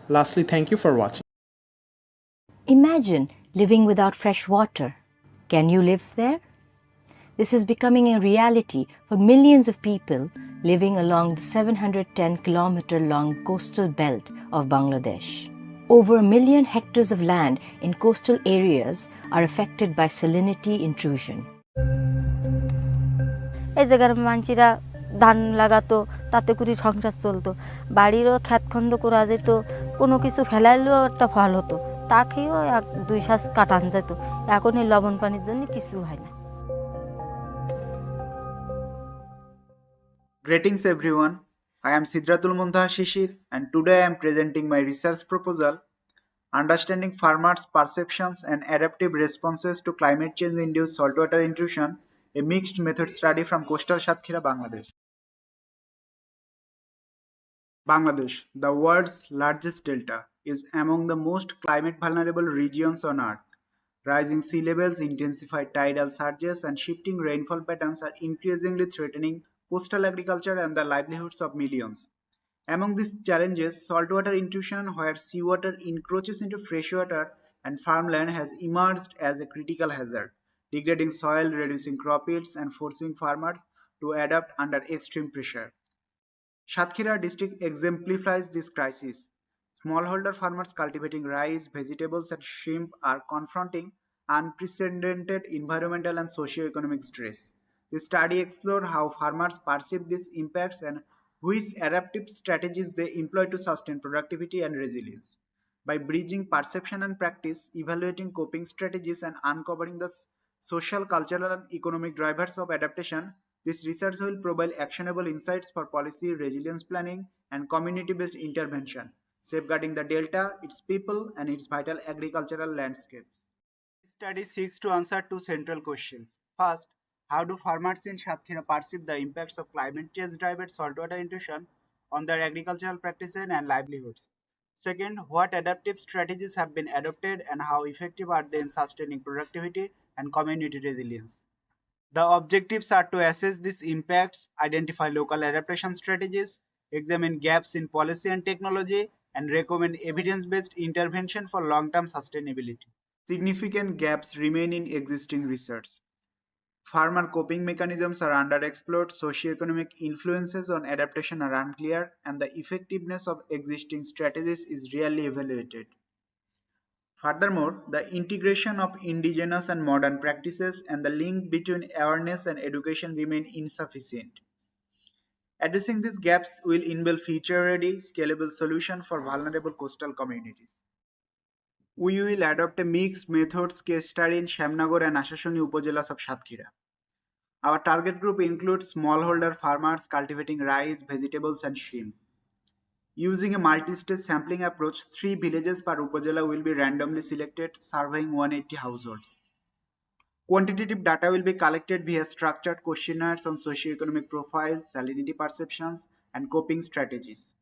Lastly, thank you for watching. Imagine living without fresh water. Can you live there? This is becoming a reality for millions of people living along the 710-kilometer-long coastal belt of Bangladesh. Over 1 million hectares of land in coastal areas are affected by salinity intrusion. এই জায়গার মানুষরা ধান লাগাতো, তাতে করে সংসার চলতো, বাড়িরও ক্ষেতখন্দ করা যেত, কোনো কিছু ফেলাইলেও একটা ফল হতো, তা খেয়েও 1-2 শ্বাস কাটান যেত। এখন এই লবণ পানির জন্য কিছু হয় না। Greetings everyone, I am Sidratul Muntaha Shishir and today I am presenting my research proposal, Understanding Farmers' Perceptions and Adaptive Responses to Climate Change-Induced Saltwater Intrusion, a mixed method study from coastal Satkhira, Bangladesh. Bangladesh, the world's largest delta, is among the most climate vulnerable regions on Earth. Rising sea levels, intensified tidal surges, and shifting rainfall patterns are increasingly threatening coastal agriculture and the livelihoods of millions. Among these challenges, saltwater intrusion, where seawater encroaches into freshwater and farmland, has emerged as a critical hazard, degrading soil, reducing crop yields, and forcing farmers to adapt under extreme pressure. Satkhira district exemplifies this crisis. Smallholder farmers cultivating rice, vegetables, and shrimp are confronting unprecedented environmental and socio-economic stress. The study explored how farmers perceive these impacts and which adaptive strategies they employ to sustain productivity and resilience. By bridging perception and practice, evaluating coping strategies, and uncovering the social, cultural, and economic drivers of adaptation, this research will provide actionable insights for policy, resilience planning, and community-based intervention, safeguarding the delta, its people, and its vital agricultural landscapes. This study seeks to answer 2 central questions. First, how do farmers in Satkhira perceive the impacts of climate change-driven saltwater intrusion on their agricultural practices and livelihoods? Second, what adaptive strategies have been adopted and how effective are they in sustaining productivity and community resilience? The objectives are to assess these impacts, identify local adaptation strategies, examine gaps in policy and technology, and recommend evidence-based intervention for long-term sustainability. Significant gaps remain in existing research. Farmer coping mechanisms are underexplored, socioeconomic influences on adaptation are unclear, and the effectiveness of existing strategies is rarely evaluated. Furthermore, the integration of indigenous and modern practices and the link between awareness and education remain insufficient. Addressing these gaps will enable future-ready, scalable solutions for vulnerable coastal communities. We will adopt a mixed methods case study in Shamnagar and Ashashoni Upojelas of Satkira. Our target group includes smallholder farmers cultivating rice, vegetables, and shrimp. Using a multi-stage sampling approach, 3 villages per Upojala will be randomly selected, surveying 180 households. Quantitative data will be collected via structured questionnaires on socioeconomic profiles, salinity perceptions, and coping strategies.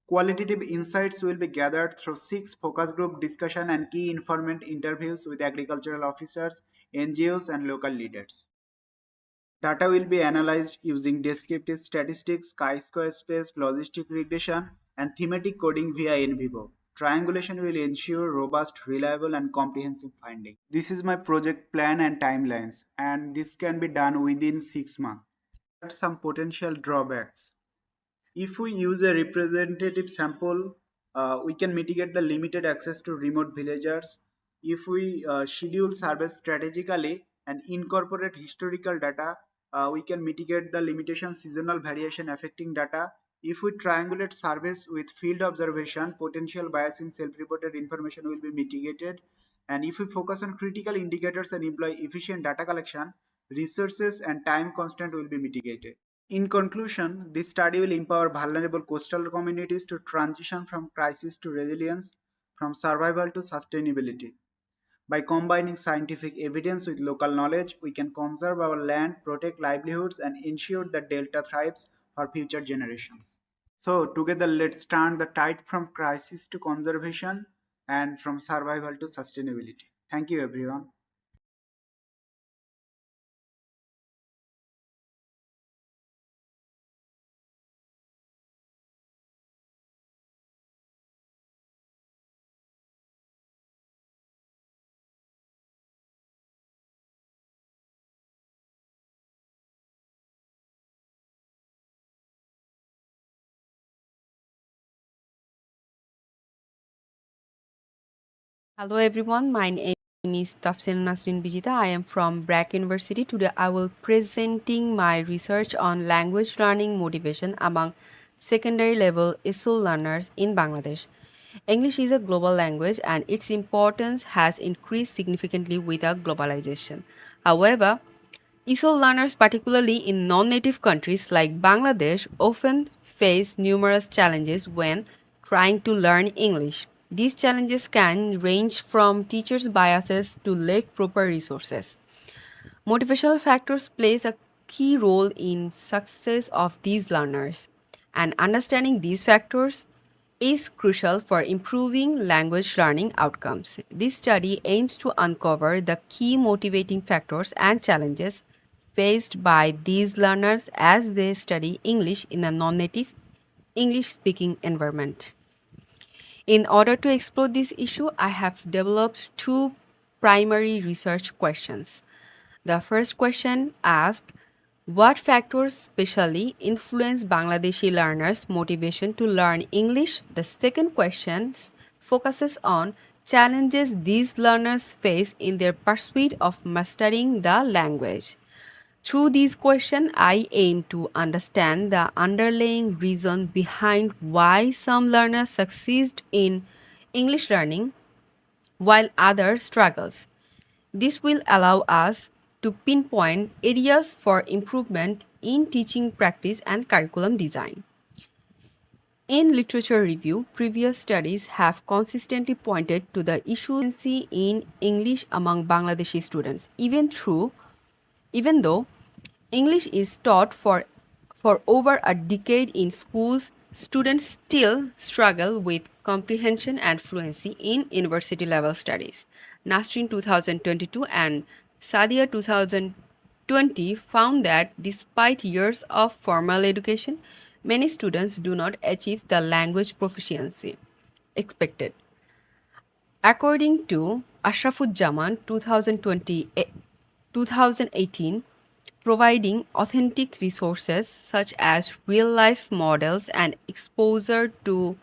Qualitative insights will be gathered through 6 focus group discussion and key informant interviews with agricultural officers, NGOs, and local leaders. Data will be analyzed using descriptive statistics, chi-square space, logistic regression, and thematic coding via in vivo. Triangulation will ensure robust, reliable, and comprehensive finding. This is my project plan and timelines, and this can be done within 6 months. There are some potential drawbacks. If we use a representative sample, we can mitigate the limited access to remote villagers. If we schedule surveys strategically and incorporate historical data, we can mitigate the limitation seasonal variation affecting data. If we triangulate surveys with field observation, potential bias in self-reported information will be mitigated. And if we focus on critical indicators and employ efficient data collection, resources and time constraint will be mitigated. In conclusion, this study will empower vulnerable coastal communities to transition from crisis to resilience, from survival to sustainability. By combining scientific evidence with local knowledge, we can conserve our land, protect livelihoods, and ensure that Delta thrives for future generations. So, together, let's turn the tide from crisis to conservation and from survival to sustainability. Thank you, everyone. Hello everyone, my name is Tafsir Nasrin Bijita. I am from BRAC University. Today I will presenting my research on language learning motivation among secondary level ESOL learners in Bangladesh. English is a global language and its importance has increased significantly with our globalization. However, ESOL learners, particularly in non-native countries like Bangladesh, often face numerous challenges when trying to learn English. These challenges can range from teachers' biases to lack proper resources. Motivational factors plays a key role in success of these learners, and understanding these factors is crucial for improving language learning outcomes. This study aims to uncover the key motivating factors and challenges faced by these learners as they study English in a non-native English-speaking environment. In order to explore this issue, I have developed 2 primary research questions. The first question asks, what factors specially influence Bangladeshi learners' motivation to learn English? The second question focuses on challenges these learners face in their pursuit of mastering the language. Through these questions, I aim to understand the underlying reason behind why some learners succeed in English learning while others struggles. This will allow us to pinpoint areas for improvement in teaching practice and curriculum design. In literature review, previous studies have consistently pointed to the issue in English among Bangladeshi students. Even though English is taught for over a decade in schools, students still struggle with comprehension and fluency in university level studies. Nasrin 2022 and Sadia 2020 found that despite years of formal education, many students do not achieve the language proficiency expected. According to Ashrafuzzaman 2018, providing authentic resources such as real-life models and exposure to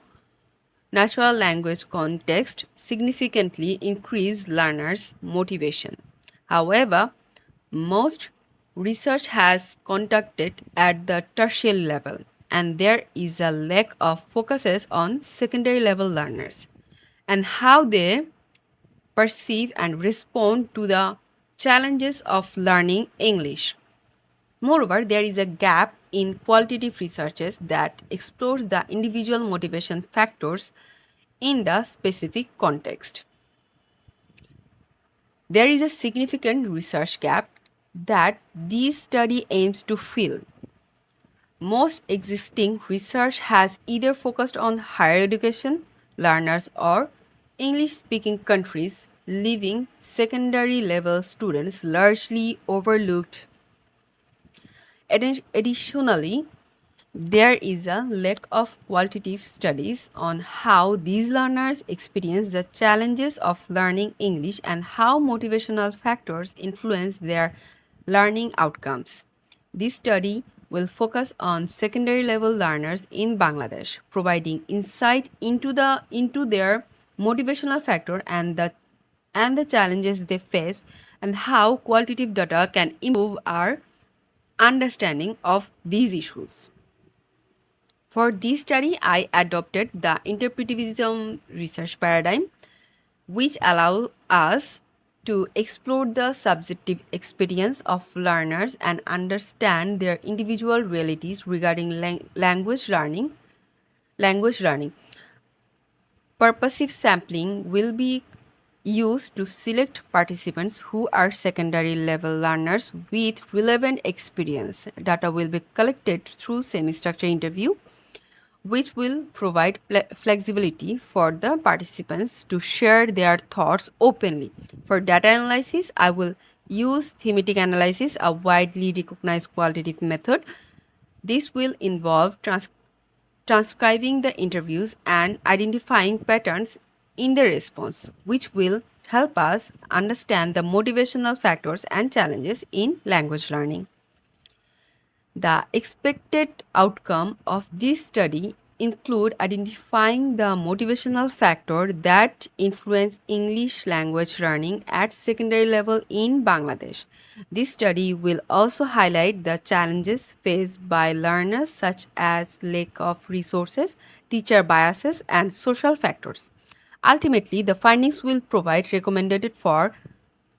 natural language context significantly increase learners' motivation. However, most research has conducted at the tertiary level, and there is a lack of focuses on secondary level learners and how they perceive and respond to the challenges of learning English. Moreover, there is a gap in qualitative researches that explores the individual motivation factors in the specific context. There is a significant research gap that this study aims to fill. Most existing research has either focused on higher education learners or English-speaking countries, leaving secondary level students largely overlooked. Additionally, there is a lack of qualitative studies on how these learners experience the challenges of learning English and how motivational factors influence their learning outcomes. This study will focus on secondary level learners in Bangladesh, providing insight into their motivational factor and the challenges they face and how qualitative data can improve our understanding of these issues. For this study, I adopted the interpretivism research paradigm, which allows us to explore the subjective experience of learners and understand their individual realities regarding language learning. Purposive sampling will be used to select participants who are secondary level learners with relevant experience. Data will be collected through semi-structured interview, which will provide flexibility for the participants to share their thoughts openly. For data analysis, I will use thematic analysis, a widely recognized qualitative method. This will involve transcribing the interviews and identifying patterns in the response, which will help us understand the motivational factors and challenges in language learning. The expected outcome of this study include identifying the motivational factor that influence English language learning at secondary level in Bangladesh. This study will also highlight the challenges faced by learners such as lack of resources, teacher biases, and social factors. Ultimately, the findings will provide recommendations for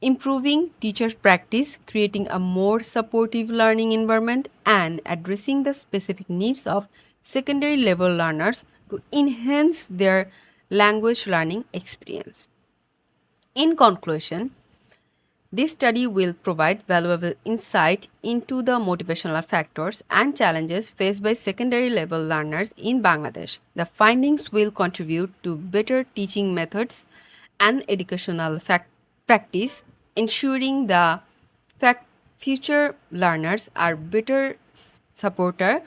improving teacher practice, creating a more supportive learning environment, and addressing the specific needs of secondary level learners to enhance their language learning experience. In conclusion, this study will provide valuable insight into the motivational factors and challenges faced by secondary level learners in Bangladesh. The findings will contribute to better teaching methods and educational practice, ensuring the future learners are better supported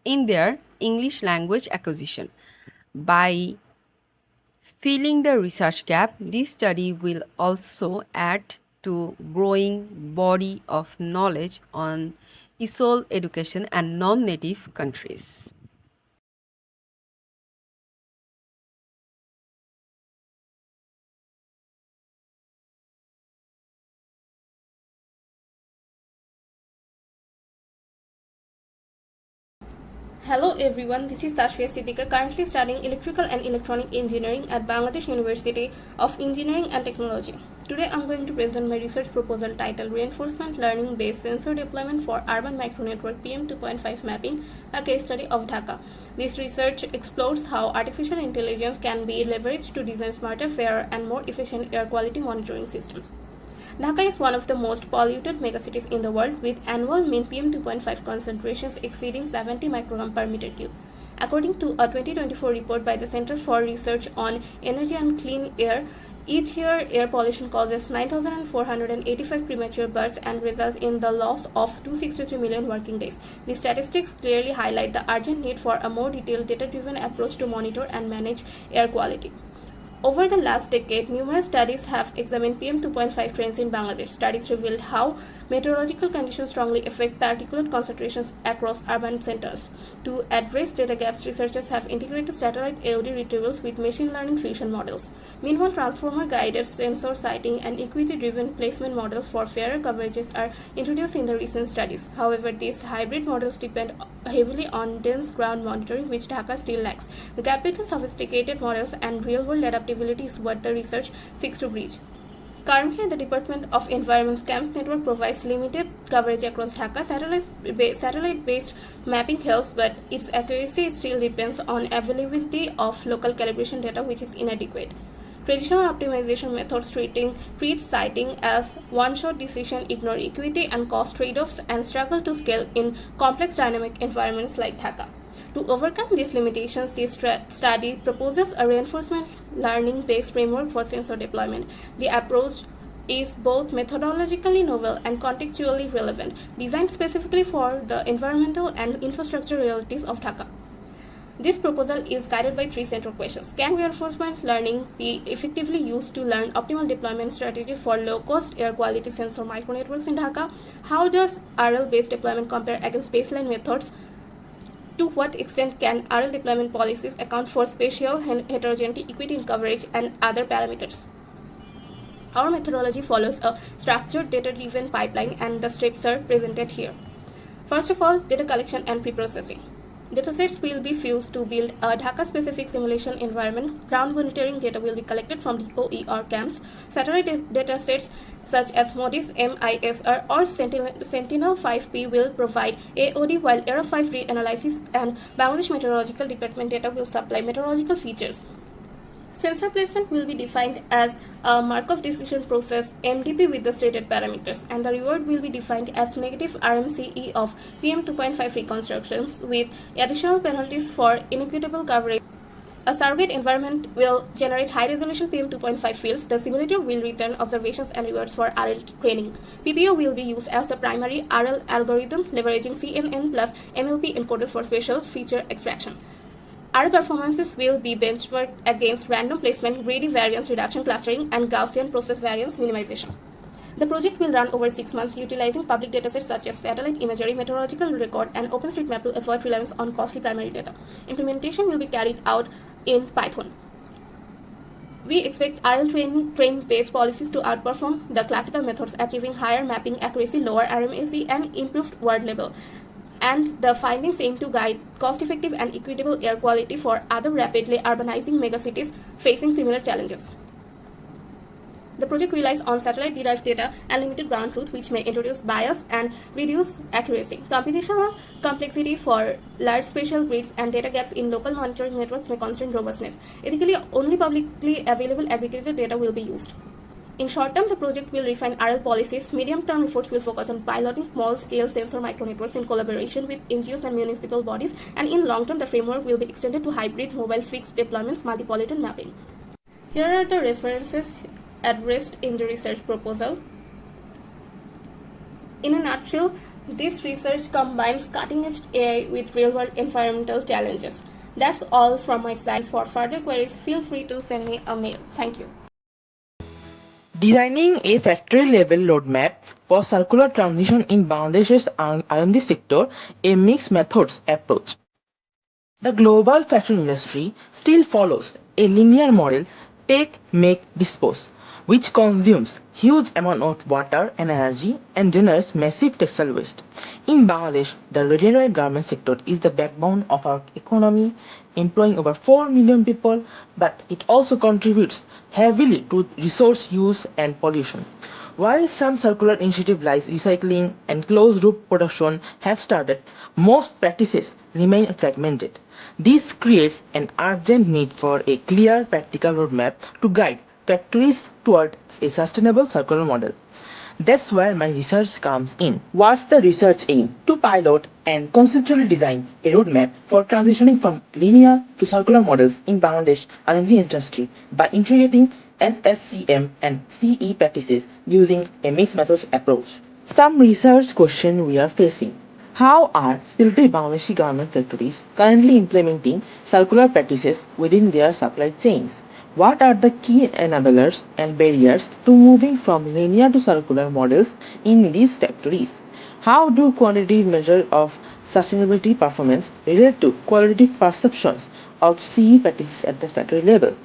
in their English language acquisition. By filling the research gap, this study will also add to growing body of knowledge on ESOL education and non-native countries. Hello everyone, this is Tashfia Siddiqua, currently studying Electrical and Electronic Engineering at Bangladesh University of Engineering and Technology. Today I am going to present my research proposal titled Reinforcement Learning Based Sensor Deployment for Urban Micronetwork PM2.5 Mapping, a case study of Dhaka. This research explores how artificial intelligence can be leveraged to design smarter, fairer and more efficient air quality monitoring systems. Dhaka is one of the most polluted megacities in the world, with annual mean PM2.5 concentrations exceeding 70 microgram per meter cube. According to a 2024 report by the Center for Research on Energy and Clean Air, Each year, air pollution causes 9,485 premature births and results in the loss of 263 million working days. These statistics clearly highlight the urgent need for a more detailed, data-driven approach to monitor and manage air quality. Over the last decade, numerous studies have examined PM 2.5 trends in Bangladesh. Studies revealed how meteorological conditions strongly affect particulate concentrations across urban centers. To address data gaps, researchers have integrated satellite AOD retrievals with machine learning fusion models. Meanwhile, transformer-guided sensor sighting and equity-driven placement models for fairer coverages are introduced in the recent studies. However, these hybrid models depend heavily on dense ground monitoring, which Dhaka still lacks. The gap between sophisticated models and real-world adaptability is what the research seeks to bridge. Currently, the Department of Environment's CAMPS network provides limited coverage across Dhaka. Satellite-based mapping helps, but its accuracy still depends on availability of local calibration data, which is inadequate. Traditional optimization methods treat sighting as one-shot decision, ignore equity and cost trade-offs, and struggle to scale in complex dynamic environments like Dhaka. To overcome these limitations, this study proposes a reinforcement learning-based framework for sensor deployment. The approach is both methodologically novel and contextually relevant, designed specifically for the environmental and infrastructure realities of Dhaka. This proposal is guided by three central questions. Can reinforcement learning be effectively used to learn optimal deployment strategy for low-cost air quality sensor micronetworks in Dhaka? How does RL-based deployment compare against baseline methods? To what extent can RL deployment policies account for spatial heterogeneity, equity in coverage, and other parameters? Our methodology follows a structured data-driven pipeline, and the steps are presented here. First of all, data collection and pre-processing. Datasets will be fused to build a Dhaka-specific simulation environment. Ground monitoring data will be collected from the OER camps. Satellite datasets such as MODIS, MISR, or Sentinel-5P will provide AOD, while Aero-5 reanalysis and Bangladesh Meteorological Department data will supply meteorological features. Sensor placement will be defined as a Markov decision process MDP with the stated parameters, and the reward will be defined as negative RMCE of PM 2.5 reconstructions with additional penalties for inequitable coverage. A surrogate environment will generate high-resolution PM 2.5 fields. The simulator will return observations and rewards for RL training. PPO will be used as the primary RL algorithm, leveraging CNN plus MLP encoders for spatial feature extraction. RL performances will be benchmarked against random placement, greedy variance reduction clustering, and Gaussian process variance minimization. The project will run over 6 months, utilizing public datasets such as satellite imagery, meteorological record, and OpenStreetMap to avoid reliance on costly primary data. Implementation will be carried out in Python. We expect RL train-based policies to outperform the classical methods, achieving higher mapping accuracy, lower RMAC, and improved word level. And the findings aim to guide cost-effective and equitable air quality for other rapidly urbanizing megacities facing similar challenges. The project relies on satellite-derived data and limited ground truth, which may introduce bias and reduce accuracy. Computational complexity for large spatial grids and data gaps in local monitoring networks may constrain robustness. Ethically, only publicly available aggregated data will be used. In short term, the project will refine RL policies. Medium-term efforts will focus on piloting small-scale sensor micronetworks in collaboration with NGOs and municipal bodies. And in long term, the framework will be extended to hybrid mobile fixed deployments, multi-pollutant mapping. Here are the references addressed in the research proposal. In a nutshell, this research combines cutting-edge AI with real-world environmental challenges. That's all from my side. For further queries, feel free to send me a mail. Thank you. Designing a factory-level roadmap for circular transition in Bangladesh's R&D sector, a mixed methods approach. The global fashion industry still follows a linear model, take, make, dispose, which consumes huge amount of water and energy and generates massive textile waste. In Bangladesh, the ready-made garment sector is the backbone of our economy, employing over 4 million people, but it also contributes heavily to resource use and pollution. While some circular initiatives like recycling and closed-loop production have started, most practices remain fragmented. This creates an urgent need for a clear, practical roadmap to guide factories toward a sustainable circular model. That's where my research comes in. What's the research aim? To pilot and conceptually design a roadmap for transitioning from linear to circular models in Bangladesh R&D industry by integrating SSCM and CE practices using a mixed methods approach. Some research question we are facing. How are skilled Bangladeshi garment factories currently implementing circular practices within their supply chains? What are the key enablers and barriers to moving from linear to circular models in these factories? How do quantitative measures of sustainability performance relate to qualitative perceptions of CE practices at the factory level?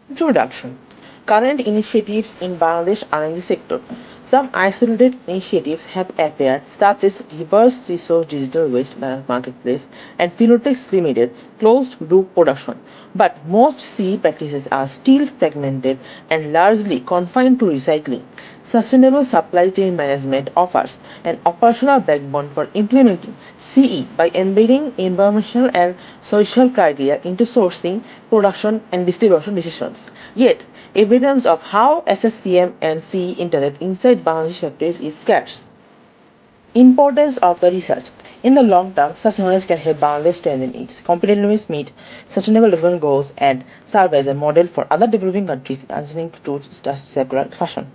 Introduction. Current initiatives in Bangladesh R&D sector. Some isolated initiatives have appeared, such as Reverse Resource Digital Waste Marketplace and Philotex Limited closed loop production. But most CE practices are still fragmented and largely confined to recycling. Sustainable supply chain management offers an operational backbone for implementing CE by embedding environmental and social criteria into sourcing, production, and distribution decisions. Yet, evidence of how SSCM and CE interact inside Bangladesh factories is scarce. Importance of the research. In the long term, such knowledge can help Bangladesh strengthen its competitiveness, meet sustainable development goals, and serve as a model for other developing countries answering to circular fashion.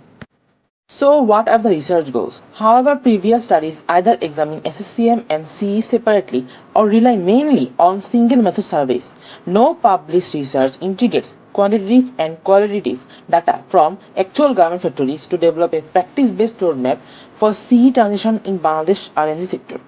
So what are the research goals? However, previous studies either examine SSCM and CE separately or rely mainly on single method surveys. No published research integrates quantitative and qualitative data from actual garment factories to develop a practice-based roadmap for CE transition in Bangladesh R&D sector.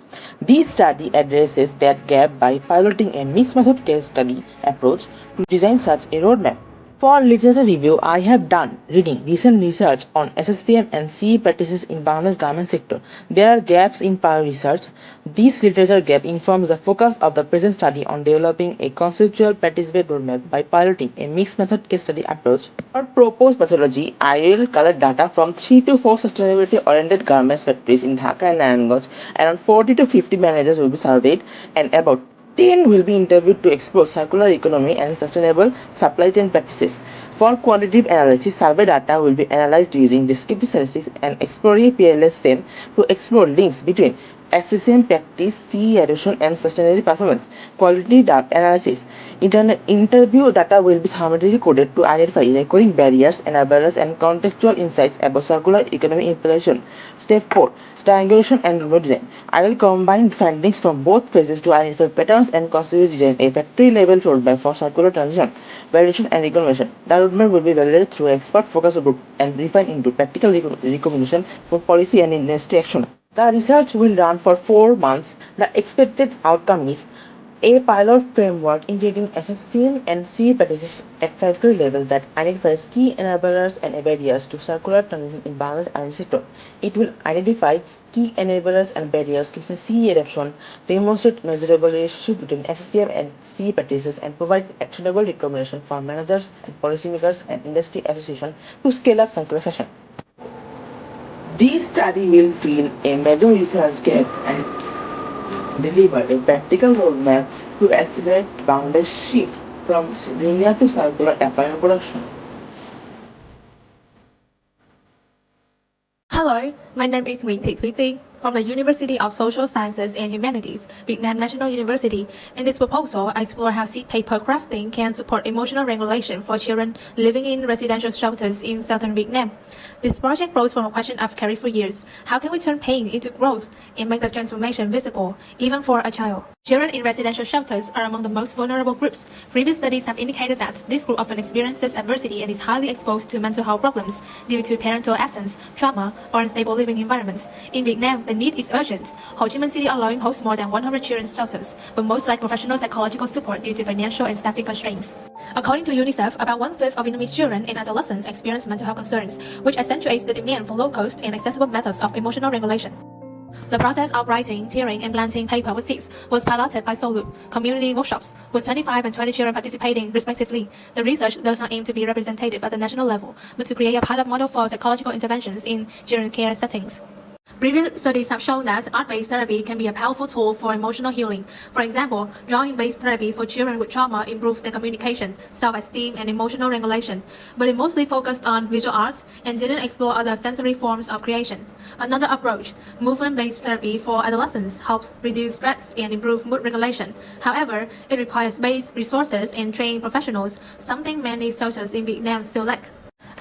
This study addresses that gap by piloting a mixed method case study approach to design such a roadmap. For literature review, I have done reading recent research on SSCM and CE practices in Bangladesh garment sector. There are gaps in prior research. This literature gap informs the focus of the present study on developing a conceptual practice-based roadmap by piloting a mixed method case study approach. For proposed methodology, I will collect data from 3 to 4 sustainability-oriented garments factories in Dhaka and Nayanganj. Around 40 to 50 managers will be surveyed and about 10 will be interviewed to explore circular economy and sustainable supply chain practices. For quantitative analysis, survey data will be analyzed using descriptive statistics and exploratory PLSM to explore links between SSM practice, CE adoption, and sustainability performance. Quality data analysis. Interview data will be thermally coded to identify recurring barriers, enablers, and contextual insights about circular economy implementation. Step 4. Triangulation and roadmap design. I will combine findings from both phases to identify patterns and consider design a factory-level roadmap for circular transition, validation, and reclamation. The roadmap will be validated through an expert focus group and refined into practical recommendation for policy and industry action. The research will run for 4 months. The expected outcome is a pilot framework integrating SSCM and CE practices at factory level that identifies key enablers and barriers to circular transition in Bangladesh R&D sector. It will identify key enablers and barriers to CE adoption, demonstrate measurable relationship between SSCM and CE practices, and provide actionable recommendations for managers and policymakers and industry associations to scale up circular fashion. This study will fill a major research gap and deliver a practical roadmap to accelerate Bangladesh shift from linear to circular apparel production. Hello, my name is Nguyễn Thị Thúy Tiên from the University of Social Sciences and Humanities, Vietnam National University. In this proposal, I explore how seed paper crafting can support emotional regulation for children living in residential shelters in southern Vietnam. This project grows from a question I've carried for years. How can we turn pain into growth and make the transformation visible, even for a child? Children in residential shelters are among the most vulnerable groups. Previous studies have indicated that this group often experiences adversity and is highly exposed to mental health problems due to parental absence, trauma, or unstable living environment. In Vietnam, the need is urgent. Ho Chi Minh City alone hosts more than 100 children's shelters, but most lack professional psychological support due to financial and staffing constraints. According to UNICEF, about 1/5 of Vietnamese children and adolescents experience mental health concerns, which accentuates the demand for low-cost and accessible methods of emotional regulation. The process of writing, tearing, and planting paper with seeds was piloted by Solu community workshops, with 25 and 20 children participating respectively. The research does not aim to be representative at the national level, but to create a pilot model for psychological interventions in children care settings. Previous studies have shown that art-based therapy can be a powerful tool for emotional healing. For example, drawing-based therapy for children with trauma improved their communication, self-esteem, and emotional regulation, but it mostly focused on visual arts and didn't explore other sensory forms of creation. Another approach, movement-based therapy for adolescents, helps reduce stress and improve mood regulation. However, it requires base resources and trained professionals, something many shelters in Vietnam still lack.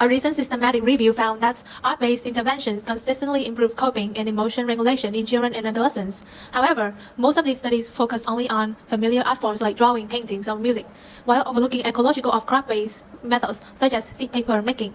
A recent systematic review found that art-based interventions consistently improve coping and emotion regulation in children and adolescents. However, most of these studies focus only on familiar art forms like drawing, paintings, or music, while overlooking ecological or craft-based methods such as seed paper making.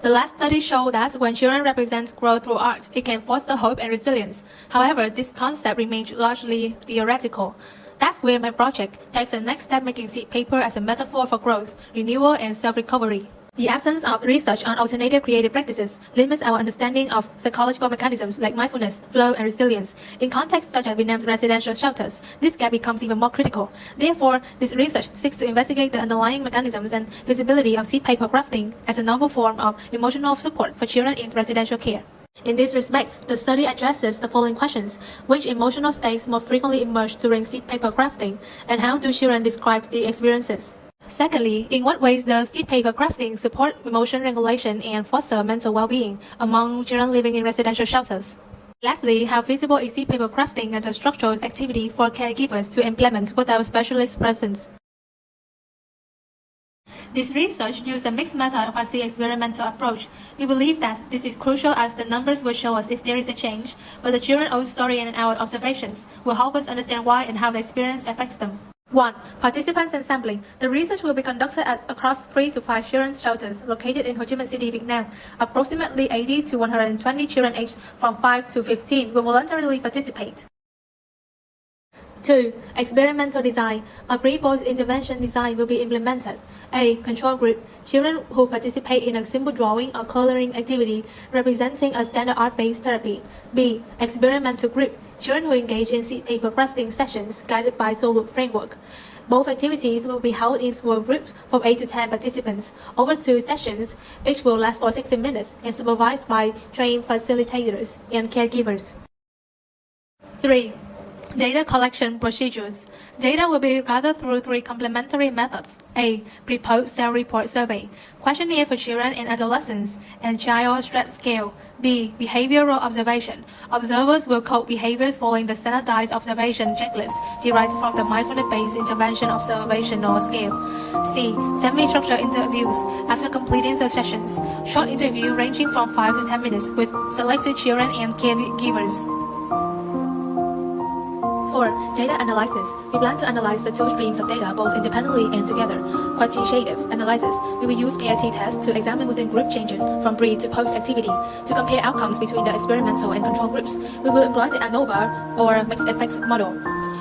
The last study showed that when children represent growth through art, it can foster hope and resilience. However, this concept remains largely theoretical. That's where my project takes the next step, making seed paper as a metaphor for growth, renewal, and self-recovery. The absence of research on alternative creative practices limits our understanding of psychological mechanisms like mindfulness, flow, and resilience. In contexts such as Vietnam's residential shelters, this gap becomes even more critical. Therefore, this research seeks to investigate the underlying mechanisms and feasibility of seed paper crafting as a novel form of emotional support for children in residential care. In this respect, the study addresses the following questions: which emotional states more frequently emerge during seed paper crafting, and how do children describe the experiences? Secondly, in what ways does seed paper crafting support emotion regulation and foster mental well-being among children living in residential shelters? Lastly, how feasible is seed paper crafting as a structural activity for caregivers to implement without specialist presence? This research used a mixed method of quasi-experimental approach. We believe that this is crucial as the numbers will show us if there is a change, but the children's own story and our observations will help us understand why and how the experience affects them. 1. Participants and sampling. The research will be conducted across 3 to 5 children's shelters located in Ho Chi Minh City, Vietnam. Approximately 80 to 120 children aged from 5 to 15 will voluntarily participate. 2. Experimental design. A pre-post intervention design will be implemented. A. Control group. Children who participate in a simple drawing or coloring activity representing a standard art-based therapy. B. Experimental group. Children who engage in seed paper crafting sessions guided by solo framework. Both activities will be held in small groups from 8 to 10 participants over 2 sessions. Each will last for 60 minutes and supervised by trained facilitators and caregivers. 3. Data collection procedures. Data will be gathered through 3 complementary methods. A. Pre-post self-report survey, questionnaire for children and adolescents, and child stress scale. B. Behavioral observation. Observers will code behaviors following the standardized observation checklist derived from the mindfulness-based intervention observational scale. C. Semi-structured interviews. After completing the sessions, short interview ranging from 5 to 10 minutes with selected children and caregivers. 4. Data analysis. We plan to analyze the 2 streams of data both independently and together. Quantitative analysis. We will use pair t-tests to examine within group changes from pre to post activity. To compare outcomes between the experimental and control groups, we will employ the ANOVA or mixed effects model,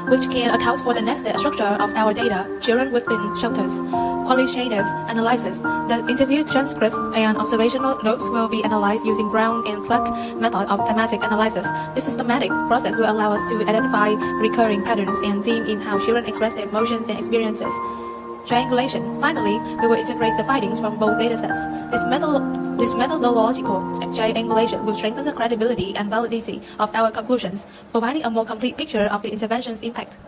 which can account for the nested structure of our data, children within shelters. Qualitative analysis. The interview transcript and observational notes will be analyzed using Brown and Clark method of thematic analysis. This systematic process will allow us to identify recurring patterns and themes in how children express their emotions and experiences. Triangulation. Finally, we will integrate the findings from both datasets. This methodological triangulation will strengthen the credibility and validity of our conclusions, providing a more complete picture of the intervention's impact.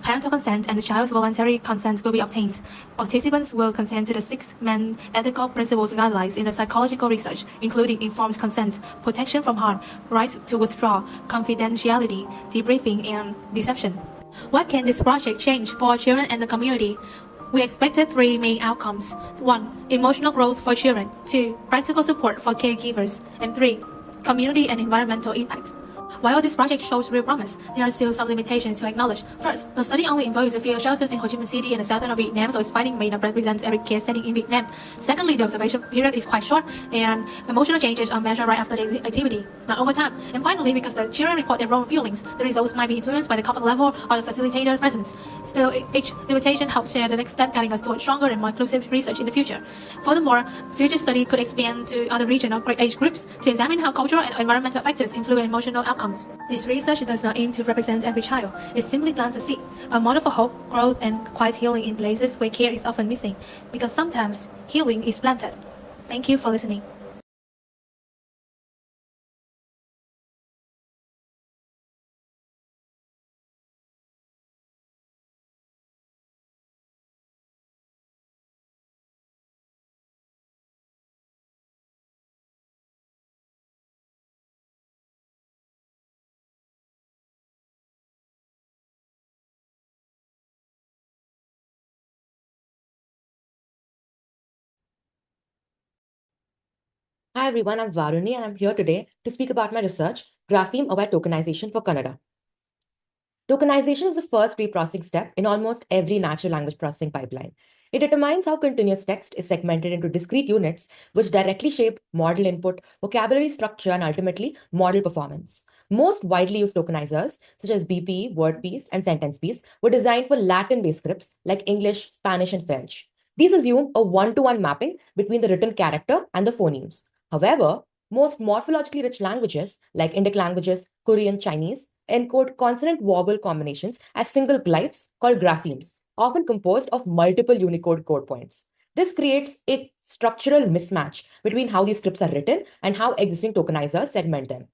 Parental consent and the child's voluntary consent will be obtained. Participants will consent to the 6 main ethical principles guidelines in the psychological research, including informed consent, protection from harm, right to withdraw, confidentiality, debriefing, and deception. What can this project change for children and the community? We expected 3 main outcomes. 1. Emotional growth for children. 2. Practical support for caregivers. And 3. Community and environmental impact. While this project shows real promise, there are still some limitations to acknowledge. First, the study only involves a few shelters in Ho Chi Minh City and the southern of Vietnam, so its finding may not represent every care setting in Vietnam. Secondly, the observation period is quite short, and emotional changes are measured right after the activity, not over time. And finally, because the children report their own feelings, the results might be influenced by the comfort level or the facilitator presence. Still, each limitation helps share the next step, guiding us towards stronger and more inclusive research in the future. Furthermore, future study could expand to other region or age groups to examine how cultural and environmental factors influence emotional outcomes. This research does not aim to represent every child. It simply plants a seed, a model for hope, growth, and quiet healing in places where care is often missing, because sometimes healing is planted. Thank you for listening. Hi everyone, I'm Varuni and I'm here today to speak about my research, Grapheme-aware tokenization for Kannada. Tokenization is the first pre-processing step in almost every natural language processing pipeline. It determines how continuous text is segmented into discrete units which directly shape model input, vocabulary structure, and ultimately model performance. Most widely used tokenizers, such as BPE, WordPiece, and SentencePiece, were designed for Latin-based scripts like English, Spanish, and French. These assume a one-to-one mapping between the written character and the phonemes. However, most morphologically rich languages, like Indic languages, Korean, Chinese, encode consonant-vowel combinations as single glyphs called graphemes, often composed of multiple Unicode code points. This creates a structural mismatch between how these scripts are written and how existing tokenizers segment them.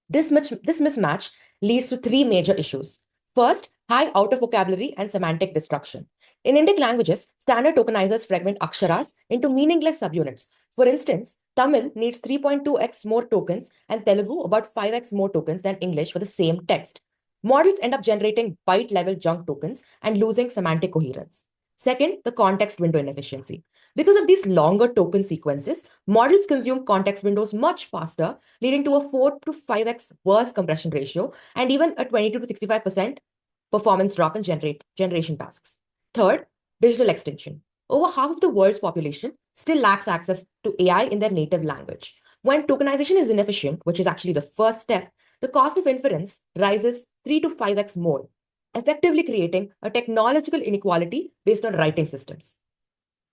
This mismatch leads to three major issues. First, high out-of-vocabulary and semantic destruction. In Indic languages, standard tokenizers fragment aksharas into meaningless subunits. For instance, Tamil needs 3.2x more tokens and Telugu about 5x more tokens than English for the same text. Models end up generating byte-level junk tokens and losing semantic coherence. Second, the context window inefficiency. Because of these longer token sequences, models consume context windows much faster, leading to a 4 to 5x worse compression ratio and even a 22 to 65% performance drop in generation tasks. Third, digital extinction. Over half of the world's population still lacks access to AI in their native language. When tokenization is inefficient, which is actually the first step, the cost of inference rises 3 to 5x more, effectively creating a technological inequality based on writing systems.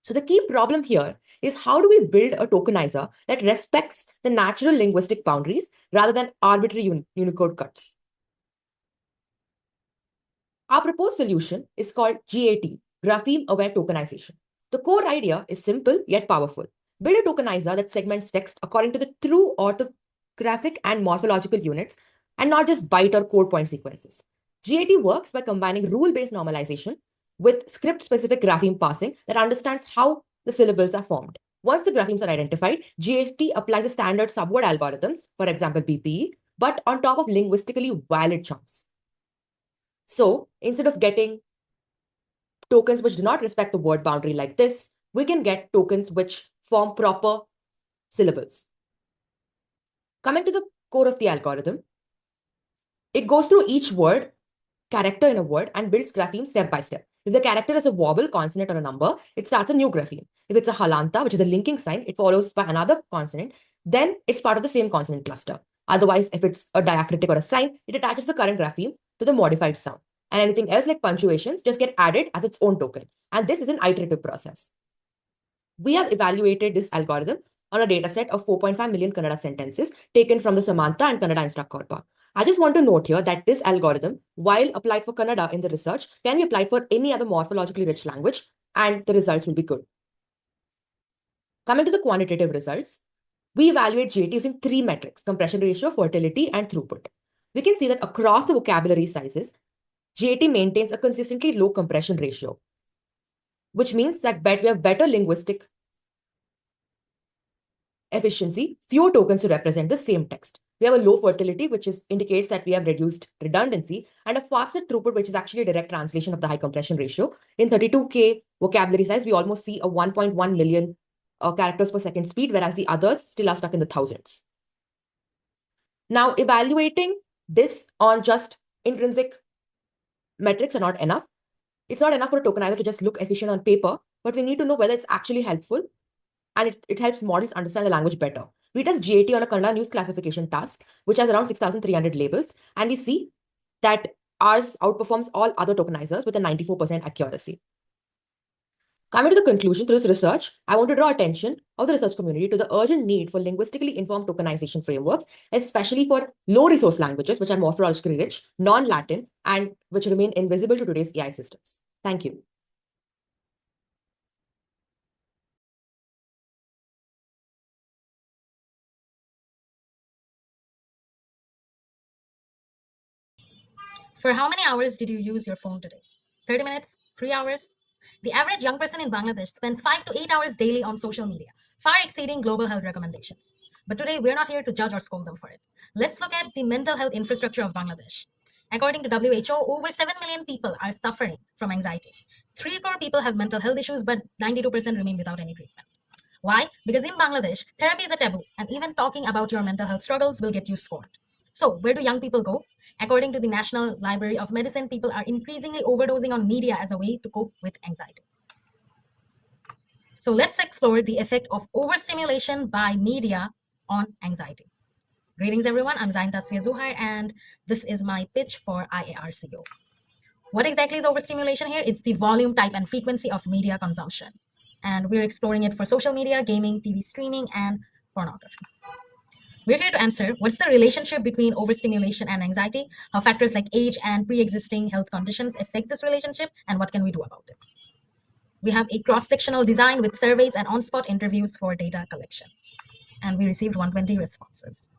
So the key problem here is how do we build a tokenizer that respects the natural linguistic boundaries rather than arbitrary Unicode cuts? Our proposed solution is called GAT, Grapheme-Aware Tokenization. The core idea is simple yet powerful. Build a tokenizer that segments text according to the true orthographic and morphological units and not just byte or code point sequences. GAT works by combining rule-based normalization with script-specific grapheme parsing that understands how the syllables are formed. Once the graphemes are identified, GAT applies a standard subword algorithms, for example BPE, but on top of linguistically valid chunks. So instead of getting tokens which do not respect the word boundary like this, we can get tokens which form proper syllables. Coming to the core of the algorithm, it goes through each word, character in a word, and builds grapheme step by step. If the character is a vowel, consonant, or a number, it starts a new grapheme. If it's a halanta, which is a linking sign, it follows by another consonant, then it's part of the same consonant cluster. Otherwise, if it's a diacritic or a sign, it attaches the current grapheme to the modified sound. And anything else like punctuations just get added as its own token. And this is an iterative process. We have evaluated this algorithm on a dataset of 4.5 million Kannada sentences taken from the Samantha and Kannada Instruct Corpora. I just want to note here that this algorithm, while applied for Kannada in the research, can be applied for any other morphologically rich language, and the results will be good. Coming to the quantitative results, we evaluate GAT using three metrics: compression ratio, fertility, and throughput. We can see that across the vocabulary sizes, GAT maintains a consistently low compression ratio, which means that we have better linguistic efficiency, fewer tokens to represent the same text. We have a low fertility, which indicates that we have reduced redundancy, and a faster throughput, which is actually a direct translation of the high compression ratio. In 32K vocabulary size, we almost see a 1.1 million characters per second speed, whereas the others still are stuck in the thousands. Now, evaluating this on just intrinsic metrics are not enough. It's not enough for a tokenizer to just look efficient on paper, but we need to know whether it's actually helpful, and it helps models understand the language better. We test GAT on a Kannada news classification task, which has around 6,300 labels, and we see that ours outperforms all other tokenizers with a 94% accuracy. Coming to the conclusion to this research, I want to draw attention of the research community to the urgent need for linguistically informed tokenization frameworks, especially for low-resource languages, which are morphologically rich, non-Latin, and which remain invisible to today's AI systems. Thank you. For how many hours did you use your phone today? 30 minutes? 3 hours? The average young person in Bangladesh spends 5 to 8 hours daily on social media, far exceeding global health recommendations. But today, we're not here to judge or scold them for it. Let's look at the mental health infrastructure of Bangladesh. According to WHO, over 7 million people are suffering from anxiety. 3 crore people have mental health issues, but 92% remain without any treatment. Why? Because in Bangladesh, therapy is a taboo, and even talking about your mental health struggles will get you scorned. So, where do young people go? According to the National Library of Medicine, people are increasingly overdosing on media as a way to cope with anxiety. So, let's explore the effect of overstimulation by media on anxiety. Greetings, everyone. I'm Tashfia Siddiqua, and this is my pitch for IARCO. What exactly is overstimulation here? It's the volume, type, and frequency of media consumption. And we're exploring it for social media, gaming, TV streaming, and pornography. We're here to answer what's the relationship between overstimulation and anxiety, how factors like age and pre-existing health conditions affect this relationship, and what can we do about it. We have a cross-sectional design with surveys and on-spot interviews for data collection. And we received 120 responses.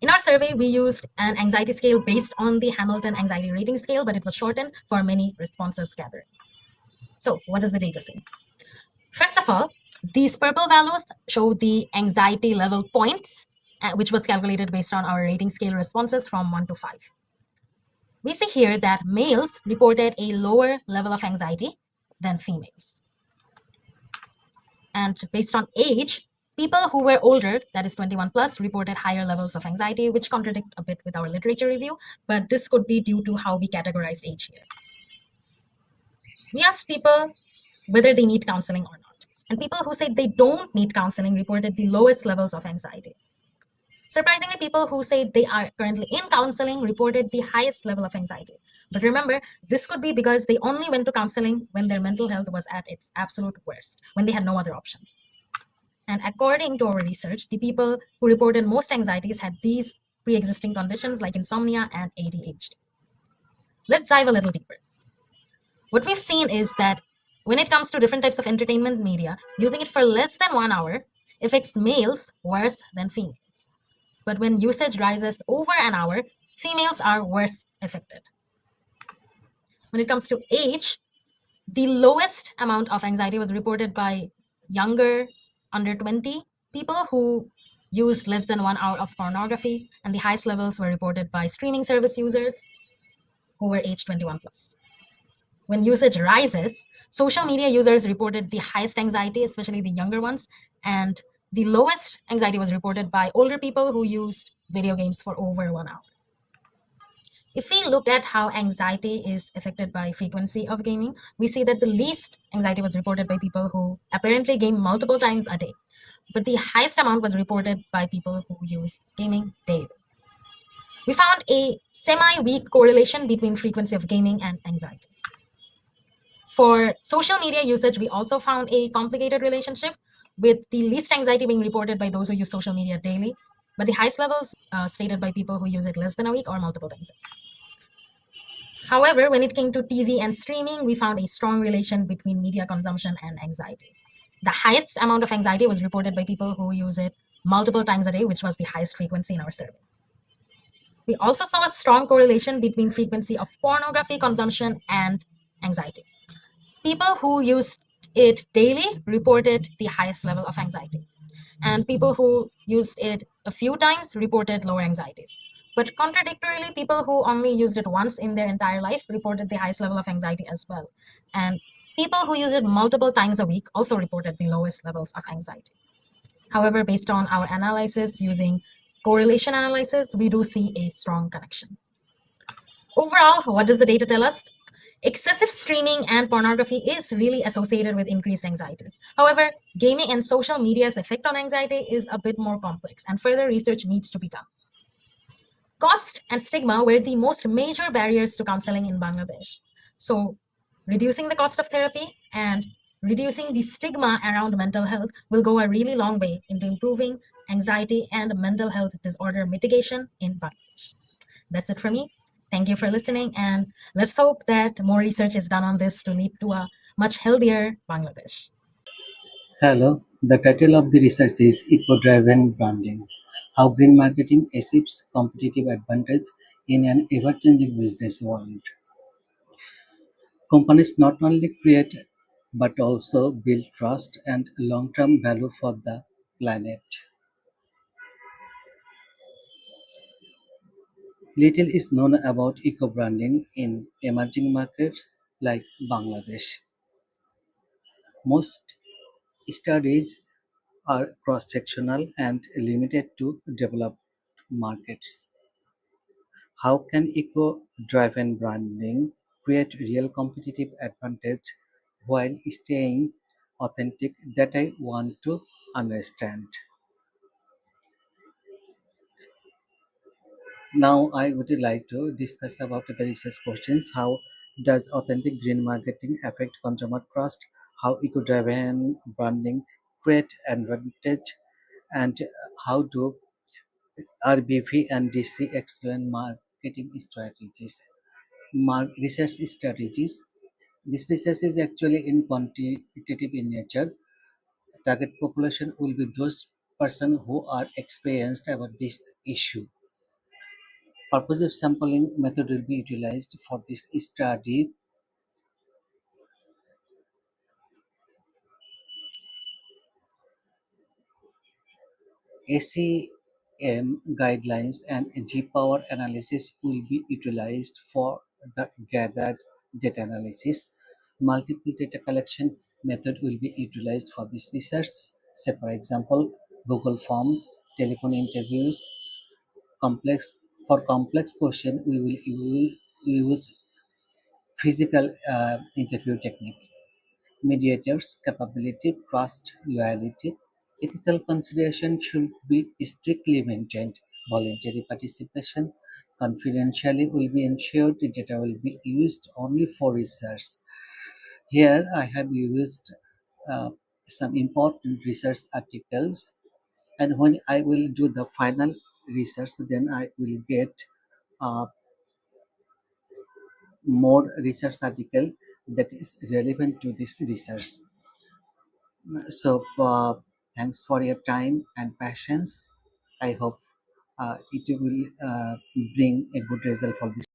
In our survey, we used an anxiety scale based on the Hamilton Anxiety Rating Scale, but it was shortened for many responses gathered. So what does the data say? First of all, these purple values show the anxiety level points, which was calculated based on our rating scale responses from 1 to 5. We see here that males reported a lower level of anxiety than females. And based on age, people who were older, that is 21 plus, reported higher levels of anxiety, which contradict a bit with our literature review, but this could be due to how we categorized age here. We asked people whether they need counseling or not, and people who said they don't need counseling reported the lowest levels of anxiety. Surprisingly, people who said they are currently in counseling reported the highest level of anxiety. But remember, this could be because they only went to counseling when their mental health was at its absolute worst, when they had no other options. And according to our research, the people who reported most anxieties had these pre-existing conditions like insomnia and ADHD. Let's dive a little deeper. What we've seen is that when it comes to different types of entertainment media, using it for less than 1 hour affects males worse than females. But when usage rises over an hour, females are worse affected. When it comes to age, the lowest amount of anxiety was reported by younger, under 20 people who used less than 1 hour of pornography, and the highest levels were reported by streaming service users who were age 21 plus. When usage rises, social media users reported the highest anxiety, especially the younger ones, and the lowest anxiety was reported by older people who used video games for over 1 hour. If we look at how anxiety is affected by frequency of gaming, we see that the least anxiety was reported by people who apparently game multiple times a day, but the highest amount was reported by people who use gaming daily. We found a semi-weak correlation between frequency of gaming and anxiety. For social media usage, we also found a complicated relationship, with the least anxiety being reported by those who use social media daily, but the highest levels stated by people who use it less than a week or multiple times a week. However, when it came to TV and streaming, we found a strong relation between media consumption and anxiety. The highest amount of anxiety was reported by people who use it multiple times a day, which was the highest frequency in our survey. We also saw a strong correlation between frequency of pornography consumption and anxiety. People who used it daily reported the highest level of anxiety, and people who used it a few times reported lower anxieties. But contradictorily, people who only used it once in their entire life reported the highest level of anxiety as well. And people who used it multiple times a week also reported the lowest levels of anxiety. However, based on our analysis using correlation analysis, we do see a strong connection. Overall, what does the data tell us? Excessive streaming and pornography is really associated with increased anxiety. However, gaming and social media's effect on anxiety is a bit more complex, and further research needs to be done. Cost and stigma were the most major barriers to counseling in Bangladesh. So, reducing the cost of therapy and reducing the stigma around mental health will go a really long way into improving anxiety and mental health disorder mitigation in Bangladesh. That's it for me. Thank you for listening, and let's hope that more research is done on this to lead to a much healthier Bangladesh. Hello, the title of the research is Eco-Driven Branding: How Green Marketing Achieves Competitive Advantage in an Ever-Changing Business World. Companies not only create but also build trust and long-term value for the planet. Little is known about eco-branding in emerging markets like Bangladesh. Most studies are cross-sectional and limited to developed markets. How can eco-driven branding create real competitive advantage while staying authentic? That I want to understand. Now I would like to discuss about the research questions. How does authentic green marketing affect consumer trust? How eco-driven branding create advantage? And how do RBV and DC explain marketing strategies? Research strategies. This research is actually in quantitative in nature. Target population will be those persons who are experienced about this issue. Purposive sampling method will be utilized for this study. ACM guidelines and G-power analysis will be utilized for the gathered data analysis. Multiple data collection method will be utilized for this research. Say for example, Google Forms, telephone interviews, complex question we will use physical interview technique. Mediators, capability, trust, loyalty. Ethical consideration should be strictly maintained. Voluntary participation confidentially will be ensured. The data will be used only for research. Here I have used some important research articles, and when I will do the final research, then I will get uh, more research article that is relevant to this research. So thanks for your time and patience. I hope it will bring a good result for this.